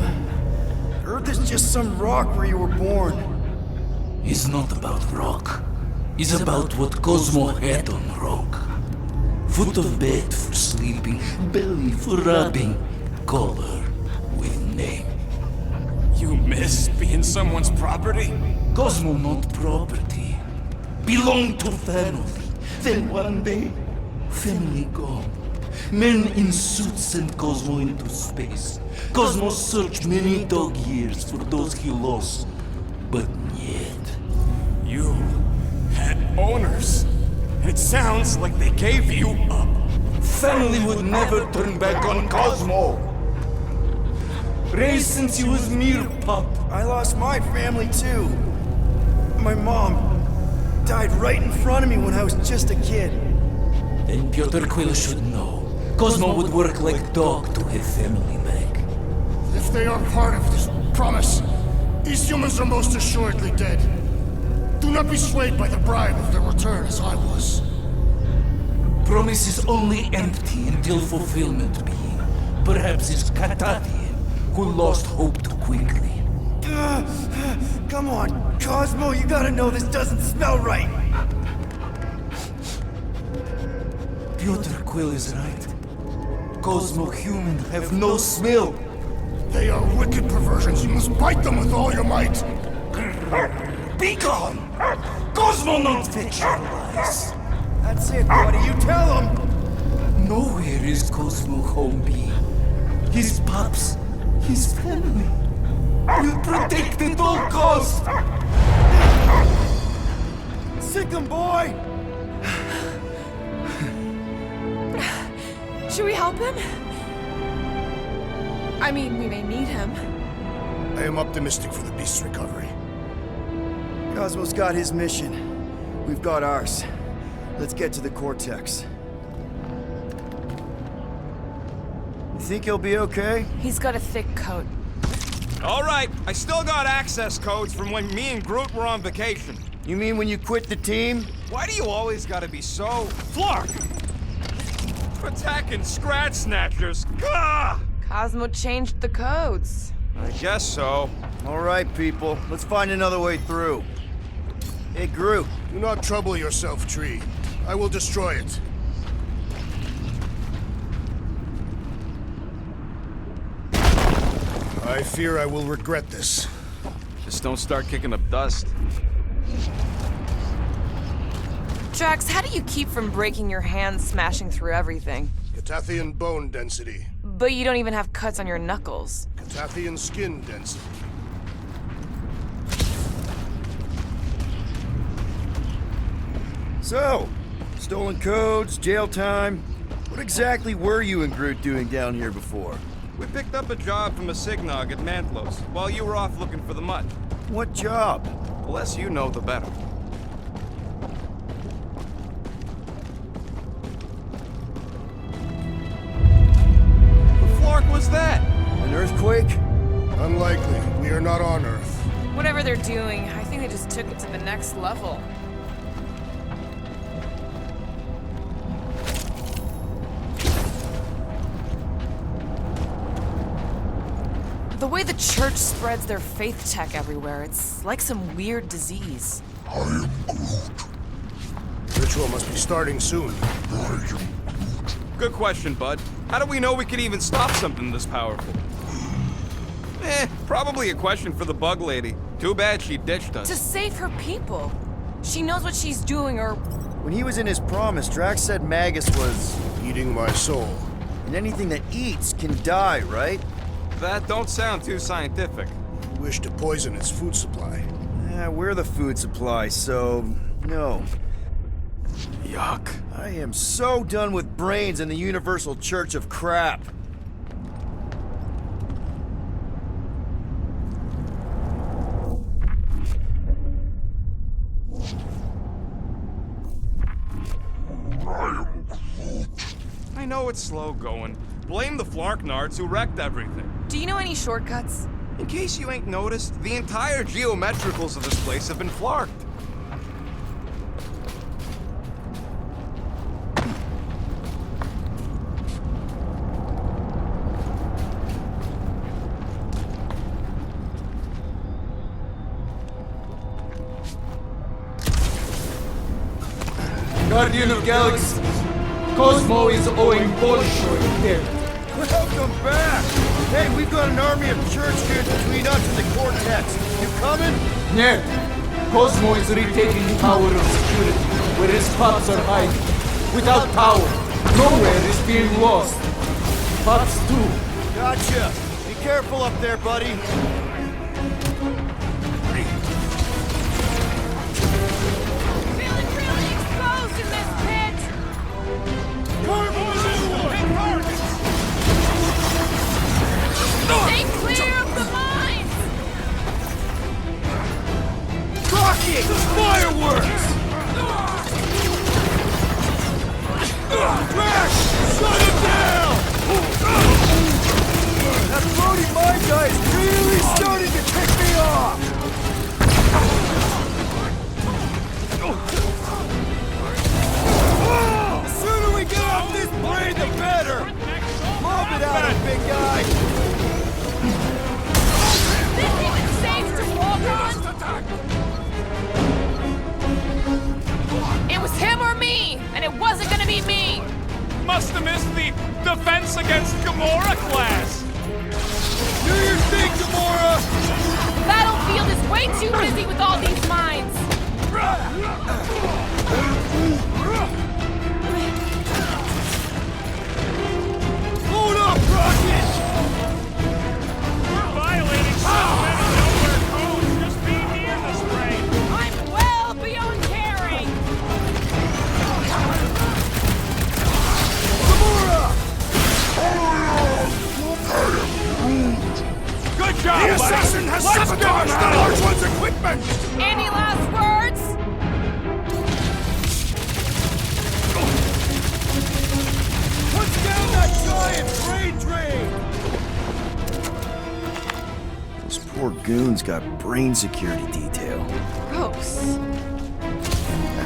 Earth is just some rock where you were born. It's not about rock. It's about what Cosmo had on rock. Foot of bed for sleeping, belly for rubbing, color with name. You miss being someone's property? Cosmo not property. Belong to family. Then one day, family gone. Men in suits sent Cosmo into space. Cosmo searched many dog years for those he lost. But yet... You had owners. It sounds like they gave you up. Family would never turn back on Cosmo. Raised since he was mere pup. I lost my family too. My mom died right in front of me when I was just a kid. Then Piotr Quill should know. Cosmo would work like dog to have family back. If they are part of this promise, these humans are most assuredly dead. Do not be swayed by the bribe of their return as I was. Promise is only empty until fulfillment be. Perhaps it's Cathathian who lost hope too quickly. Come on, Cosmo, you gotta know this doesn't smell right. Piotr Quill is right. Cosmo human have no smell. They are wicked perversions. You must bite them with all your might. Be gone! Cosmo not fetch your lies. That's it, buddy. You tell him. Nowhere is Cosmo home be. His pups, his family, will protect at all costs. Sick him, boy! Should we help him? I mean, we may need him. I am optimistic for the beast's recovery. Cosmo's got his mission. We've got ours. Let's get to the Cortex. You think he'll be okay? He's got a thick coat. All right, I still got access codes from when me and Groot were on vacation. You mean when you quit the team? Why do you always gotta be so... Flark! Attacking Scratch Snatchers! Gah! Cosmo changed the codes. I guess so. All right, people. Let's find another way through. Hey, Groot. Do not trouble yourself, Tree. I will destroy it. I fear I will regret this. Just don't start kicking up dust. Drax, how do you keep from breaking your hands smashing through everything? Catathian bone density. But you don't even have cuts on your knuckles. Catathian skin density. So, stolen codes, jail time. What exactly were you and Groot doing down here before? We picked up a job from a Signog at Mantlos while you were off looking for the mud. What job? The less you know, the better. The Flark was that? An earthquake? Unlikely. We are not on Earth. Whatever they're doing, I think they just took it to the next level. The way the church spreads their faith tech everywhere, it's like some weird disease. I am Groot. Ritual must be starting soon. I am Groot. Good question, bud. How do we know we can even stop something this powerful? Probably a question for the bug lady. Too bad she ditched us. To save her people. She knows what she's doing, or... When he was in his promise, Drax said Magus was... Eating my soul. And anything that eats can die, right? That don't sound too scientific. You wish to poison its food supply. Yeah, we're the food supply, so... no. Yuck. I am so done with brains and the universal church of crap. I know it's slow going. Blame the Flarknards who wrecked everything. Do you know any shortcuts? In case you ain't noticed, the entire geometricals of this place have been flarked. Guardian of Galaxies, Cosmo is owing Bolshoi debt. Welcome back! Hey, we've got an army of church kids between us and the Cortex. You coming? Ned, Cosmo is retaking the power of security, where his pups are hiding. Without power, nowhere is being lost. Pups too. Gotcha. Be careful up there, buddy. Feeling really exposed in this pit! Stay clear! Idiot! Fireworks! Drax! Shut him down! That floating mine guy is really starting to tick me off! The sooner we get off this plane, the better! Lob it at him, big guy! This even safe to walk on? It was him or me, and it wasn't gonna be me! Must have missed the defense against Gamora class. Do your thing, Gamora! The battlefield is way too busy with all these mines! Hold up, Rocket! We're violating so many nowhere codes just being near this brain. I'm well beyond caring! Gamora! Good job, The buddy. assassin has Let's sabotaged the large one's equipment! Any last words? Punch down that giant brain drain! Those poor goons got brain security detail. Gross.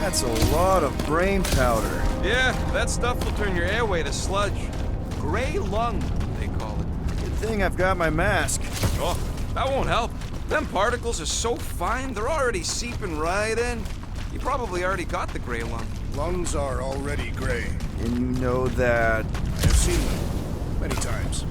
That's a lot of brain powder. Yeah, that stuff will turn your airway to sludge. Gray lung, they call it. Good thing I've got my mask. Oh, that won't help. Them particles are so fine, they're already seeping right in. You probably already got the gray lung. Lungs are already gray. And you know that... I've seen them many times.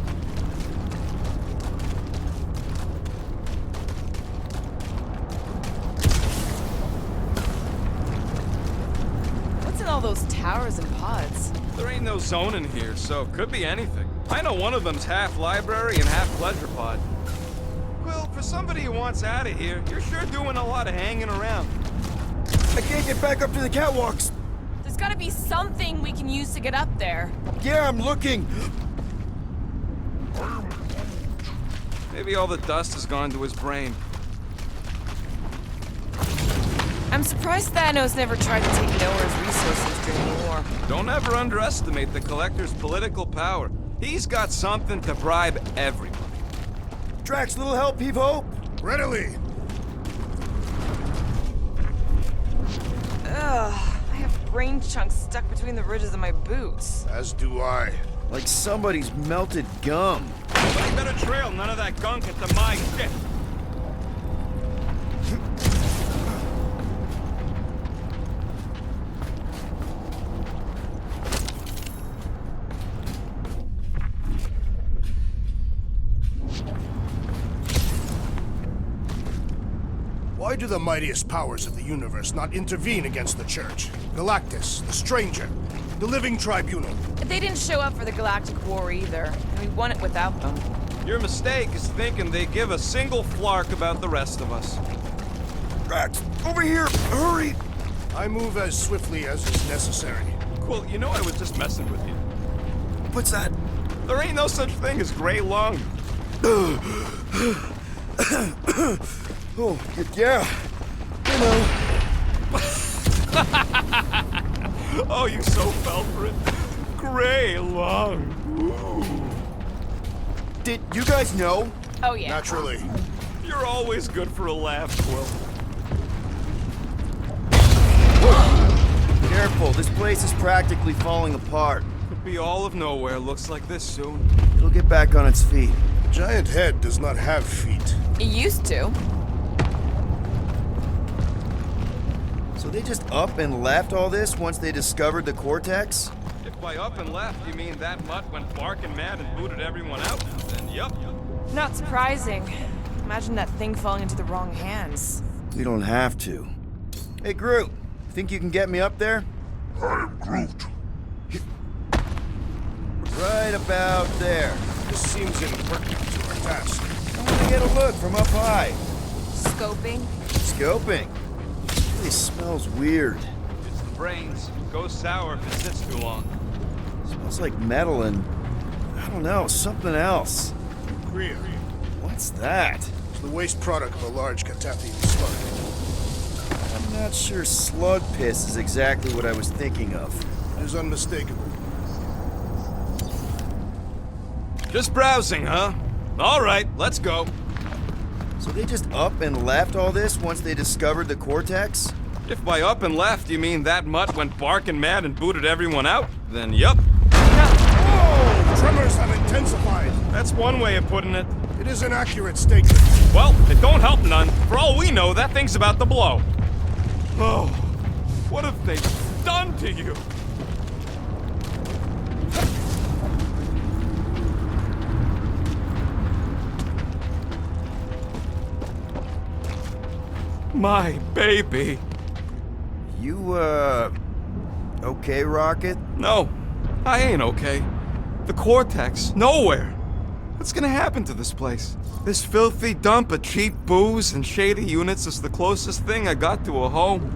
What's in all those towers and pods? There ain't no zone in here, so could be anything. I know one of them's half library and half pleasure pod. Quill, for somebody who wants out of here, you're sure doing a lot of hanging around. I can't get back up to the catwalks. There's gotta be something we can use to get up there. Yeah, I'm looking. Maybe all the dust has gone to his brain. I'm surprised Thanos never tried to take Noah's resources during the war. Don't ever underestimate the Collector's political power. He's got something to bribe everybody. Drax, little help, heave hope. Readily! Ugh, I have brain chunks stuck between the ridges of my boots. As do I. Like somebody's melted gum. Somebody better trail none of that gunk into my shit. Why do the mightiest powers of the universe not intervene against the Church? Galactus, the Stranger, the Living Tribunal. They didn't show up for the Galactic War either, and we won it without them. Your mistake is thinking they give a single flark about the rest of us. Drax, over here! Hurry! I move as swiftly as is necessary. Quill, you know I was just messing with you. What's that? There ain't no such thing as gray lung. Oh, yeah. You know. Oh, you so fell for it. Gray lung. Ooh. Did you guys know? Oh, yeah. Naturally. You're always good for a laugh, Quill. Careful, this place is practically falling apart. Could be all of nowhere looks like this soon. It'll get back on its feet. The giant head does not have feet. It used to. So they just up and left all this once they discovered the Cortex? If by up and left you mean that mutt went barking mad and booted everyone out, then yup. Not surprising. Imagine that thing falling into the wrong hands. We don't have to. Hey, Groot, think you can get me up there? I am Groot. Right about there. This seems impertinent to our task. I want to get a look from up high. Scoping? Scoping. It really smells weird. It's the brains. Goes sour if it sits too long. Smells like metal and, I don't know, something else. Greer. What's that? It's the waste product of a large Catathian slug. Not sure slug piss is exactly what I was thinking of. It is unmistakable. Just browsing, huh? All right, let's go. So they just up and left all this once they discovered the cortex? If by up and left you mean that mutt went barking mad and booted everyone out, then yup. Oh! Tremors have intensified. That's one way of putting it. It is an accurate statement. Well, it don't help none. For all we know, that thing's about to blow. Oh, what have they done to you? My baby. You, okay, Rocket? No, I ain't okay. The cortex, nowhere. What's gonna happen to this place? This filthy dump of cheap booze and shady units is the closest thing I got to a home.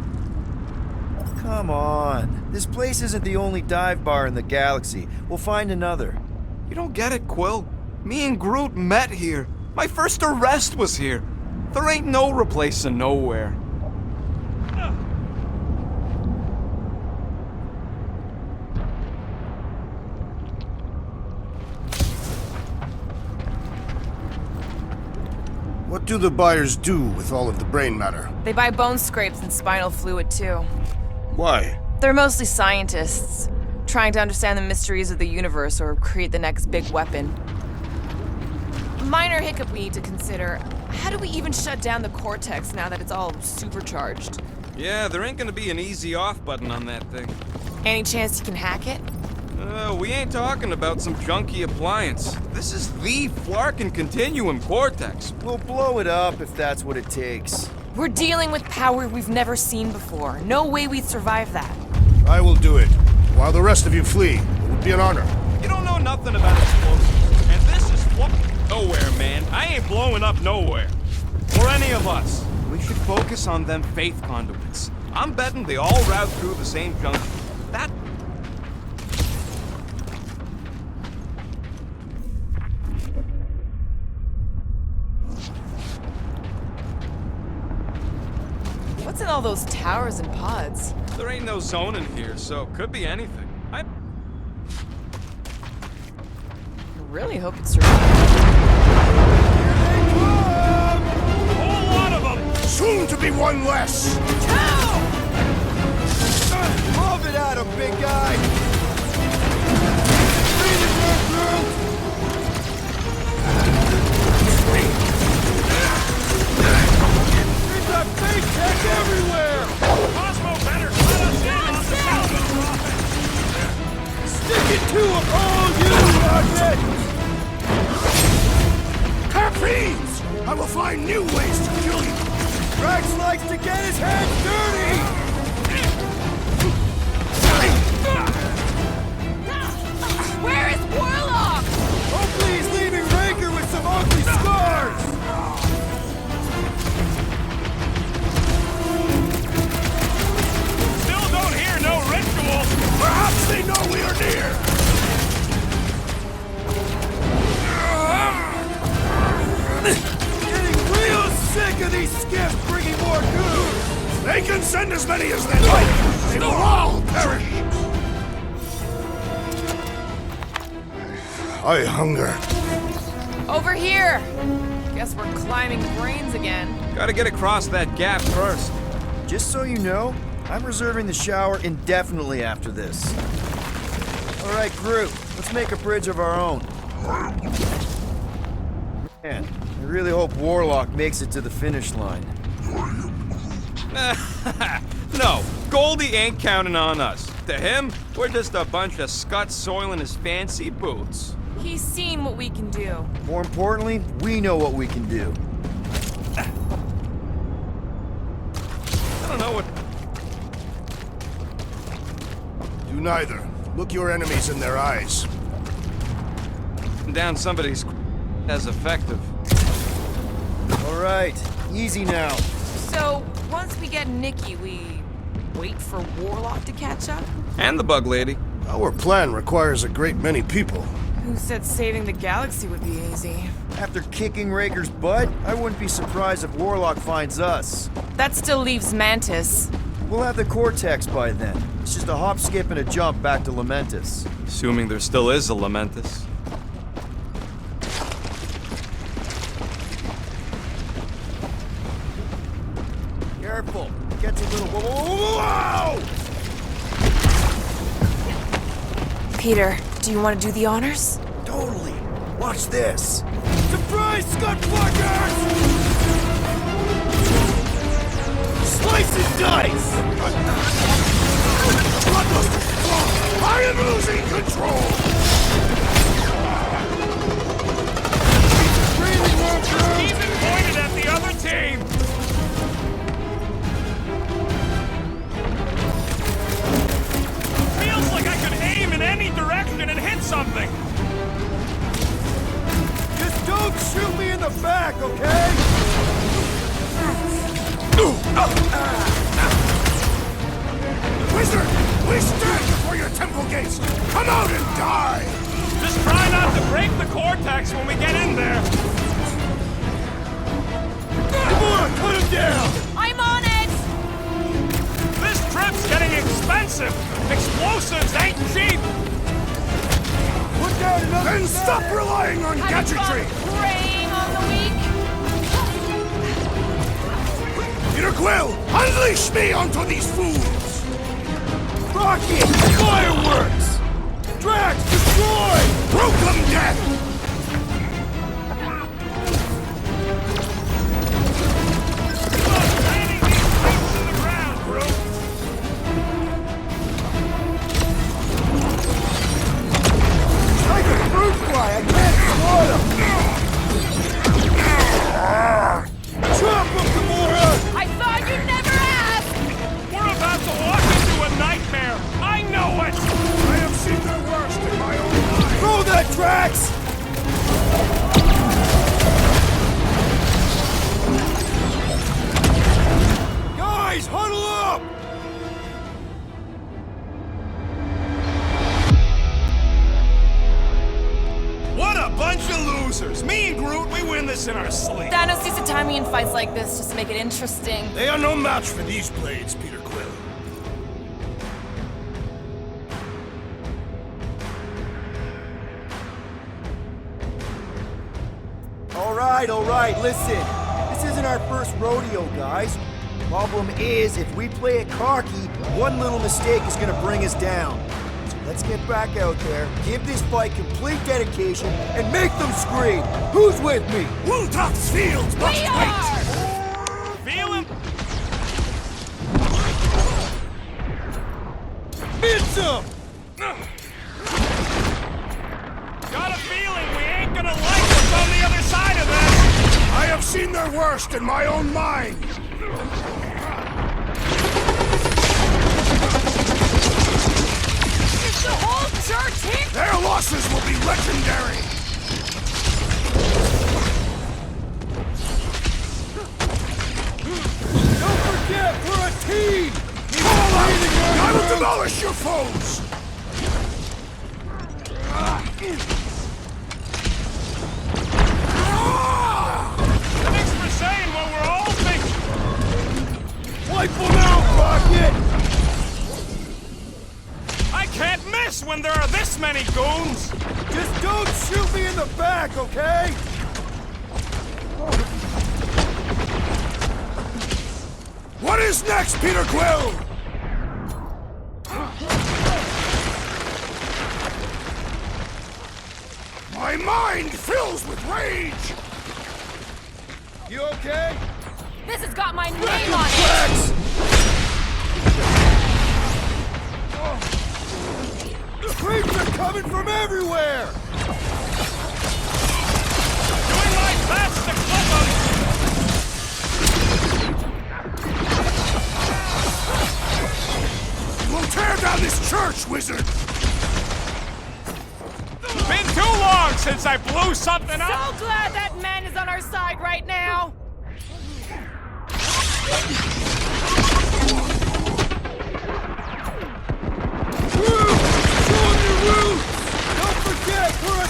Come on. This place isn't the only dive bar in the galaxy. We'll find another. You don't get it, Quill. Me and Groot met here. My first arrest was here. There ain't no replacing nowhere. What do the buyers do with all of the brain matter? They buy bone scrapes and spinal fluid, too. Why? They're mostly scientists, trying to understand the mysteries of the universe or create the next big weapon. Minor hiccup we need to consider. How do we even shut down the cortex now that it's all supercharged? Yeah, there ain't gonna be an easy off button on that thing. Any chance you can hack it? We ain't talking about some junky appliance. This is the Flarkin Continuum Cortex. We'll blow it up if that's what it takes. We're dealing with power we've never seen before. No way we'd survive that. I will do it. While the rest of you flee, it would be an honor. You don't know nothing about explosives. And this is nowhere, man. I ain't blowing up nowhere. Or any of us. We should focus on them faith conduits. I'm betting they all route through the same junction. That... What's in all those towers and pods? There ain't no zone in here, so could be anything. I really hope it survives. A whole lot of them! Soon to be one less! Move it at him, big guy! We've got fake tech everywhere! Cosmo better cut us in on the salvage profit! Stick it to him! Oh, you Rocket! Harpies! I will find new ways to kill you! Drax likes to get his hands dirty! Where is Warlock? Hopefully he's leaving Raker with some ugly scars! Still don't hear no ritual! Perhaps they know we are near! Getting real sick of these skiffs bringing more goons! They can send as many as they like! They will all perish! I hunger. Over here! Guess we're climbing brains again. gotta get across that gap first. Just so you know, I'm reserving the shower indefinitely after this. All right, Groot, let's make a bridge of our own. Man, I really hope Warlock makes it to the finish line. No, Goldie ain't counting on us. To him, we're just a bunch of scuts soiling his fancy boots. He's seen what we can do. More importantly, we know what we can do. I don't know what... Do neither. Look your enemies in their eyes. Down somebody's as effective. All right, easy now. So, once we get Nikki, we wait for Warlock to catch up? And the bug lady. Our plan requires a great many people. Who said saving the galaxy would be easy? After kicking Raker's butt, I wouldn't be surprised if Warlock finds us. That still leaves Mantis. We'll have the Cortex by then. It's just a hop, skip, and a jump back to Lamentus. Assuming there still is a Lamentus. Careful. Gets a little... Whoa! Peter, do you want to do the honors? Totally. Watch this. Surprise, Scudfuckers! Slice and dice! I am losing control! Keep it pointed at the other team! Feels like I could aim in any direction and hit something! Just don't shoot me in the back, okay? Wizard! We stand before your temple gates! Come out and die! Just try not to break the cortex when we get in there! Gamora, cut him down! I'm on it! This trip's getting expensive! Explosives ain't cheap! Put down another... Then stop relying on gadgetry! Preying on the weak? Peter Quill, unleash me onto these fools! Rocket! Fireworks! Drax, destroy! Broken death! Landing these troops to the ground, bro! Like a fruit fly, I can't swat him! Chop him, Gamora! I thought you'd never ask! We're about to walk into a nightmare! I know it! I have seen their worst in my own life! Throw that, Drax! Guys, huddle up! What a bunch of losers! Me and Groot, we win this in our sleep! Thanos used to time me in fights like this just to make it interesting. They are no match for these blades, Peter Quill. All right, listen. This isn't our first rodeo, guys. Problem is, if we play it cocky, one little mistake is gonna bring us down. So let's get back out there, give this fight complete dedication, and make them scream. Who's with me? Wultuf's fields must wait! Feeling? It's him! Got a feeling we ain't gonna like what's on the other side of this! I have seen their worst in my own mind! Is the whole church here? Their losses will be legendary! Don't forget, we're a team! Fall out! I will demolish your foes! Thanks for saying what we're all thinking! Wipe them out, Rocket! I can't miss when there are this many goons! Just don't shoot me in the back, okay? What is next, Peter Quill? My mind fills with rage! You okay? This has got my name on it! Drax! Creeps are coming from everywhere! Doing my best to clip them! We'll tear down this church, wizard! Been too long since I blew something up! So glad that man is on our side right now! Woo! Show 'em your roots! Don't forget, we're a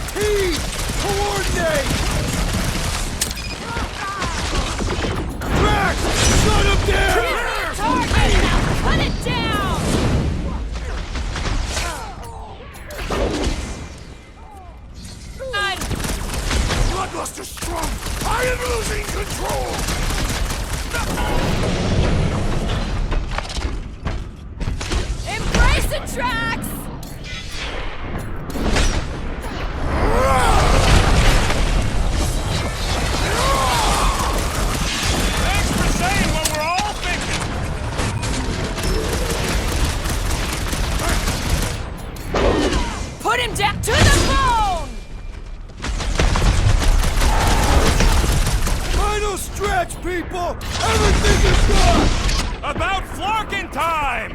Flarkin time!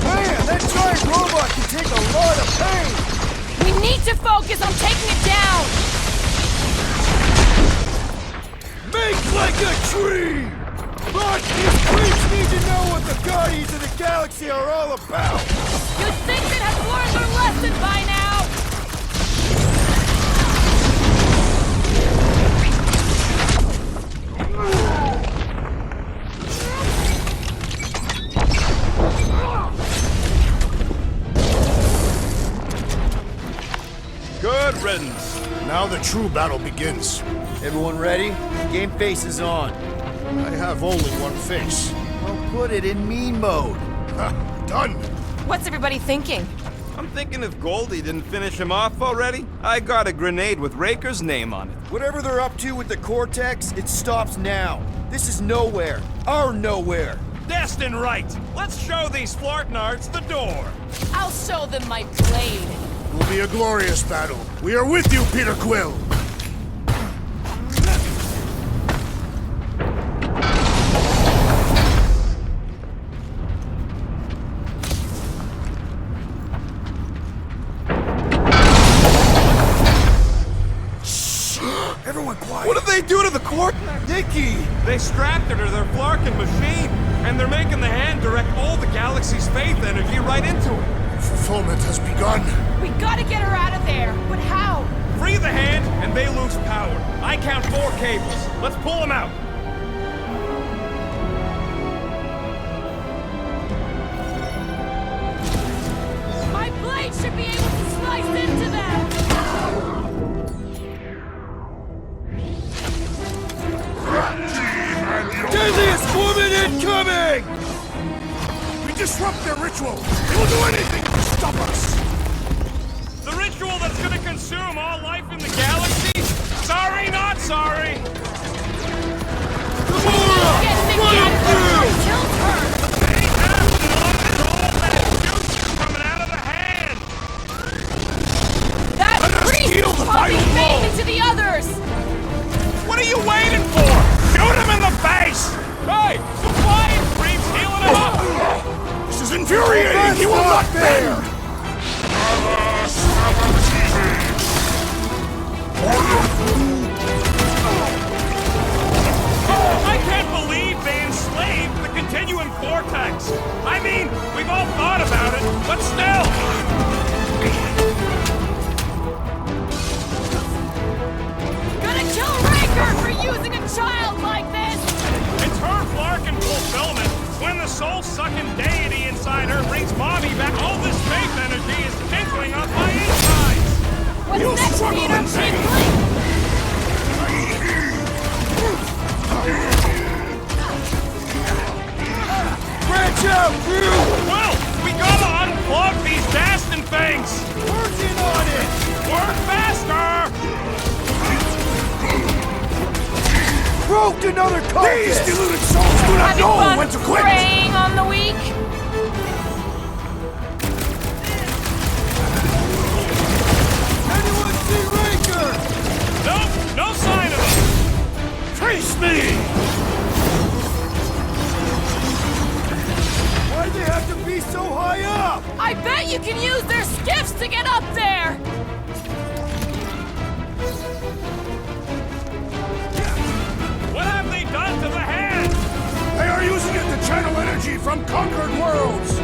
Man, that giant robot can take a lot of pain! We need to focus on taking it down! Make like a tree! But these creeps need to know what the Guardians of the Galaxy are all about! You'd think they'd have learned their lesson by now! Good riddance. Now the true battle begins. Everyone ready? Game face is on. I have only one face. Well, put it in me mode. Done! What's everybody thinking? I'm thinking if Goldie didn't finish him off already, I got a grenade with Raker's name on it. Whatever they're up to with the Cortex, it stops now. This is nowhere. Our nowhere. Destined right. Let's show these Flartnards the door. I'll show them my blade. It will be a glorious battle. We are with you, Peter Quill! Everyone quiet. What did they do to the court? Nikki! They strapped her to their Flarkin machine, and they're making the hand direct all the galaxy's faith energy right into it. Fulfillment has begun. We gotta get her out of there. But how? Free the hand, and they lose power. I count 4 cables. Let's pull them out. My blade should be able to slice into them! Deadliest woman incoming! We disrupt their ritual! They will do anything to stop us! The ritual that's gonna consume all life in the galaxy? Sorry, not sorry! Gamora! Run him through! Killed her! They have to look at all that juice coming out of the hand! That priest deal is the pumping final blow! faith into the others! What are you waiting for? Shoot him in the face! Hey, the flying creep's healing him up! This is infuriating! He will not bend! I can't believe they enslaved the continuum vortex! I mean, we've all thought about it, but still! Gonna kill Raker for using a child like this! It's her Flarkin fulfillment. When the soul-sucking deity inside her brings Mommy back, all this faith energy is tinkling up my insides! What's You next, struggle Peter? in vain. Branch out, Groot! Well, we gotta unplug these Dastin things! Working on it! Work faster! Broke another carcass! These deluded souls do not Having know fun when to quit! preying on the weak? Anyone see Raker? Nope, no sign of him! Trace me! Why'd they have to be so high up? I bet you can use their skiffs to get up there! What have they done to the hand? They are using it to channel energy from conquered worlds!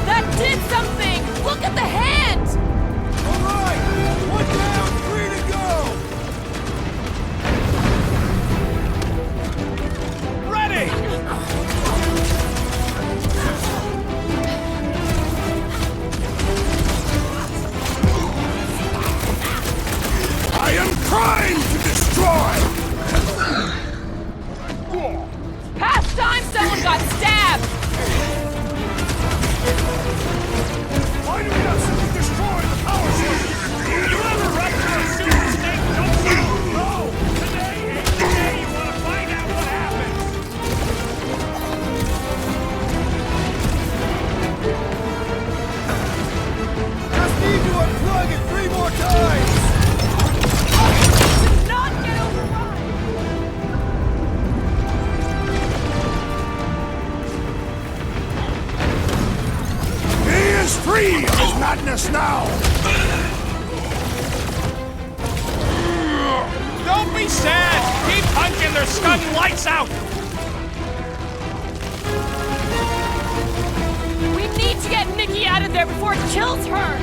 That did something! Look at the hand! All right! One down, 3 to go! Ready! I am primed to now! Don't be sad! Keep punching, they're stunning lights out! We need to get Nikki out of there before it kills her!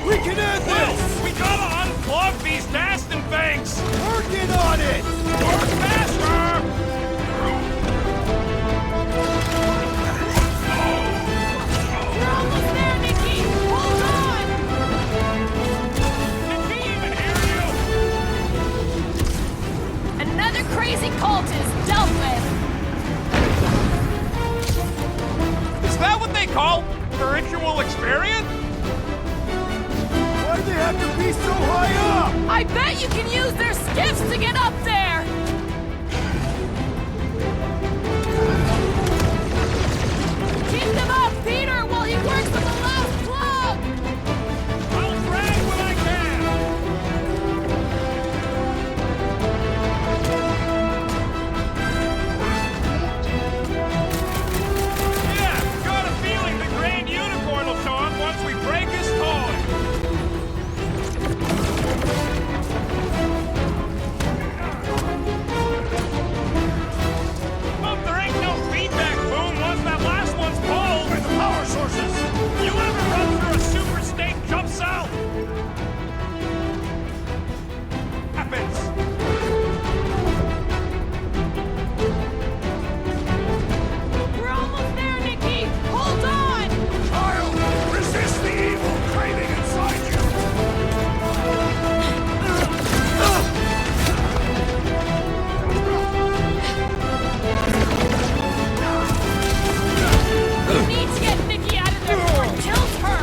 We can end this! We gotta unplug these Dastin things! Working on it! Work faster! We're almost there, Nikki! Hold on! Did she even hear you? Another crazy cultist dealt with! Is that what they call a ritual experience? Why'd they have to be so high up? I bet you can use their skiffs to get up there! Keep them up, Peter, while he works on the last plug! I'll drag when I can! Yeah, got a feeling the Grand Unicorn will show up once we break his toy! Well, there ain't no feedback boom once that last one's pulled! Where the power sources? You ever run through a super state jump cell? Happens! We're almost there, Nikki! Hold on! Child, resist the evil craving inside you! We need to get Nikki out of there before it kills her!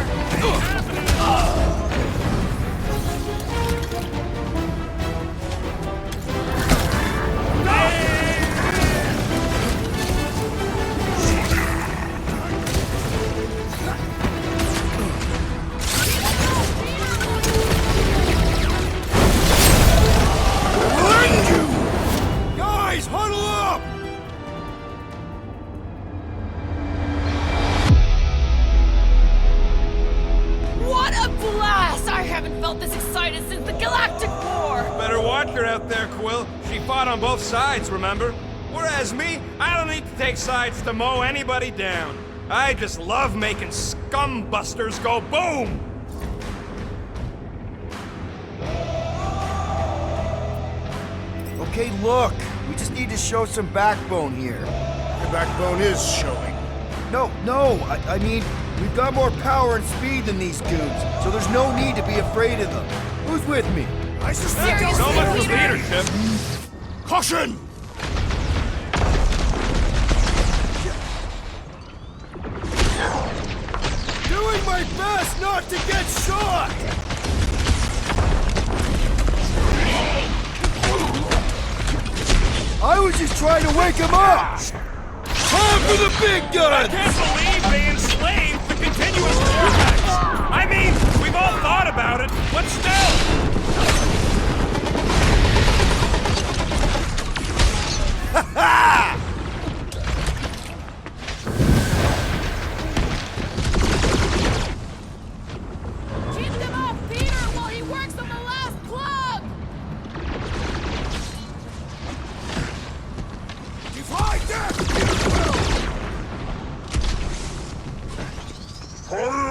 Guys, huddle up! What a blast! I haven't felt this excited since the Galactic War! Better watch her out there, Quill. She fought on both sides, remember? Whereas me, I don't need to take sides to mow anybody down. I just love making scumbusters go boom! Okay, look. We just need to show some backbone here. The backbone is showing. No, I mean, we've got more power and speed than these goons, so there's no need to be afraid of them. Who's with me? I suspect So much for Peter. leadership. Caution! Doing my best not to get shot! I was just trying to wake him up! Time for the big I guns! can't believe they enslaved the continuous vortex! I mean, we've all thought about it, but still!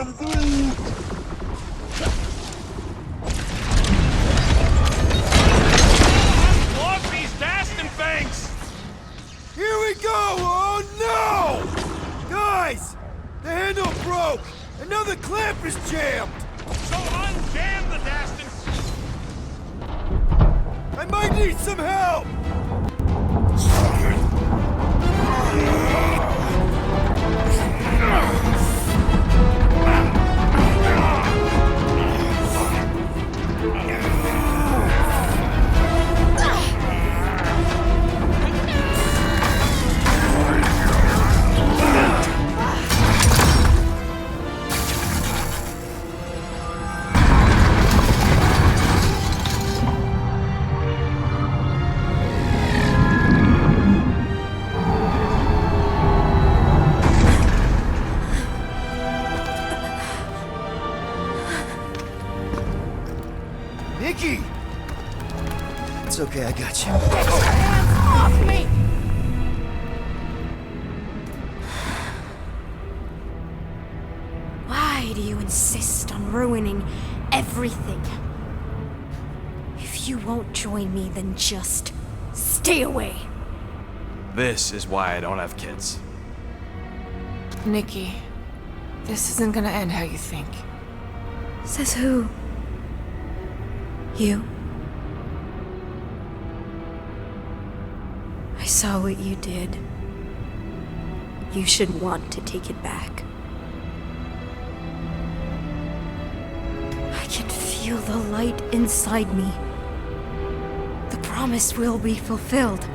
Block these Dastan things! Here we go! Oh no! Guys! The handle broke! Another clamp is jammed! So unjam the Dastan! I might need some help! Nikki! It's okay, I got you. Hands off me! Why do you insist on ruining everything? If you won't join me, then just stay away. This is why I don't have kids. Nikki, this isn't gonna end how you think. Says who? You? I saw what you did. You should want to take it back. I can feel the light inside me. The promise will be fulfilled.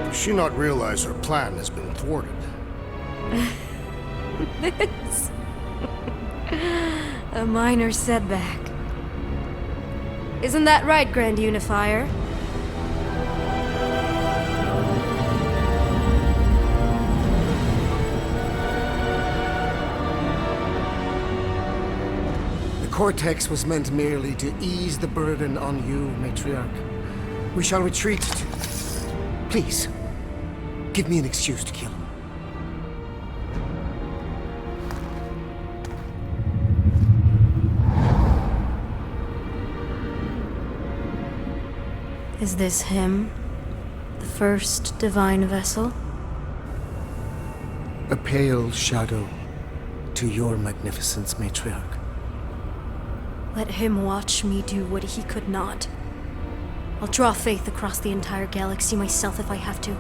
Does she not realize her plan has been thwarted? This... a minor setback. Isn't that right, Grand Unifier? The Cortex was meant merely to ease the burden on you, Matriarch. We shall retreat to... Please, give me an excuse to kill him. Is this him? The first divine vessel? A pale shadow to your magnificence, Matriarch. Let him watch me do what he could not. I'll draw faith across the entire galaxy myself if I have to.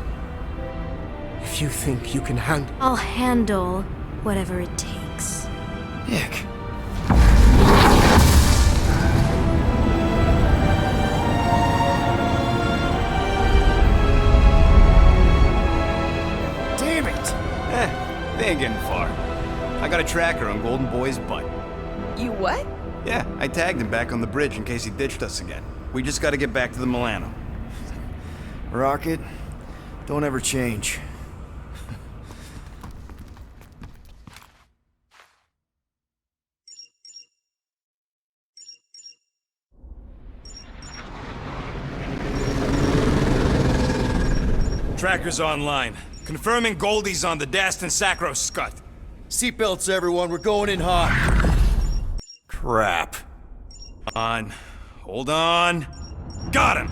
If you think you can handle... I'll handle whatever it takes. Nick. Damn it! They ain't getting far. I got a tracker on Golden Boy's butt. You what? Yeah, I tagged him back on the bridge in case he ditched us again. We just gotta get back to the Milano. Rocket, don't ever change. Tracker's online. Confirming Goldie's on the Dastan Sacro Scut. Seatbelts, everyone, we're going in hot. Crap. Hold on. Got him!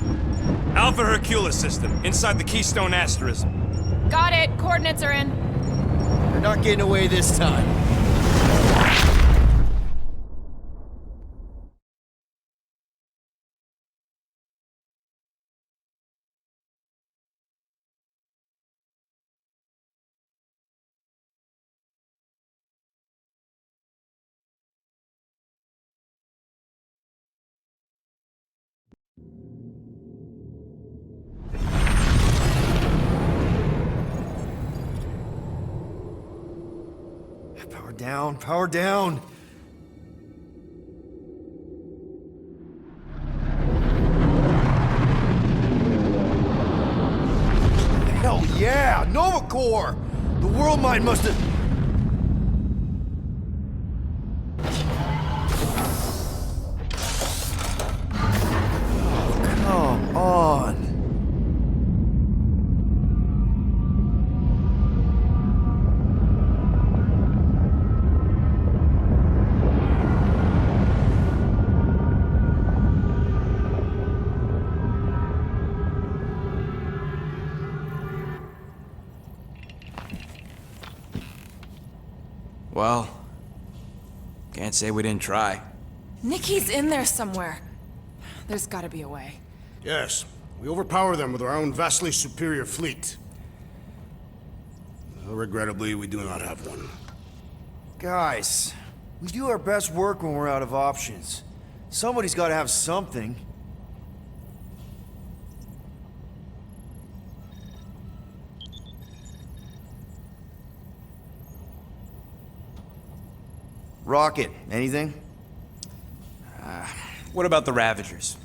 Alpha Hercules system, inside the Keystone Asterism. Got it. Coordinates are in. You're not getting away this time. Power down, power down. Hell yeah! Nova Corps! The world mine must have... Come on. Well, can't say we didn't try. Nikki's in there somewhere. There's gotta be a way. Yes, we overpower them with our own vastly superior fleet. Regrettably, we do not have one. Guys, we do our best work when we're out of options. Somebody's got to have something. Rocket, anything? What about the Ravagers?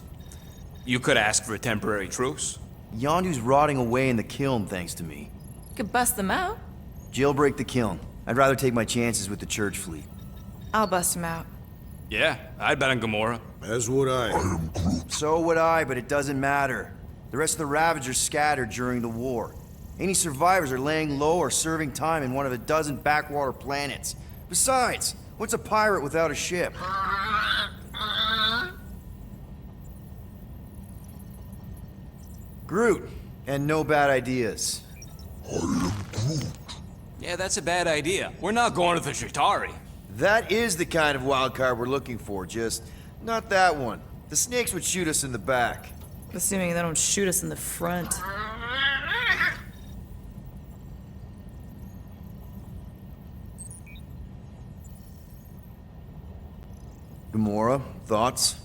You could ask for a temporary truce. Yondu's rotting away in the kiln thanks to me. You could bust them out. Jailbreak the kiln. I'd rather take my chances with the church fleet. I'll bust them out. Yeah, I'd bet on Gamora. As would I. So would I, but it doesn't matter. The rest of the Ravagers scattered during the war. Any survivors are laying low or serving time in one of a dozen backwater planets. Besides, what's a pirate without a ship? Groot, and no bad ideas. Yeah, that's a bad idea. We're not going to the Chitauri. That is the kind of wild card we're looking for, just not that one. The snakes would shoot us in the back. Assuming they don't shoot us in the front. Gamora, thoughts?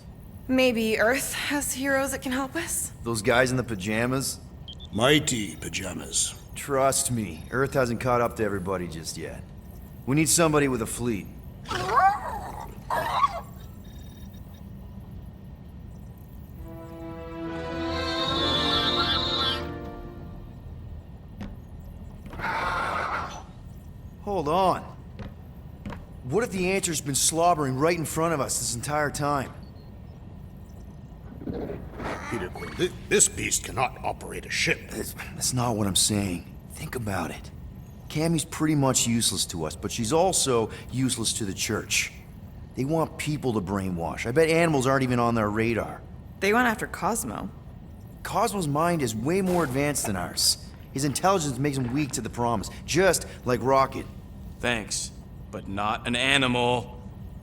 Maybe Earth has heroes that can help us? Those guys in the pajamas? Mighty pajamas. Trust me, Earth hasn't caught up to everybody just yet. We need somebody with a fleet. Hold on. What if the answer's been slobbering right in front of us this entire time? Peter Quill, this beast cannot operate a ship. That's not what I'm saying. Think about it. Cammy's pretty much useless to us, but she's also useless to the church. They want people to brainwash. I bet animals aren't even on their radar. They went after Cosmo. Cosmo's mind is way more advanced than ours. His intelligence makes him weak to the promise, just like Rocket. Thanks, but not an animal.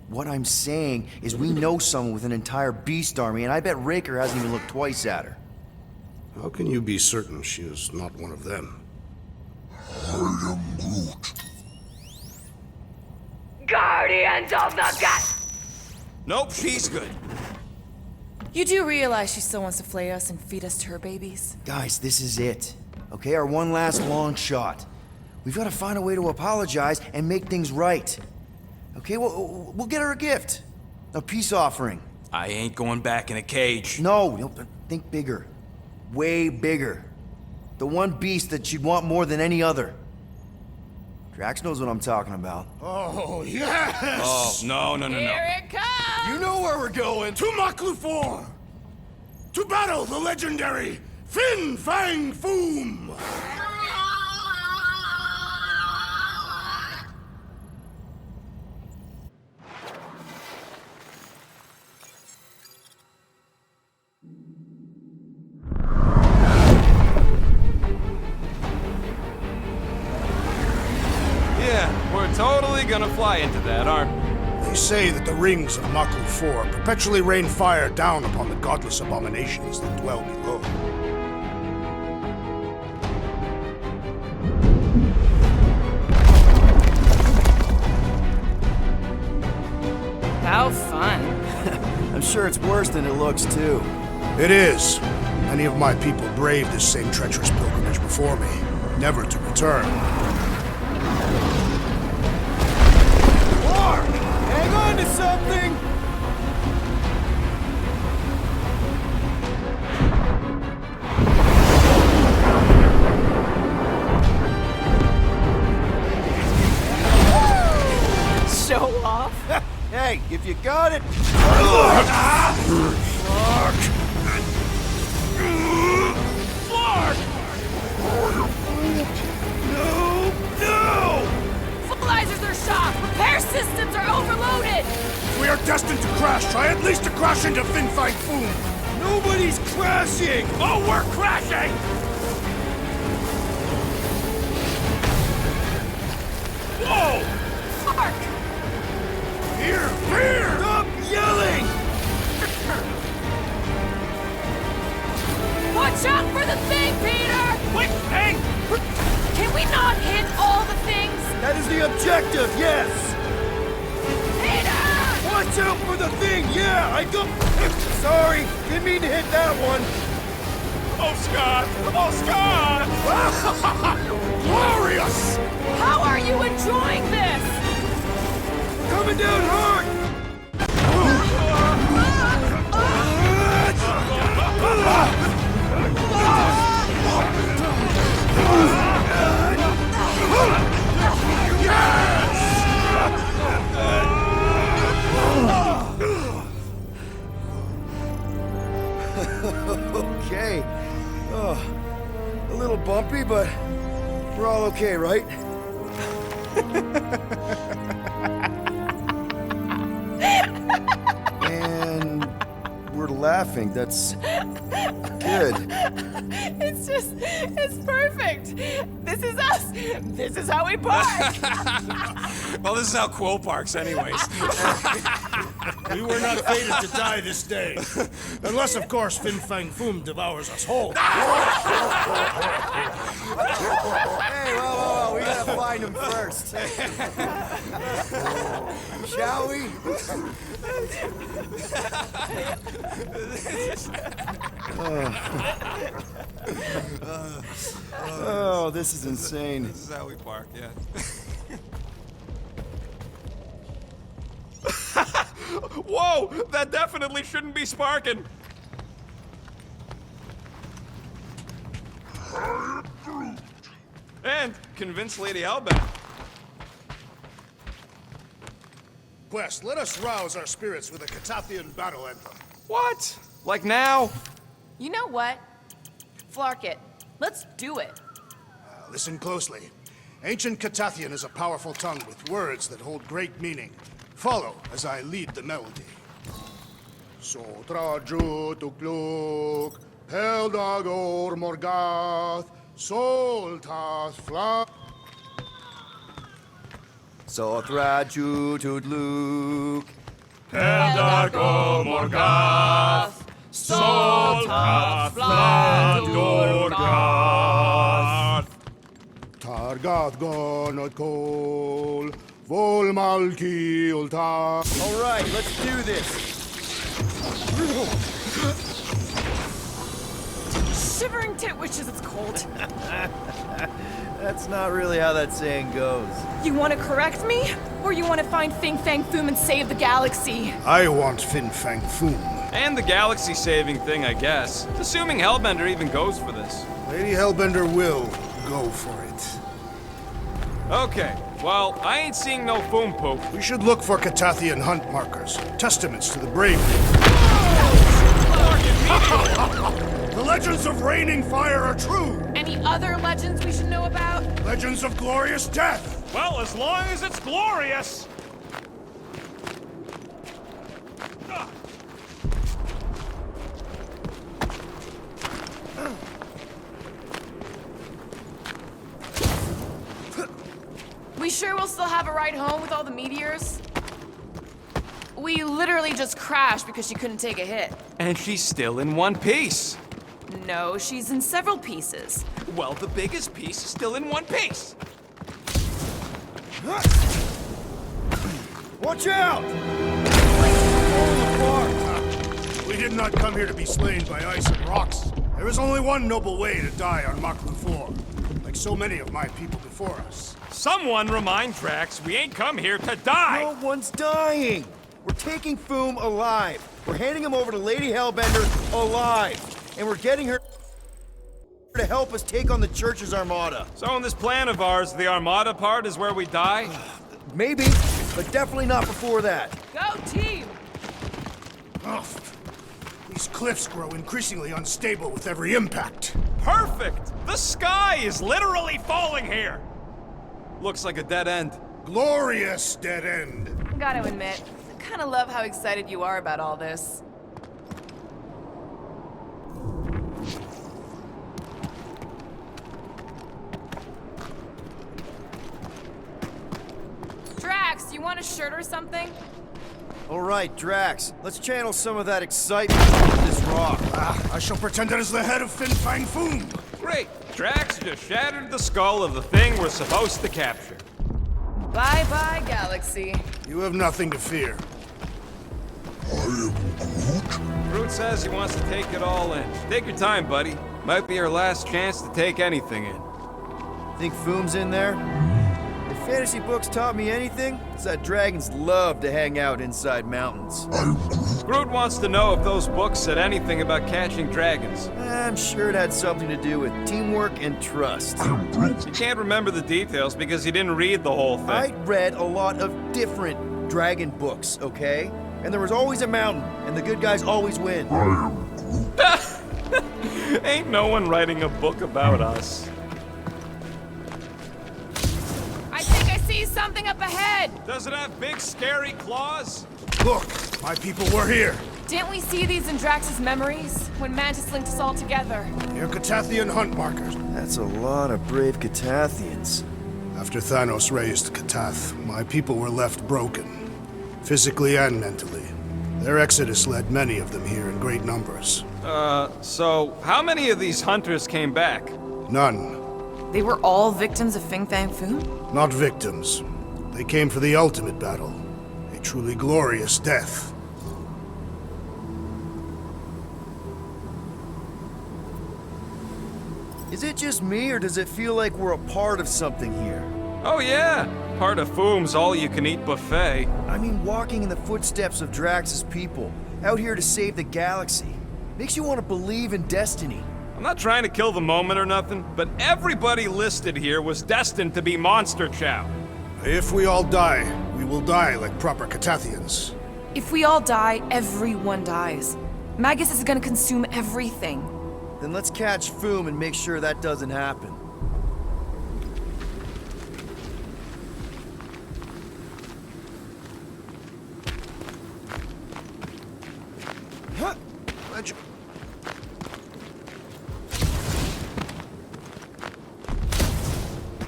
What I'm saying is we know someone with an entire beast army, and I bet Raker hasn't even looked twice at her. How can you be certain she is not one of them? I am Groot. Guardians of the Gut! Nope, she's good. You do realize she still wants to flay us and feed us to her babies? Guys, this is it. Okay, our one last long shot. We've got to find a way to apologize and make things right. Okay, we'll get her a gift. A peace offering. I ain't going back in a cage. No, think bigger. Way bigger. The one beast that she'd want more than any other. Drax knows what I'm talking about. Oh, yes! Oh, no. Here it comes! You know where we're going. To Maklufor! To battle the legendary Fin Fang Foom! We're totally gonna fly into that, aren't we? They say that the rings of Maklufor perpetually rain fire down upon the godless abominations that dwell below. How fun. I'm sure it's worse than it looks, too. It is. Many of my people braved this same treacherous pilgrimage before me, never to return. Hang on to something! Show off. Hey, if you got it... Fertilizers are shot! Repair systems are overloaded! We are destined to crash. Try at least to crash into Fin Fang Foom. Nobody's crashing! Oh, we're crashing! Whoa! Mark! Peter! Wait, hey! Can we not hit all the things? That is the objective, yes! Peter! Watch out for the thing, yeah! I go... Sorry, didn't mean to hit that one. Oh, Scott! Oh, Scott! Glorious! How are you enjoying this? Coming down hard! Okay. Oh, a little bumpy, but we're all okay, right? And we're laughing. That's good. It's perfect. This is us. This is how we park. Well, this is how Quill parks, anyways. We were not fated to die this day. Unless, of course, Fin Fang Foom devours us whole. Hey, whoa, we gotta find him first. Shall we? Oh, this is insane. This is how we park, yeah. Whoa! That definitely shouldn't be sparking! And convince Lady Hellbent. Quest, let us rouse our spirits with a Catathian battle anthem. What? Like now? You know what? Flark it. Let's do it. Listen closely. Ancient Catathian is a powerful tongue with words that hold great meaning. Follow as I lead the melody. Sotra jutukluk, Heldagor Morgath, Soltas Fla. Sotra jutudluk, Heldago Morgath, Soltas Fladurgath. Targath gonot kol, Vol Malki ulta. All right, let's do this. Shivering tit wishes it's cold. That's not really how that saying goes. You want to correct me? Or you want to find Fin Fang Foom and save the galaxy? I want Fin Fang Foom. And the galaxy-saving thing, I guess. Assuming Hellbender even goes for this. Lady Hellbender will go for it. Okay, well, I ain't seeing no foom poop. We should look for Catathian hunt markers, testaments to the brave. The legends of raining fire are true. Any other legends we should know about? Legends of glorious death. Well, as long as it's glorious. We sure we'll still have a ride home with all the meteors? We literally just crashed because she couldn't take a hit. And she's still in one piece. No, she's in several pieces. Well, the biggest piece is still in one piece. Watch out! We did not come here to be slain by ice and rocks. There is only one noble way to die on Maklu 4, like so many of my people before us. Someone remind Drax we ain't come here to die! No one's dying! We're taking Foom alive. We're handing him over to Lady Hellbender alive. And we're getting her to help us take on the Church's armada. So in this plan of ours, the armada part is where we die? Maybe, but definitely not before that. Go team! Oh, these cliffs grow increasingly unstable with every impact. Perfect! The sky is literally falling here! Looks like a dead end. Glorious dead end. Gotta admit, I kinda love how excited you are about all this. Drax, you want a shirt or something? All right, Drax, let's channel some of that excitement into this rock. I shall pretend that is the head of Fin Fang Foom. Great. Drax just shattered the skull of the thing we're supposed to capture. Bye-bye, Galaxy. You have nothing to fear. Groot says he wants to take it all in. Take your time, buddy. Might be our last chance to take anything in. Think Foom's in there? If fantasy books taught me anything, it's that dragons love to hang out inside mountains. Groot wants to know if those books said anything about catching dragons. I'm sure it had something to do with teamwork and trust. You can't remember the details because he didn't read the whole thing. I read a lot of different dragon books, okay? And there was always a mountain, and the good guys always win. Ain't no one writing a book about us. I think I see something up ahead. Does it have big, scary claws? Look, my people were here. Didn't we see these in Drax's memories? When Mantis linked us all together. They're Catathian hunt markers. That's a lot of brave Catathians. After Thanos raised Catath, my people were left broken, physically and mentally. Their exodus led many of them here in great numbers. So how many of these hunters came back? None. They were all victims of Fin Fang Foom? Not victims. They came for the ultimate battle. A truly glorious death. Is it just me, or does it feel like we're a part of something here? Oh yeah, part of Foom's all-you-can-eat buffet. I mean, walking in the footsteps of Drax's people, out here to save the galaxy. Makes you want to believe in destiny. I'm not trying to kill the moment or nothing, but everybody listed here was destined to be monster chow. If we all die, we will die like proper Catathians. If we all die, everyone dies. Magus is gonna consume everything. Then let's catch Foom and make sure that doesn't happen.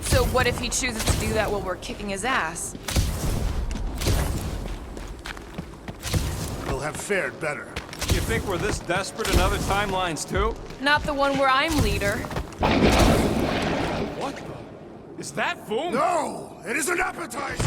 So what if he chooses to do that while we're kicking his ass? We'll have fared better. You think we're this desperate in other timelines too? Not the one where I'm leader. What the? Is that Foom? No! It is an appetizer!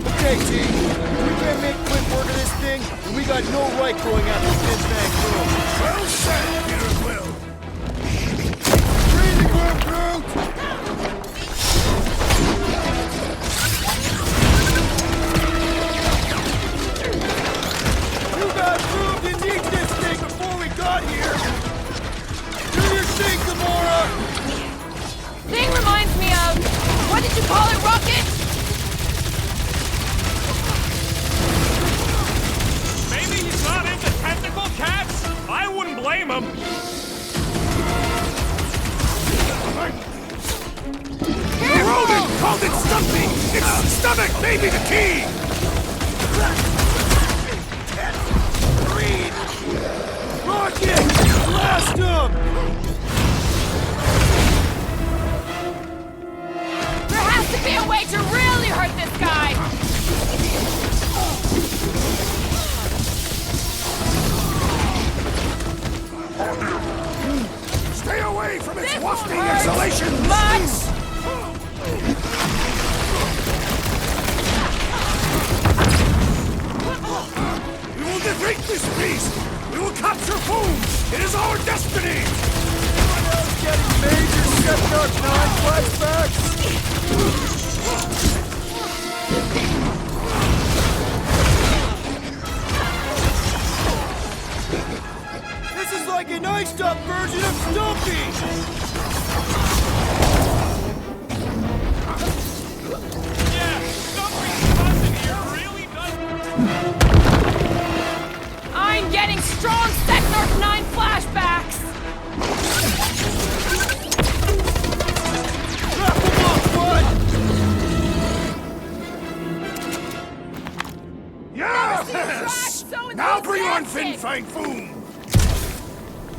Okay, T. We can't make quick work of this thing, and we got no right going after Fin Fang Foom. Well said, Peter Quill! Breathing room, Groot! You guys proved you need this thing before we got here! Do your thing, Gamora! Thing reminds me of... What did you call it, Rocket? Maybe he's not into tentacle cats? I wouldn't blame him. Rodent called it something! Its stomach may be the key! Rocket! Blast him! There has to be a way to really hurt this guy! Stay away from its This wafting will hurt exhalations! much! We will defeat this beast! We will capture Foom! It is our destiny! Anyone else getting major Step-Dark 9 flashbacks? This is like an iced-up version of Stumpy! Yeah, Stumpy's cousin here really does... I'm getting strong Step-Dark 9 flashbacks! Wrap him up, bud! Yes! So Now bring on enthusiastic. Fin Fang Foom!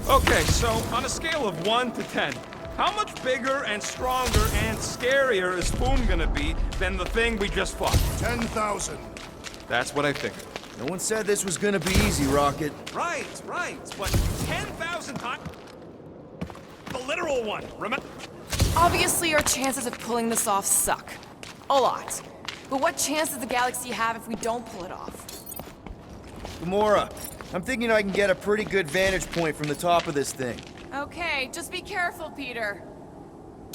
Okay, so on a scale of 1 to 10, how much bigger and stronger and scarier is Foom gonna be than the thing we just fought? 10,000. That's what I figured. No one said this was gonna be easy, Rocket. Right, but 10,000 times the literal one, remember? Obviously, our chances of pulling this off suck. A lot. But what chance does the galaxy have if we don't pull it off? Gamora, I'm thinking I can get a pretty good vantage point from the top of this thing. Okay, just be careful, Peter.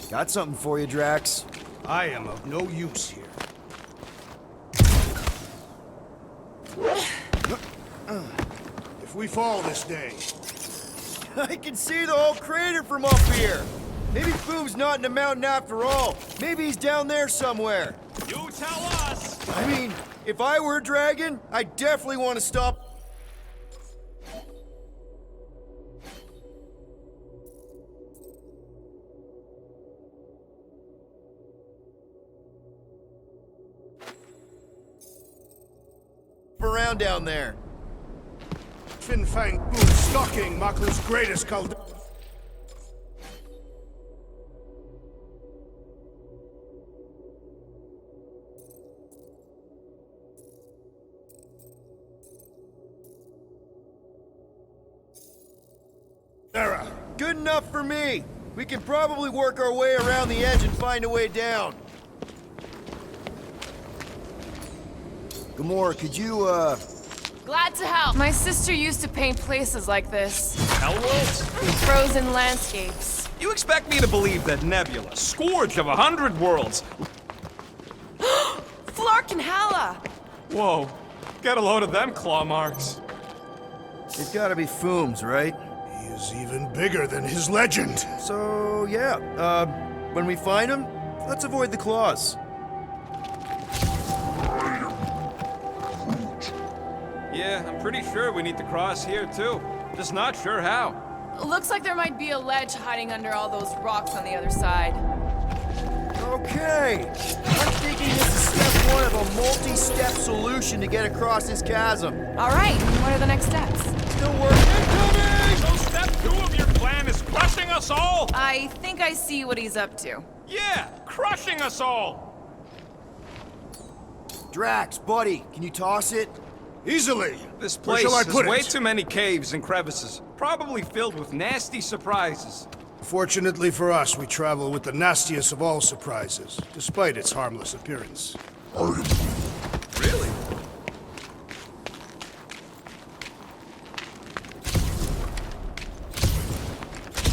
Got something for you, Drax. I am of no use here. If we fall this day... I can see the whole crater from up here. Maybe Boom's not in the mountain after all. Maybe he's down there somewhere. You tell us! I mean, if I were a dragon, I definitely want to stop... around down there. Fin Fang Boom stalking Maku's greatest cult... Good enough for me. We can probably work our way around the edge and find a way down. Gamora, could you, Glad to help. My sister used to paint places like this. Hellworlds? Frozen landscapes. You expect me to believe that Nebula, scourge of 100 worlds... Flark and Hala! Whoa, get a load of them claw marks. It's gotta be Fooms, right? He is even bigger than his legend. So, yeah, when we find him, let's avoid the claws. Yeah, I'm pretty sure we need to cross here too. Just not sure how. Looks like there might be a ledge hiding under all those rocks on the other side. Okay, I'm thinking this is step one of a multi-step solution to get across this chasm. All right, what are the next steps? Still working. Incoming! So step 2 of your plan is crushing us all? I think I see what he's up to. Yeah, crushing us all! Drax, buddy, can you toss it? Easily. This Where place shall I has put way it? too many caves and crevices. Probably filled with nasty surprises. Fortunately for us, we travel with the nastiest of all surprises, despite its harmless appearance. Really?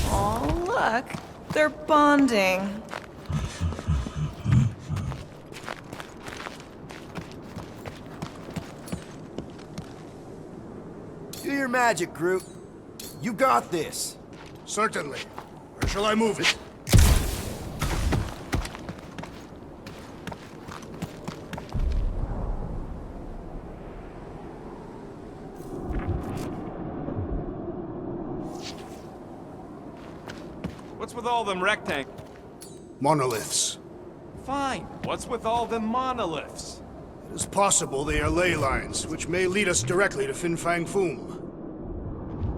Oh, look. They're bonding. Do your magic, Groot. You got this. Certainly. Where shall I move it? What's with all them rectangles? Monoliths. Fine. What's with all them monoliths? It is possible they are ley lines, which may lead us directly to Fin Fang Foom.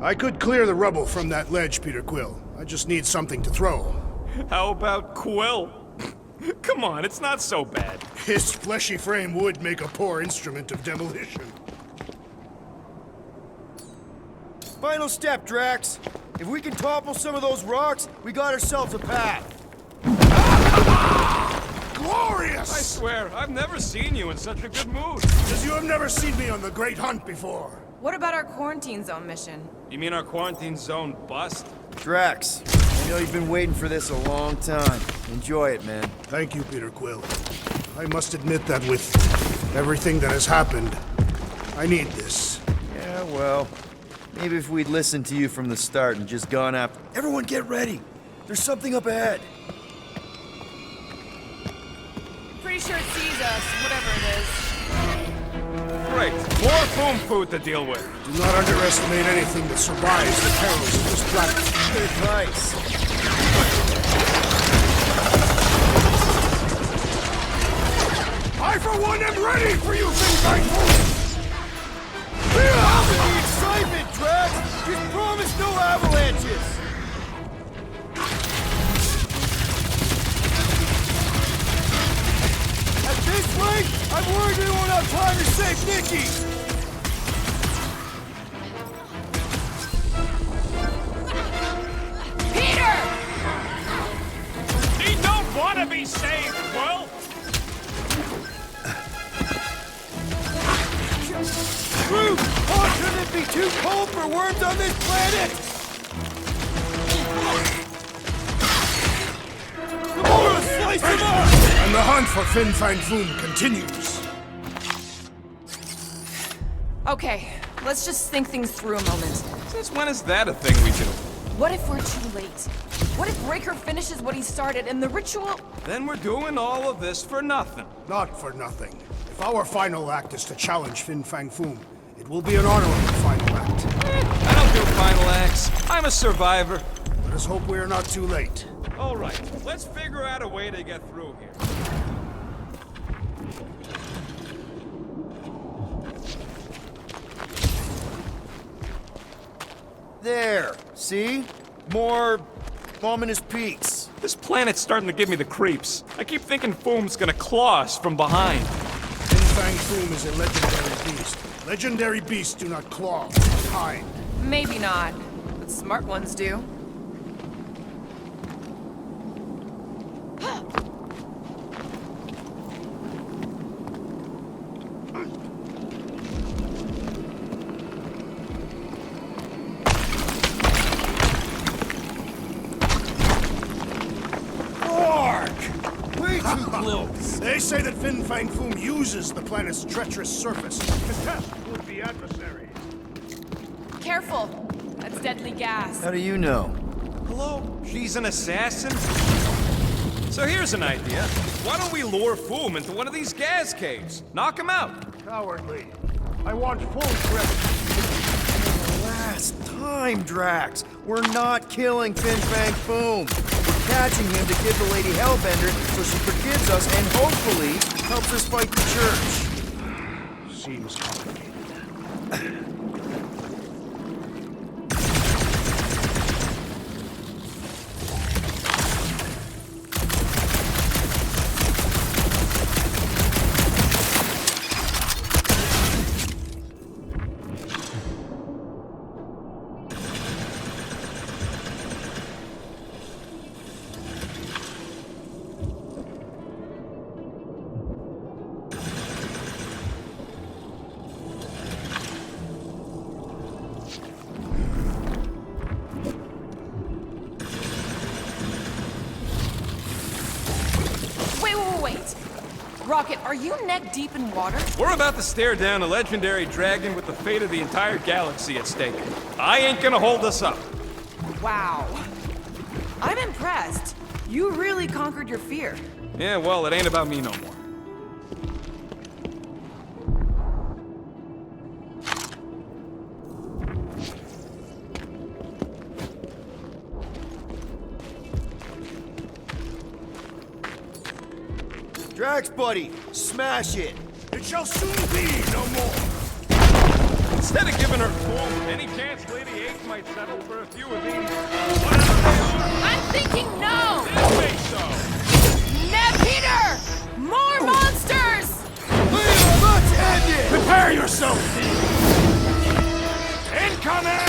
I could clear the rubble from that ledge, Peter Quill. I just need something to throw. How about Quill? Come on, it's not so bad. His fleshy frame would make a poor instrument of demolition. Final step, Drax. If we can topple some of those rocks, we got ourselves a path. Glorious! I swear, I've never seen you in such a good mood. Because you have never seen me on the Great Hunt before. What about our quarantine zone mission? You mean our quarantine zone bust? Drax, I know you've been waiting for this a long time. Enjoy it, man. Thank you, Peter Quill. I must admit that with everything that has happened, I need this. Yeah, well, maybe if we'd listened to you from the start and just gone after... Everyone get ready! There's something up ahead! Pretty sure it sees us, whatever it is. Great. More foam food to deal with. Do not underestimate anything that survives the perils of this planet. Good advice. I, for one, am ready for you, Fin Fang Foom! How many excitement, Drax? Just promise no avalanches! At this rate, I'm worried we won't have time to save Nikki! saved, Quill! Groot! Why couldn't it be too cold for worms on this planet? Gamora, slice him up! And the hunt for Fin Fang Foom continues. Okay, let's just think things through a moment. Since when is that a thing we do? What if we're too late? What if Raker finishes what he started and the ritual... Then we're doing all of this for nothing. Not for nothing. If our final act is to challenge Fin Fang Foom, it will be an honorable final act. I don't do final acts. I'm a survivor. Let us hope we are not too late. All right, let's figure out a way to get through here. There, see? More ominous peaks. This planet's starting to give me the creeps. I keep thinking Foom's gonna claw us from behind. Fin Fang Foom is a legendary beast. Legendary beasts do not claw from behind. Maybe not, but smart ones do. Way too close. They say that Fin Fang Foom uses the planet's treacherous surface to test would-be adversaries. Careful! That's deadly gas. How do you know? Hello? She's an assassin? So here's an idea. Why don't we lure Foom into one of these gas caves? Knock him out. Cowardly. I want full credit. Last time, Drax. We're not killing Fin Fang Foom. We're catching him to give the Lady Hellbender so she forgives us and hopefully helps us fight the Church. Seems complicated. Rocket, are you neck deep in water? We're about to stare down a legendary dragon with the fate of the entire galaxy at stake. I ain't gonna hold us up. Wow. I'm impressed. You really conquered your fear. Yeah, well, it ain't about me no more. Drax, buddy, smash it. It shall soon be no more. Instead of giving her Foom any chance Lady H might settle for a few of these. I'm thinking no! Didn't think so. Peter! More monsters! Let's end it! Prepare yourself! Incoming!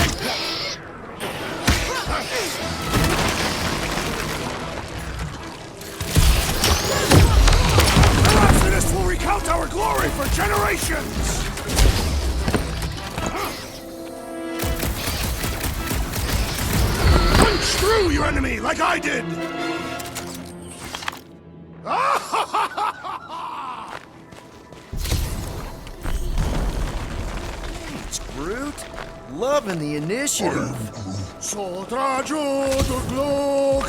This will recount our glory for generations! Punch through your enemy like I did! It's Groot. Loving the initiative. So trajo the globe!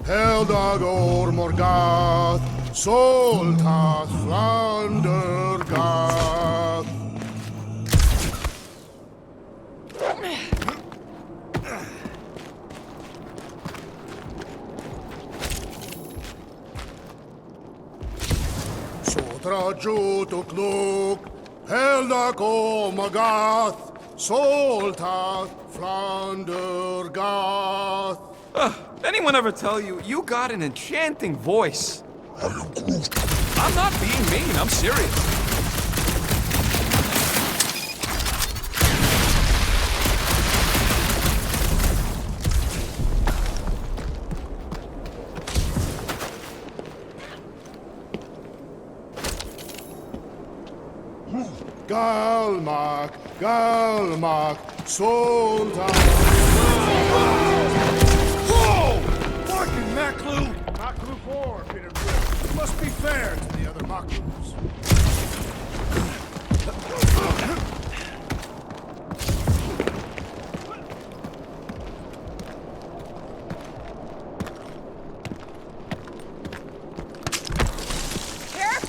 Heldagor Morgath, Soltath Flandergath. Sotrajo to Kluk, Heldagor Morgath, Soltath Flandergath. Anyone ever tell you, you got an enchanting voice? I'm not being mean, I'm serious. Galmak, Galmak, Sultan. Whoa! Fucking Maklu! Maklu 4, Peter Quill. You must be fair to the other Maklus.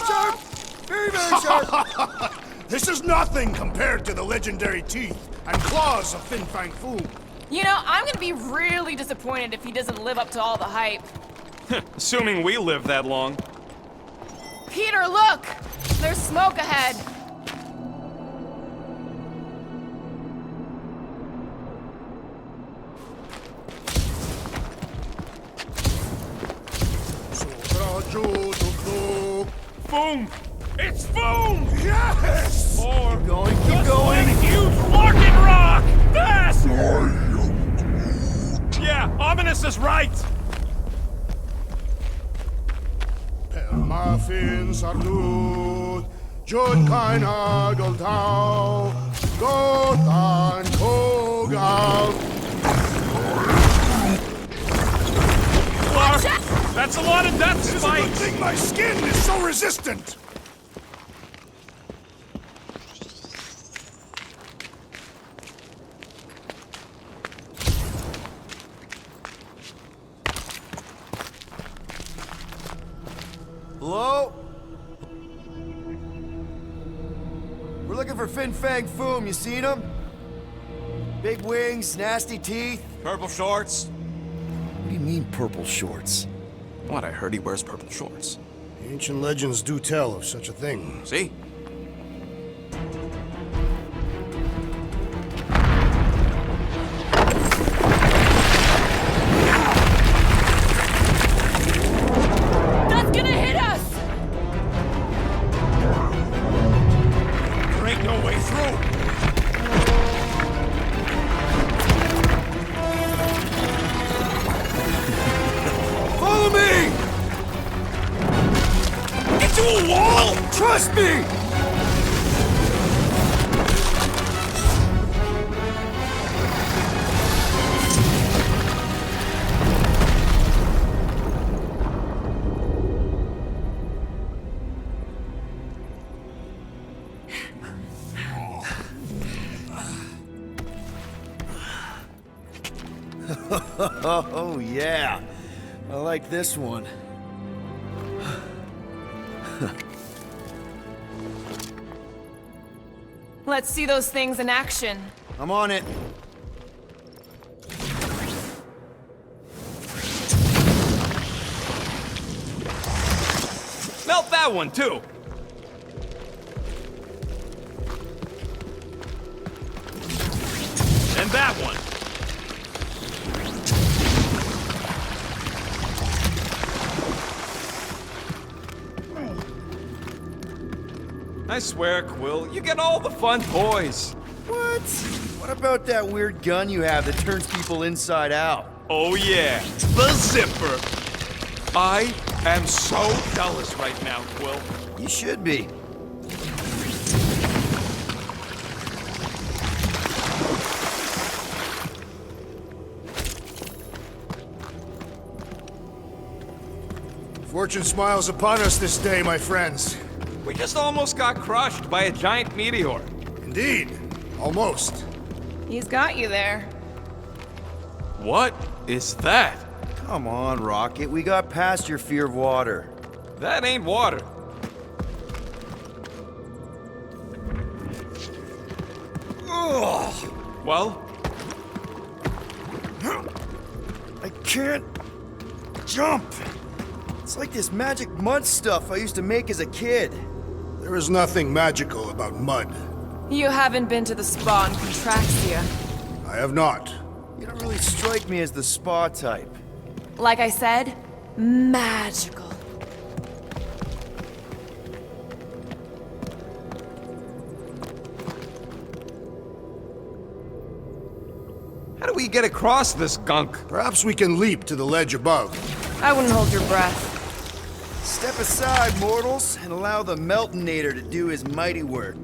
Sharp! Very, very sharp! This is nothing compared to the legendary teeth and claws of Fin Fang Foom. You know, I'm gonna be really disappointed if he doesn't live up to all the hype. Assuming we live that long. Peter, look! There's smoke ahead. Foom! It's Foom! Yes! Or Keep going! huge fucking rock! Fast! Yeah, Ominous is right! Pelmafin Sardut, Jud Kaina Goltau, Gothan Kogal. Clark, that's a lot of death It's a good spikes! thing my skin is so resistant! Hello? We're looking for Fin Fang Foom. You seen him? Big wings, nasty teeth. Purple shorts. What do you mean, purple shorts? What? I heard he wears purple shorts. The ancient legends do tell of such a thing. See? That's gonna hit us! There ain't no way through! Follow me! Into a wall! Trust me! Oh, yeah. I like this one. Let's see those things in action. I'm on it. Melt that one, too! And that one! I swear, Quill, you get all the fun toys. What? What about that weird gun you have that turns people inside out? Oh yeah, the zipper. I am so jealous right now, Quill. You should be. Fortune smiles upon us this day, my friends. We just almost got crushed by a giant meteor. Indeed. Almost. He's got you there. What is that? Come on, Rocket. We got past your fear of water. That ain't water. Ugh. Well? I can't jump. It's like this magic mud stuff I used to make as a kid. There is nothing magical about mud. You haven't been to the spa in Contraxia. I have not. You don't really strike me as the spa type. Like I said, magical. How do we get across this gunk? Perhaps we can leap to the ledge above. I wouldn't hold your breath. Step aside, mortals, and allow the Meltonator to do his mighty work.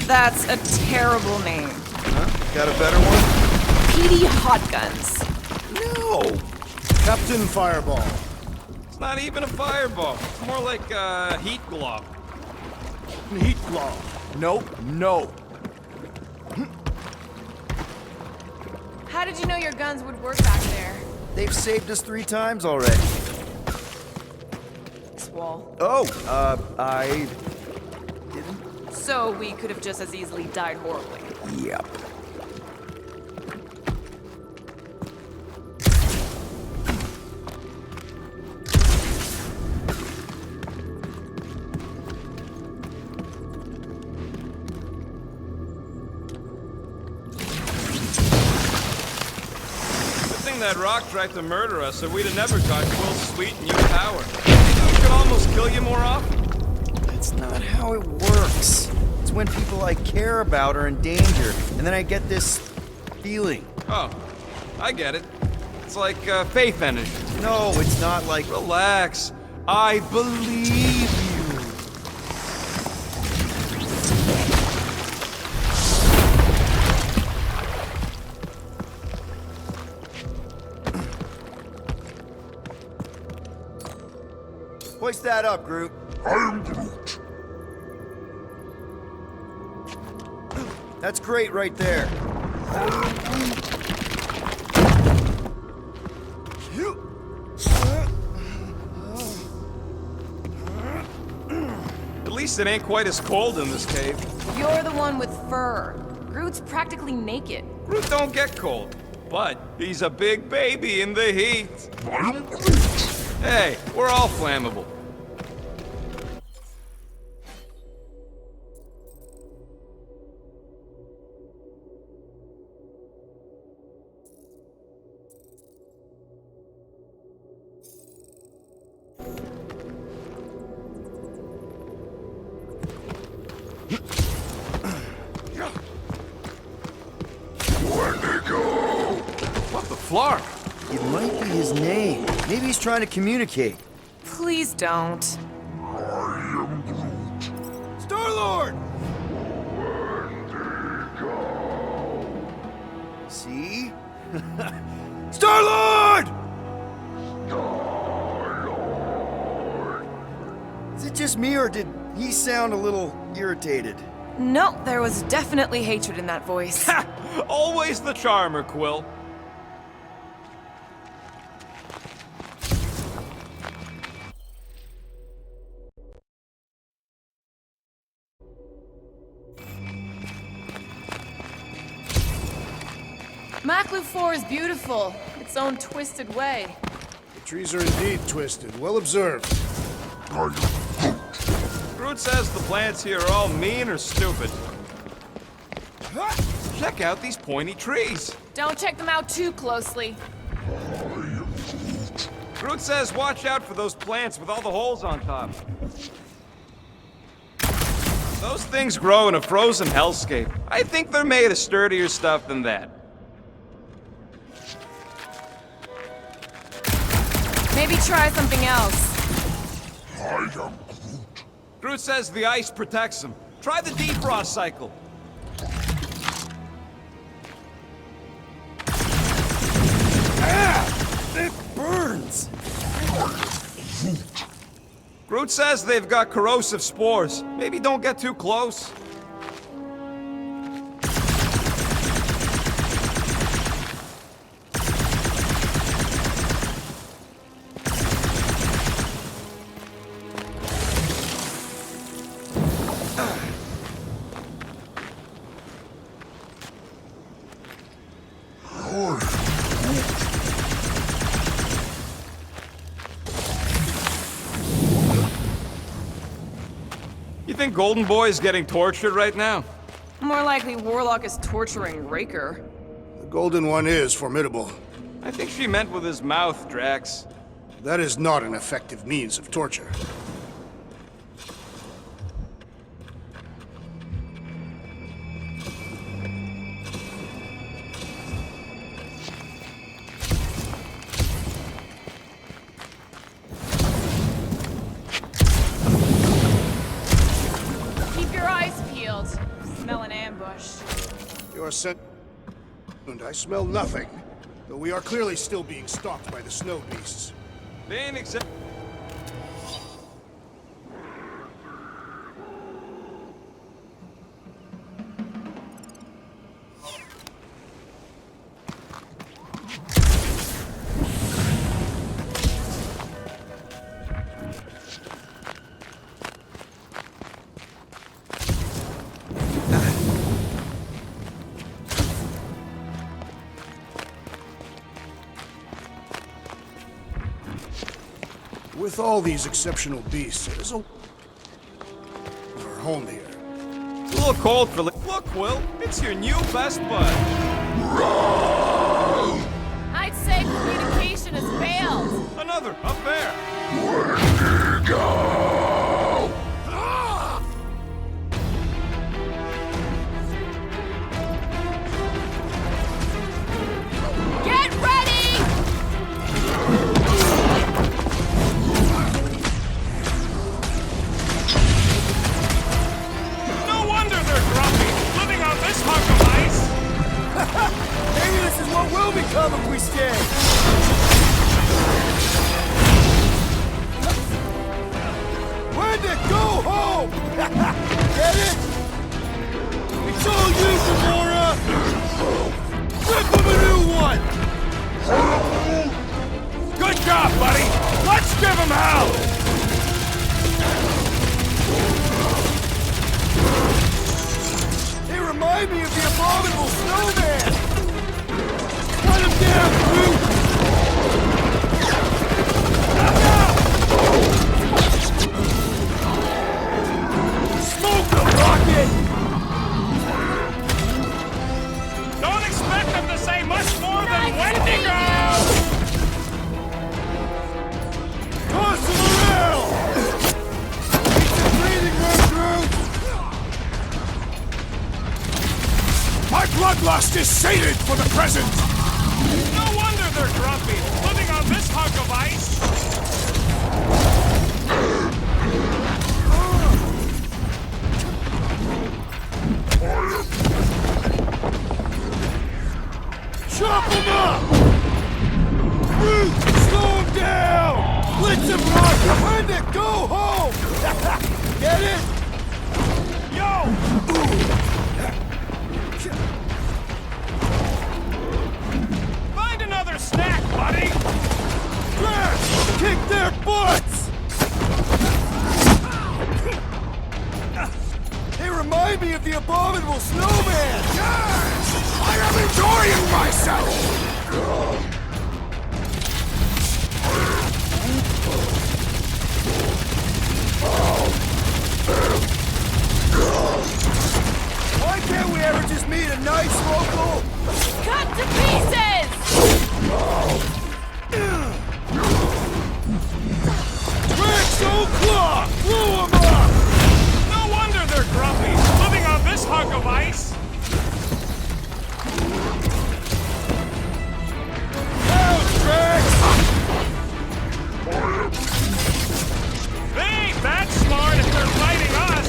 That's a terrible name. Huh? Got a better one? Petey Hotguns. No! Captain Fireball. It's not even a fireball. It's more like a heat glove. Heat glove. Nope, no. How did you know your guns would work back there? They've saved us 3 times already. Swall. Oh, I didn't. So we could have just as easily died horribly. Yep. That rock tried to murder us, so we'd have never got Quill's sweet new power. Think we could almost kill you more often? That's not how it works. It's when people I care about are in danger, and then I get this feeling. Oh, I get it. It's like faith energy. No, it's not like... Relax. I believe you. Hoist that up, Groot. I am Groot. That's great right there. At least it ain't quite as cold in this cave. You're the one with fur. Groot's practically naked. Groot don't get cold, but he's a big baby in the heat. I am Groot. Hey, we're all flammable. What the flark? It might be his name. Maybe he's trying to communicate. Please don't. I am Groot. Star-Lord! See? Star-Lord! Is it just me, or did he sound a little irritated? No, there was definitely hatred in that voice. Ha! Always the charmer, Quill. Maklu 4 is beautiful, its own twisted way. The trees are indeed twisted. Well observed. I am Groot. Groot says the plants here are all mean or stupid. Check out these pointy trees. Don't check them out too closely. I am Groot. Groot says watch out for those plants with all the holes on top. Those things grow in a frozen hellscape. I think they're made of sturdier stuff than that. Maybe try something else. I am Groot. Groot says the ice protects him. Try the defrost cycle. It burns! Groot says they've got corrosive spores. Maybe don't get too close. You think Golden Boy is getting tortured right now? More likely Warlock is torturing Raker. The Golden One is formidable. I think she meant with his mouth, Drax. That is not an effective means of torture. sent. And I smell nothing. Though we are clearly still being stalked by the snow beasts. They ain't exact. With all these exceptional beasts, it is a... our home here. It's a little cold for... Look, Quill, it's your new best bud. I'd say communication has failed. Another, up there. Get ready! No wonder they're grumpy, living on this hunk of ice. Maybe this is what will become if we stay. Where'd it go home? Get it? It's all you, Gamora! Rip him a new one! Good job, buddy. Let's give him hell. They remind me of the abominable snowman! Cut him down, Groot! Smoke the rocket! Don't expect them to say much more than Wendigo! Toss him around! Keep the breathing room, Groot! My bloodlust is sated for the present! No wonder they're grumpy, living on this hunk of ice. Chop him up! Groot, slow him down! Blitz him, rocket! Where'd it go home? Get it? Yo! Find another snack, buddy! Drax, kick their butts! They remind me of the abominable snowman! I am enjoying myself! Why can't we ever just meet a nice local? Cut to pieces! Drax's own claw! Blew him up! No wonder they're grumpy, living on this hunk of ice. Out, Drax! They ain't that smart if they're fighting us.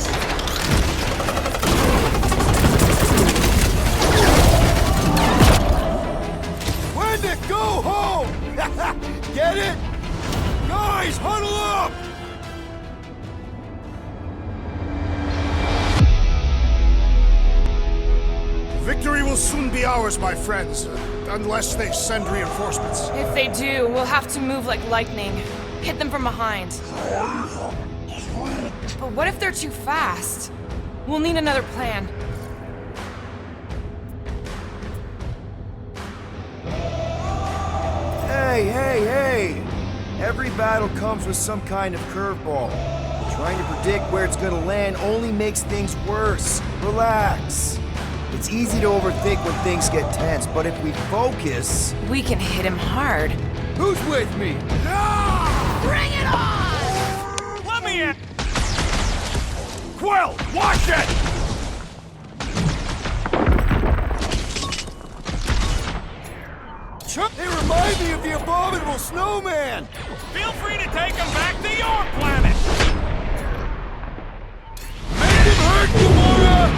Where'd it go home? Get it? Guys, huddle up! Victory will soon be ours, my friends, unless they send reinforcements. If they do, we'll have to move like lightning. Hit them from behind. But what if they're too fast? We'll need another plan. Hey, hey, hey! Every battle comes with some kind of curveball. Trying to predict where it's gonna land only makes things worse. Relax. It's easy to overthink when things get tense, but if we focus... We can hit him hard. Who's with me? Bring it on! Let me in! Quill, watch it! They remind me of the abominable snowman! Feel free to take them back to your planet! Make him hurt, Gamora!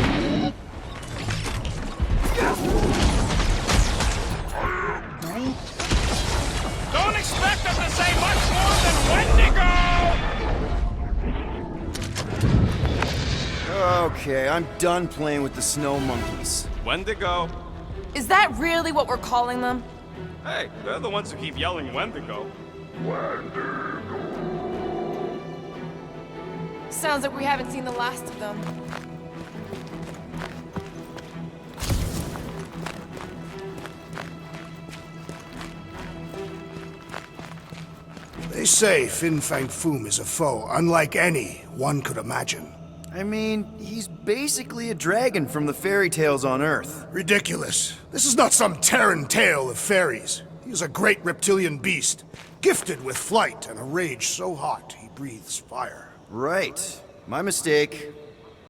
Okay, I'm done playing with the snow monkeys. Wendigo. Is that really what we're calling them? Hey, they're the ones who keep yelling Wendigo. Sounds like we haven't seen the last of them. They say Fin Fang Foom is a foe unlike any one could imagine. I mean, he's basically a dragon from the fairy tales on Earth. Ridiculous. This is not some Terran tale of fairies. He is a great reptilian beast, gifted with flight and a rage so hot he breathes fire. Right. My mistake.